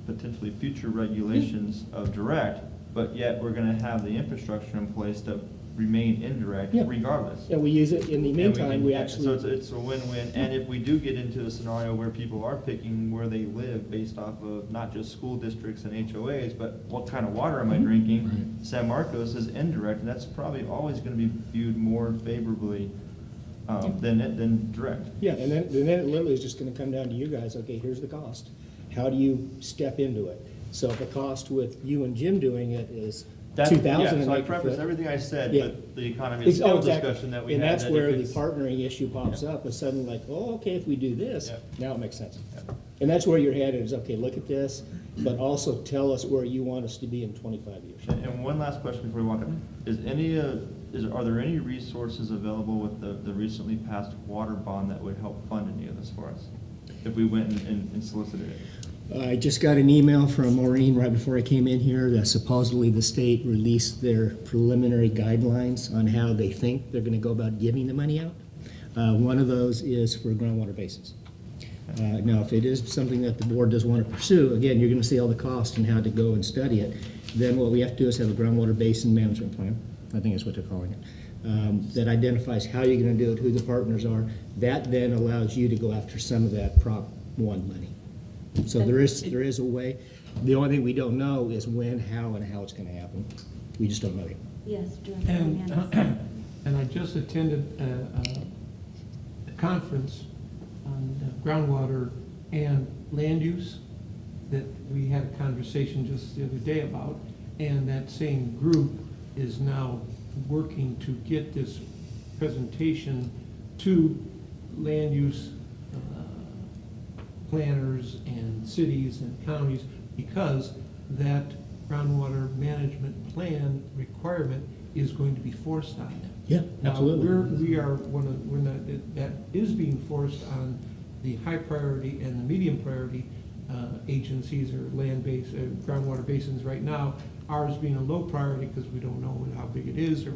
potentially future regulations of direct, but yet we're gonna have the infrastructure in place to remain indirect Yeah. regardless. And we use it, in the And meantime, can- we So actually, it's a win-win, and if we do get into a scenario where people are picking where they live based off of not just school districts and HOAs, but what kind of water am I drinking? Right. San Marcos is indirect, and that's probably always gonna be viewed more favorably, than direct. yeah, and then it literally is just gonna come down to you guys, okay, here's the cost. How do you step into it? So if the cost with you and Jim doing it is That- 2,000 yeah, an so I acre prefaced foot. everything I said, Yeah. but the economy of Oh, scale exactly. discussion that we And had. that's that where if the it's- partnering issue pops Yeah. up, is suddenly like, oh, okay, if we do this, Yeah. now it makes sense. Yeah. And that's where you're headed, is, okay, look at this, but also tell us where you want us to be in 25 years. And one last question before we walk up. Are there any resources available with the recently passed water bond that would help fund any of this for us? If we went and solicited it? I just got an email from Maureen right before I came in here that supposedly the state released their preliminary guidelines on how they think they're gonna go about giving the money out. One of those is for groundwater basins. Now, if it is something that the board does want to pursue, again, you're gonna see all the costs and how to go and study it. Then what we have to do is have a groundwater basin management plan, I think that's what they're calling it, that identifies how you're gonna do it, who the partners are. That then allows you to go after some of that Prop 1 money. So there is a way. The only thing we don't know is when, how, and how it's gonna happen. We just don't know yet. Yes, Director And, Hernandez. and I just attended a conference on groundwater and land use that we had a conversation just the other day about, and that same group is now working to get this presentation to land use planners and cities and counties, because that groundwater management plan requirement is going to be forced on them. Yeah, absolutely. Now, we are we're not, that is being forced on the high priority and the medium priority agencies or land base, groundwater basins right now. Ours being a low priority because we don't know how big it is, or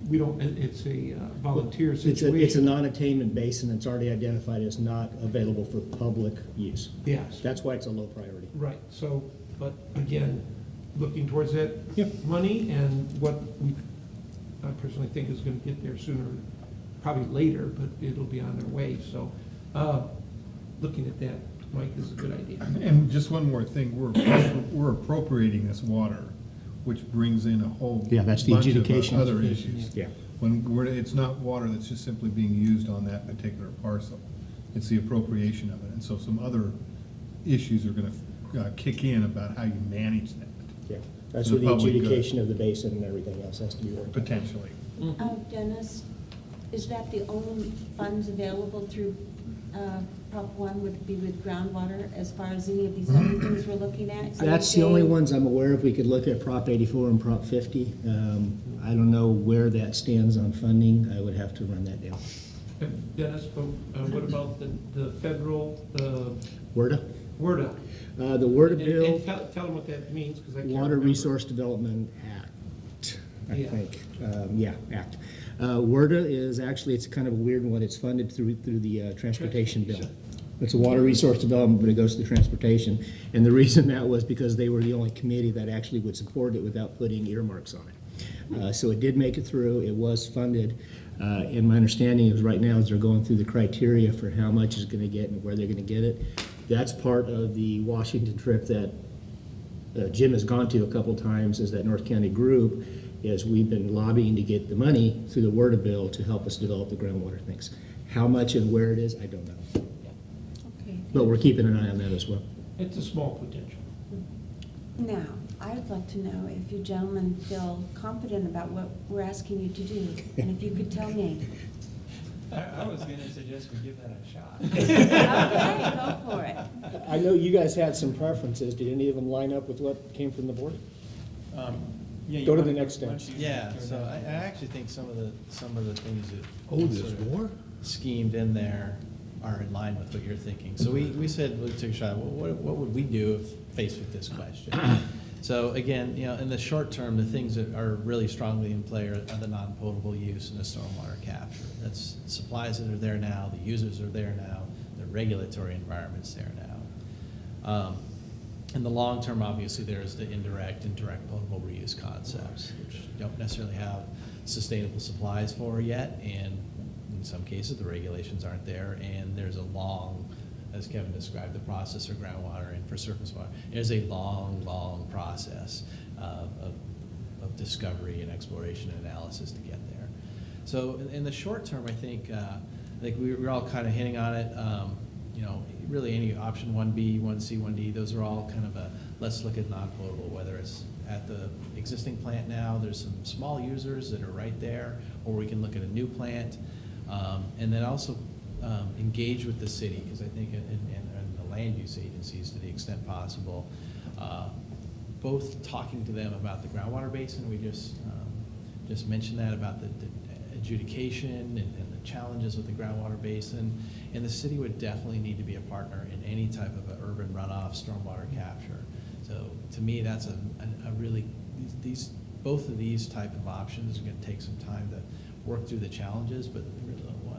we don't, it's a volunteer situation. It's a non-attainment basin, it's already identified as not available for public use. Yes. That's why it's a low priority. Right, so, but again, looking towards that Yep. money and what we, I personally think is gonna get there sooner, probably later, but it'll be on their way, so, looking at that, Mike, is a good idea. And just one more thing, we're appropriating this water, which brings in a whole Yeah, that's the bunch of adjudication. other issues. Yeah. It's not water that's just simply being used on that particular parcel. It's the appropriation of it. And so some other issues are gonna kick in about how you manage that, Yeah, that's The where the public good. adjudication of the basin and everything else has to be worked out. potentially. Dennis, is that the only funds available through Prop 1 would be with groundwater as far as any of these other things we're looking at? Are you That's the only saying- ones I'm aware of. We could look at Prop 84 and Prop 50. I don't know where that stands on funding. I would have to run that down. Dennis, but what about the federal, WRDA? WRDA? The WRDA And bill, tell them what that means, because I can't Water remember. Resource Development Act, I Yeah. think. Yeah, Act. WRDA is actually, it's kind of a weird one. It's funded through the transportation bill. It's a water resource development, but it goes to the transportation. And the reason that was because they were the only committee that actually would support it without putting earmarks on it. So it did make it through. It was funded. And my understanding is right now, as they're going through the criteria for how much is going to get and where they're going to get it, that's part of the Washington trip that Jim has gone to a couple times as that North County group, is we've been lobbying to get the money through the WRDA bill to help us develop the groundwater things. How much and where it is, I don't know. Okay. But we're keeping an eye on that as well. It's a small potential. Now, I would like to know if you gentlemen feel confident about what we're asking you to do, and if you could tell me. I was gonna suggest we give that a shot. Okay, go for it. I know you guys had some preferences. Did any of them line up with what came from the board? Yeah, you Go to the wanna- next why don't steps. you- Yeah, so I actually think some of the things that. Oh, there's sort of more? schemed in there are in line with what you're thinking. So we said, let's take a shot. Well, what would we do if faced with this question? So again, in the short term, the things that are really strongly in play are the non-potable use and the stormwater capture. That's supplies that are there now, the users are there now, the regulatory environment's there now. In the long term, obviously, there's the indirect and direct potable reuse concepts, which don't necessarily have sustainable supplies for yet, and in some cases, the regulations aren't there, and there's a long, as Kevin described, the process for groundwater and for surface water. There's a long, long process of discovery and exploration and analysis to get there. So in the short term, I think we're all kind of hinting on it. You know, really any option 1B, 1C, 1D, those are all kind of let's look at non-potable, whether it's at the existing plant now, there's some small users that are right there, or we can look at a new plant. And then also engage with the city, because I think in the land use agencies to the extent possible, both talking to them about the groundwater basin, we just mentioned that about the adjudication and the challenges with the groundwater basin, and the city would definitely need to be a partner in any type of a urban runoff stormwater capture. So to me, that's a really, both of these type of options are going to take some time to work through the challenges, but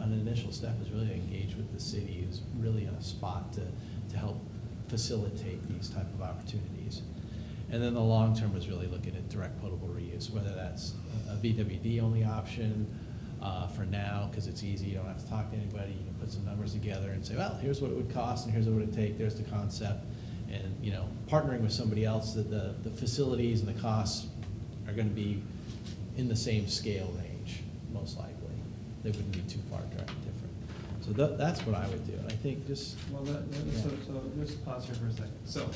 an initial step is really to engage with the city, who's really in a spot to help facilitate these type of opportunities. And then the long term is really looking at direct potable reuse, whether that's a VWD only option for now, because it's easy, you don't have to talk to anybody, you can put some numbers together and say, well, here's what it would cost and here's what it would take, there's the concept. And, you know, partnering with somebody else, that the facilities and the costs are going to be in the same scale range, most likely. They wouldn't be too far different. So that's what I would do. And I think just, Well, so just pause here for a second. So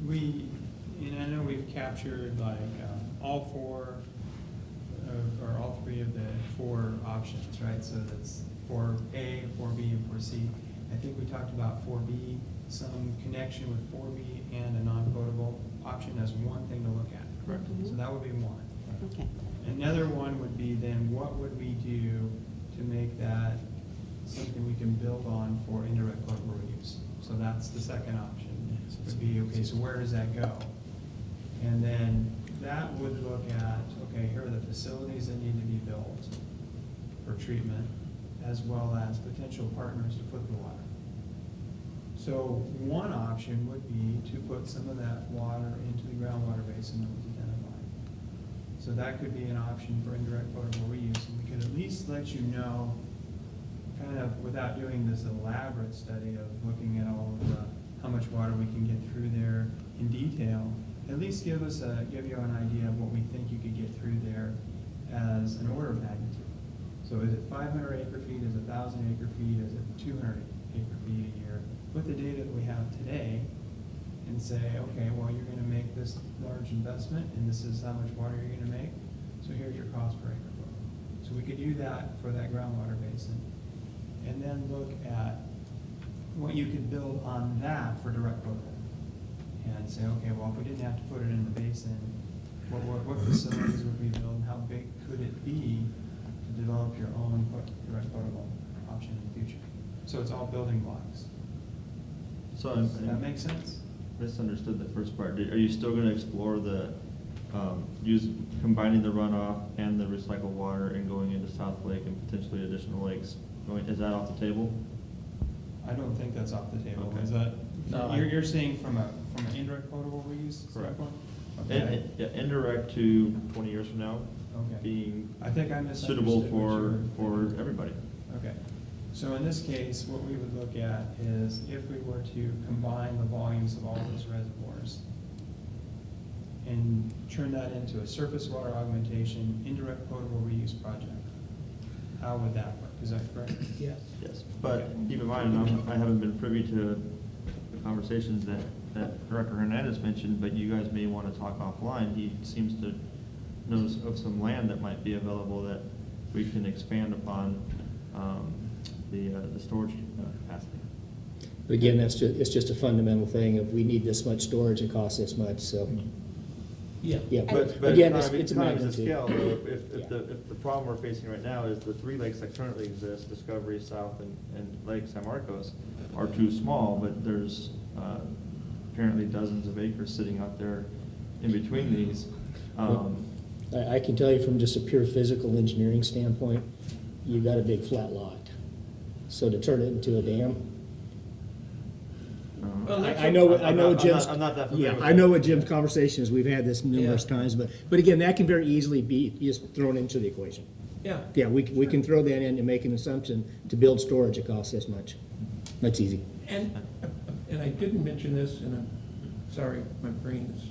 and I know we've captured like all four, or all three of the four options, right? So that's 4A, 4B, and 4C. I think we talked about 4B, some connection with 4B and a non-potable option as one thing to look at. Correct. So that would be one. Okay. Another one would be then, what would we do to make that something we can build on for indirect potable reuse? So that's the second option. Would be, okay, so where does that go? And then that would look at, okay, here are the facilities that need to be built for treatment, as well as potential partners to put the water. So one option would be to put some of that water into the groundwater basin that was identified. So that could be an option for indirect potable reuse, and we could at least let you know, kind of without doing this elaborate study of looking at all of the, how much water we can get through there in detail, at least give you an idea of what we think you could get through there as an order of magnitude. So is it 500 acre feet, is it 1,000 acre feet, is it 200 acre feet a year? With the data that we have today, and say, okay, well, you're gonna make this large investment, and this is how much water you're gonna make, so here's your cost per acre foot. So we could do that for that groundwater basin, and then look at what you could build on that for direct potable. And say, okay, well, if we didn't have to put it in the basin, what facilities would we build, and how big could it be to develop your own direct potable option in the future? So it's all building blocks. So Does that make sense? misunderstood the first part. Are you still going to explore the combining the runoff and the recycled water and going into South Lake and potentially additional lakes? Is that off the table? I don't think that's off the table. Okay. Is that, No, you're saying from an indirect potable reuse Correct. standpoint? And, Okay. yeah, indirect to 20 years from now, Okay. being I think I suitable misunderstood what you for were thinking. everybody. Okay. So in this case, what we would look at is if we were to combine the volumes of all those reservoirs and turn that into a surface water augmentation, indirect potable reuse project, how would that work? Is that correct? Yes. Yes, but keep in mind, I haven't been privy to the conversations that Director Hernandez mentioned, but you guys may want to talk offline. He seems to know of some land that might be available that we can expand upon the storage capacity. But again, it's just a fundamental thing of we need this much storage, it costs this much, so. Yeah. But Again, economies it's a of magnitude. scale, though, if Yeah. the problem we're facing right now is the three lakes that currently exist, Discovery, South, and Lake San Marcos, are too small, but there's apparently dozens of acres sitting out there in between these. I can tell you from just a pure physical engineering standpoint, you've got a big flat lot. So to turn it into a dam, I know Jim's. I'm not that familiar Yeah, with I it. know what Jim's conversation is. We've had this numerous times, but again, that can very easily be just thrown into the equation. Yeah. Yeah, we can throw that in and make an assumption to build storage, it costs this much. That's easy. And I didn't mention this, and I'm sorry, my brain is,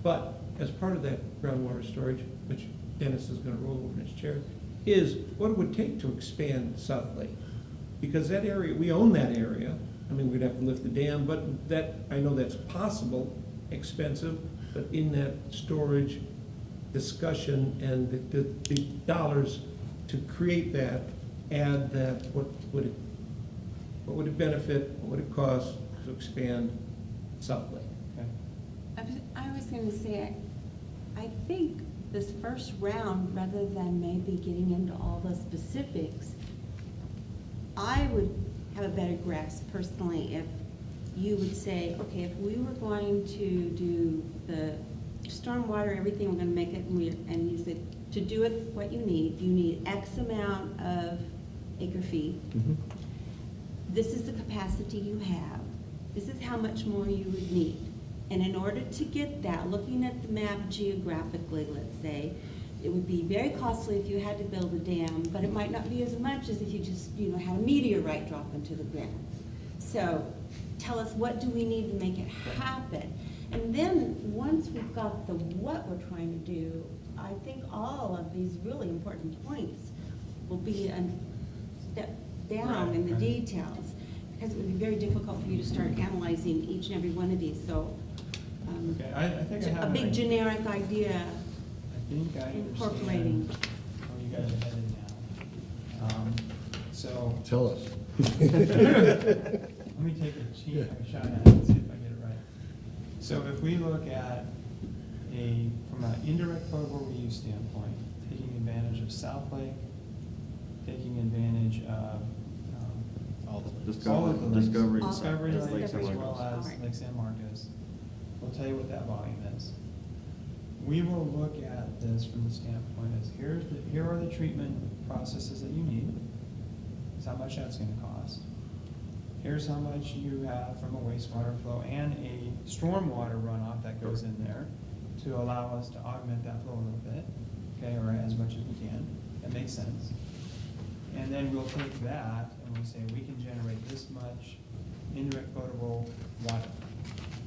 but as part of that groundwater storage, which Dennis is gonna roll over in his chair, is what it would take to expand South Lake. Because that area, we own that area, I mean, we'd have to lift the dam, but that, I know that's possible, expensive, but in that storage discussion and the dollars to create that, add that, what would it benefit, what would it cost to expand South Lake? I was going to say, I think this first round, rather than maybe getting into all the specifics, I would have a better grasp personally if you would say, okay, if we were going to do the stormwater, everything, we're going to make it, and you said, to do it what you need X amount of acre feet. This is the capacity you have. This is how much more you would need. And in order to get that, looking at the map geographically, let's say, it would be very costly if you had to build a dam, but it might not be as much as if you just, had a meteorite drop into the ground. So tell us, what do we need to make it happen? And then, once we've got the what we're trying to do, I think all of these really important points will be a step down in the details, because it would be very difficult for you to start analyzing each and every one of these, so. Okay, I think I have A an big idea. generic idea, I think I incorporating. understand where you guys are headed now. So, Tell us. let me take a shot at it and see if I get it right. So if we look at from an indirect potable reuse standpoint, taking advantage of South Lake, taking advantage of All the all of the lakes. Discovery. Discovery All Lakes Discovery as well Lakes. as Alright. Lake San Marcos. We'll tell you what that volume is. We will look at this from the standpoint as here are the treatment processes that you need. Here's how much that's gonna cost. Here's how much you have from a wastewater flow and a stormwater runoff that goes in there to allow us to augment that flow a little bit, okay, or as much as we can. That makes sense. And then we'll take that and we say we can generate this much indirect potable water.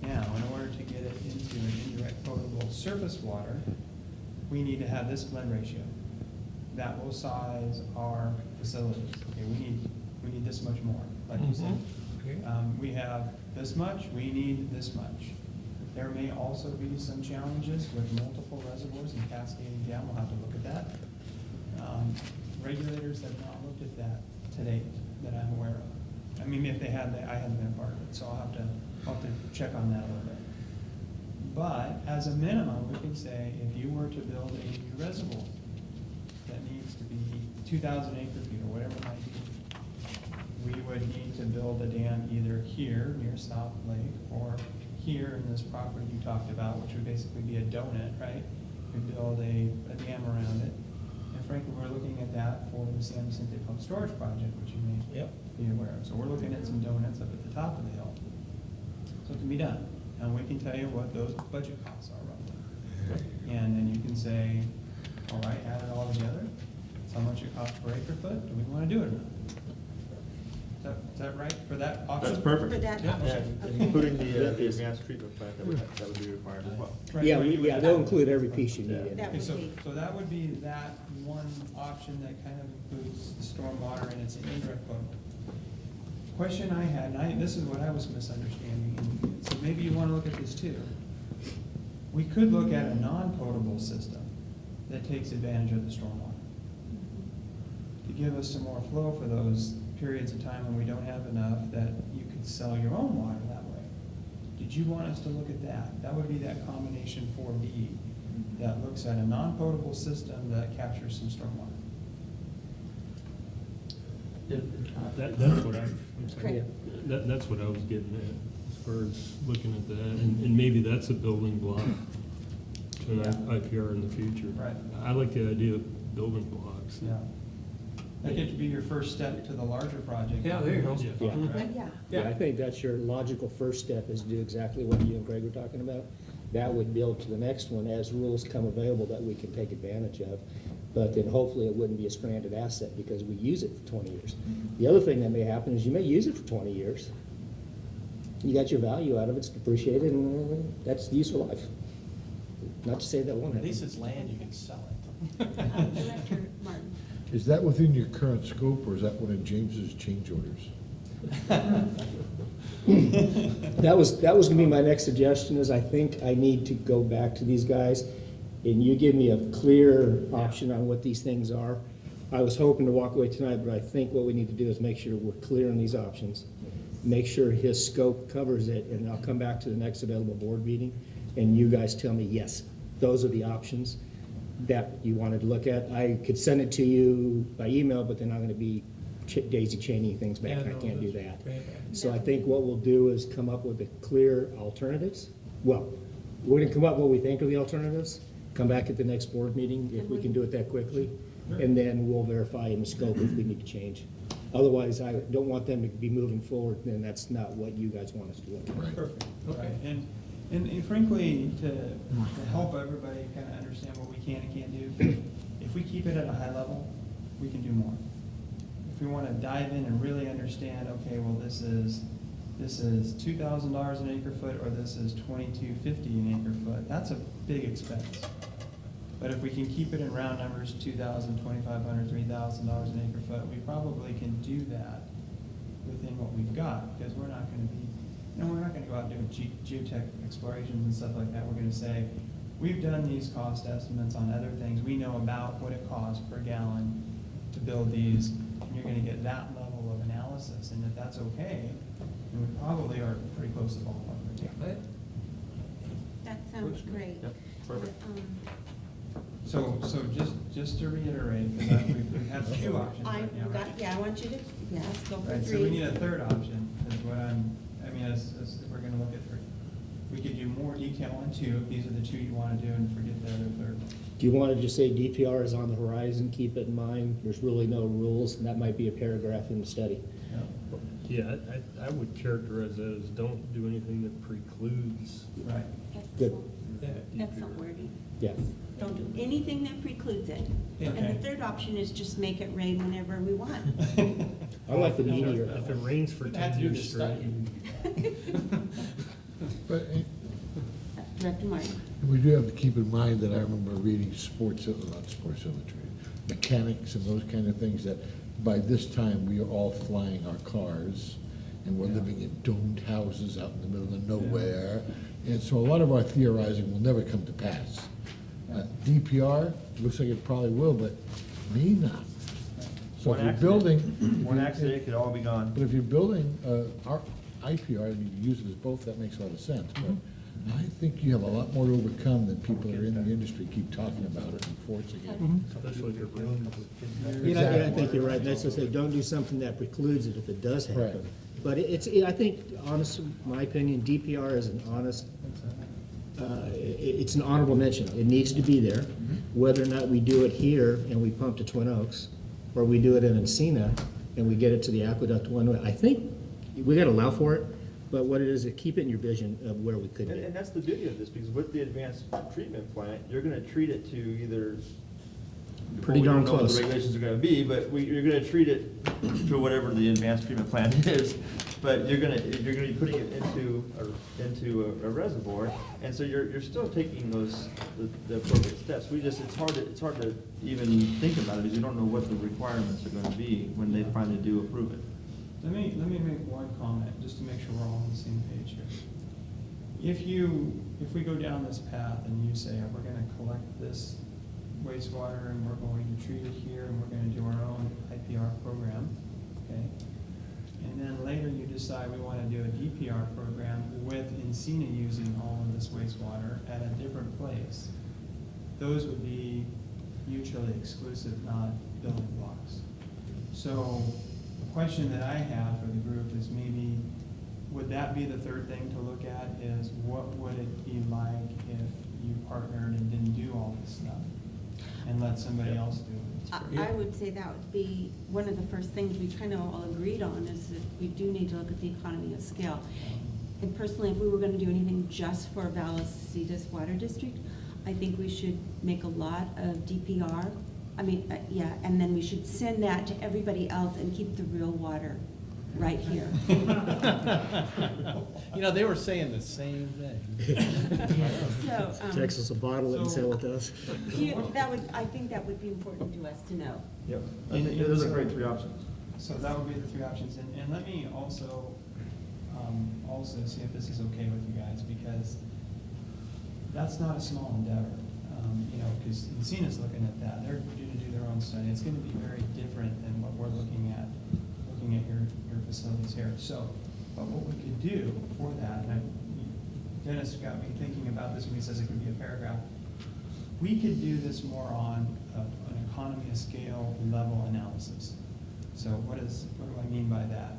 Now, in order to get it into an indirect potable surface water, we need to have this blend ratio. That will size our facilities. Okay, we need this much more, like you said. We have this much, we need this much. There may also be some challenges with multiple reservoirs and cascading down. We'll have to look at that. Regulators have not looked at that to date that I'm aware of. I mean, if they had, I hadn't been a part of it, so I'll have to check on that a little bit. But as a minimum, we can say if you were to build a new reservoir that needs to be 2,000 acre feet or whatever it might be, we would need to build a dam either here near South Lake or here in this property you talked about, which would basically be a donut, right? We build a dam around it. And frankly, we're looking at that for the San Vicente Pump Storage Project, which you may be aware of. So we're looking at some donuts up at the top of the hill. So it can be done. And we can tell you what those budget costs are roughly. And then you can say, all right, add it all together. That's how much it costs per acre foot. Do we want to do it or not? Is that right for that option? That's perfect. For that Yeah, option, okay. including the advanced treatment plant that would be required as well. Right, Yeah, what you would they'll have. include every piece you need in That it. Okay, would so, be, so that would be that one option that kind of includes the stormwater and its indirect flow. Question I had, and this is what I was misunderstanding, and so maybe you want to look at this too. We could look at a non-potable system that takes advantage of the stormwater to give us some more flow for those periods of time when we don't have enough that you could sell your own water that way. Did you want us to look at that? That would be that combination 4B that looks at a non-potable system that captures some stormwater. That's what I'm sorry. Great. That's what I was getting at, as far as looking at that, and maybe that's a building block to an IPR in the future. Right. I like the idea of building blocks. Yeah. That could be your first step to the larger project. Yeah, there you go. Yeah. Right? Yeah. Yeah, I think that's your logical first step, is to do exactly what you and Greg were talking about. That would build to the next one as rules come available that we can take advantage of. But then hopefully it wouldn't be a stranded asset because we use it for 20 years. The other thing that may happen is you may use it for 20 years. You got your value out of it, it's depreciated, and that's the useful life. Not to say that won't At least happen. it's land, you can sell it. Director Martin. Is that within your current scope, or is that one of James's change orders? That was gonna be my next suggestion, is I think I need to go back to these guys, and you give me a clear option on what these things are. I was hoping to walk away tonight, but I think what we need to do is make sure we're clear on these options. Make sure his scope covers it, and I'll come back to the next available board meeting, and you guys tell me, yes, those are the options that you wanted to look at. I could send it to you by email, but then I'm gonna be daisy chaining things back, and I can't do that. So I think what we'll do is come up with the clear alternatives. Well, we're gonna come up with what we think are the alternatives, come back at the next board meeting, if we can do it that quickly, and then we'll verify in the scope if we need to change. Otherwise, I don't want them to be moving forward, and that's not what you guys want us to look at. Right. Perfect, okay. And frankly, to help everybody kind of understand what we can and can't do, if we keep it at a high level, we can do more. If we want to dive in and really understand, okay, well, this is $2,000 an acre foot, or this is $2,250 an acre foot, that's a big expense. But if we can keep it in round numbers, $2,000, $2,500, $3,000 an acre foot, we probably can do that within what we've got, because we're not going to be, we're not going to go out and do geotech explorations and stuff like that. We're going to say, we've done these cost estimates on other things. We know about what it costs per gallon to build these, and you're going to get that level of analysis. And if that's okay, then we probably are pretty close to ballpark. That sounds great. Yep, perfect. Um, So just to reiterate, because we've had two options I right now, got, right? yeah, I want you to, yes, go for Right, so we need three. a third option, is what as we're gonna look at three. We could do more detail on two, if these are the two you wanna do, and forget the other third one. Do you want to just say DPR is on the horizon, keep it in mind, there's really no rules, and that might be a paragraph in the study? Yeah, I would characterize that as don't do anything that precludes. Right. Good. Excellent wording. Yeah. Don't do anything that precludes it. And Okay. the third option is just make it rain whenever we want. I like the meteor. If it rains for We'd have 10 to do years the straight. study. But Director Martin. we do have to keep in mind that I remember reading not Sports Illustrated, mechanics and those kind of things, that by this time, we are all flying our cars, and we're living in domed houses out in the middle of nowhere. And so a lot of our theorizing will never come to pass. DPR, looks like it probably will, but may not. So One if you're accident- building. One accident, it could all be gone. But if you're building our IPR, and you use it as both, that makes a lot of sense. But I think you have a lot more to overcome than people that are in the industry keep talking about it and forcing it. Especially if you're dealing with. Yeah, I think you're right, that's to say, don't do something that precludes it if it does happen. Right. But I think, honest, my opinion, DPR is an honest, it's an honorable mention. It needs to be there. Whether or not we do it here and we pump to Twin Oaks, or we do it in Encina and we get it to the aqueduct one way, I think we gotta allow for it, but what it is, keep it in your vision of where we could And be. that's the beauty of this, because with the advanced treatment plant, you're gonna treat it to either. Pretty well, we darn don't know what close. the regulations are gonna be, but you're gonna treat it to whatever the advanced treatment plant is. But you're gonna be putting it into a reservoir, and so you're still taking the appropriate steps. It's hard to even think about it, because you don't know what the requirements are gonna be when they finally do approve it. Let me make one comment, just to make sure we're all on the same page here. If we go down this path and you say, we're gonna collect this wastewater and we're going to treat it here and we're gonna do our own IPR program, okay? And then later you decide we wanna do a DPR program with Encina using all of this wastewater at a different place. Those would be mutually exclusive, not building blocks. So the question that I have for the group is maybe, would that be the third thing to look at, is what would it be like if you partnered and didn't do all this stuff? and let somebody else do it. I would say that would be one of the first things we kind of all agreed on, is that we do need to look at the economy of scale. And personally, if we were gonna do anything just for Vallecitos Water District, I think we should make a lot of DPR. I mean, yeah, and then we should send that to everybody else and keep the real water right here. You know, they were saying the same thing. So, Texas will bottle it and sell it to us. I think that would be important to us to know. Yep. I think those are great three options. So that would be the three options, and let me also see if this is okay with you guys, because that's not a small endeavor. You know, because Encina's looking at that, they're due to do their own study, it's gonna be very different than what we're looking at your facilities here. So, but what we could do for that, and Dennis got me thinking about this when he says it could be a paragraph, we could do this more on an economy of scale level analysis. So what do I mean by that?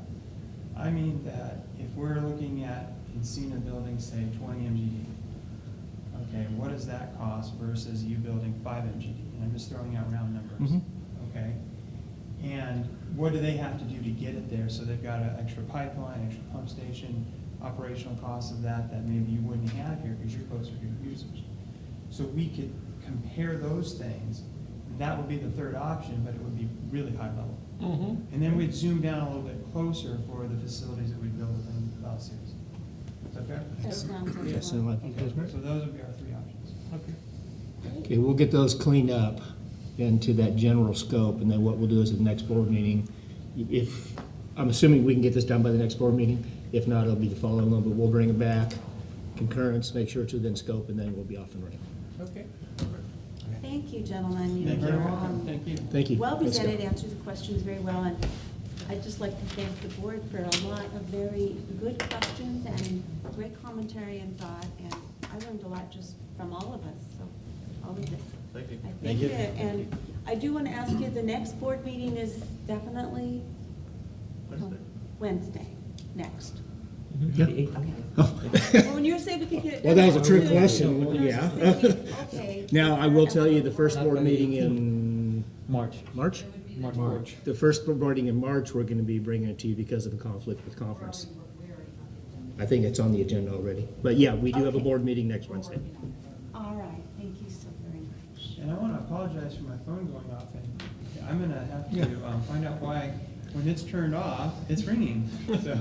I mean that if we're looking at Encina building, say, 20 MGD, okay, what does that cost versus you building 5 MGD? And I'm just throwing out round numbers, okay? And what do they have to do to get it there? So they've got an extra pipeline, extra pump station, operational costs of that maybe you wouldn't have here because you're closer to your users. So we could compare those things. That would be the third option, but it would be really high level. And then we'd zoom down a little bit closer for the facilities that we'd build within Vallecitos. Is that fair? That sounds like Yes, a and lot. like- Okay, so those would be our three options. Okay, we'll get those cleaned up into that general scope, and then what we'll do is at the next board meeting, if, I'm assuming we can get this done by the next board meeting. If not, it'll be the following one, but we'll bring it back, concurrence, make sure it's within scope, and then we'll be off and running. Okay. Thank you, gentlemen. Thank you. were, Thank you. Thank you. Well Good stuff. presented, answered the questions very well, and I'd just like to thank the board for a lot of very good questions and great commentary and thought, and I learned a lot just from all of us, so, all of this. Thank you. I thank you, and I do want to ask you, the next board meeting is definitely Wednesday, next. Okay. Well, when you say we could get it. Well, that was a trick done question. soon, I was Yeah. just thinking, okay. Now, I will tell you, the first board meeting in March. March? March. The first board meeting in March, we're gonna be bringing it to you because of a conflict with conference. I think it's on the agenda already. But yeah, we do have a Okay. board meeting next Wednesday. All right, thank you so very much. And I want to apologize for my phone going off, and I'm going to have to find out why, when it's turned off, it's ringing. So,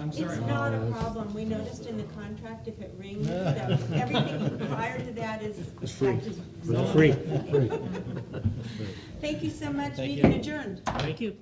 I'm sorry. It's not a problem. We noticed in the contract, if it rings, that everything prior to that is. It's free. that is- Free. Thank you so much. Thank Meeting you. adjourned. Thank you.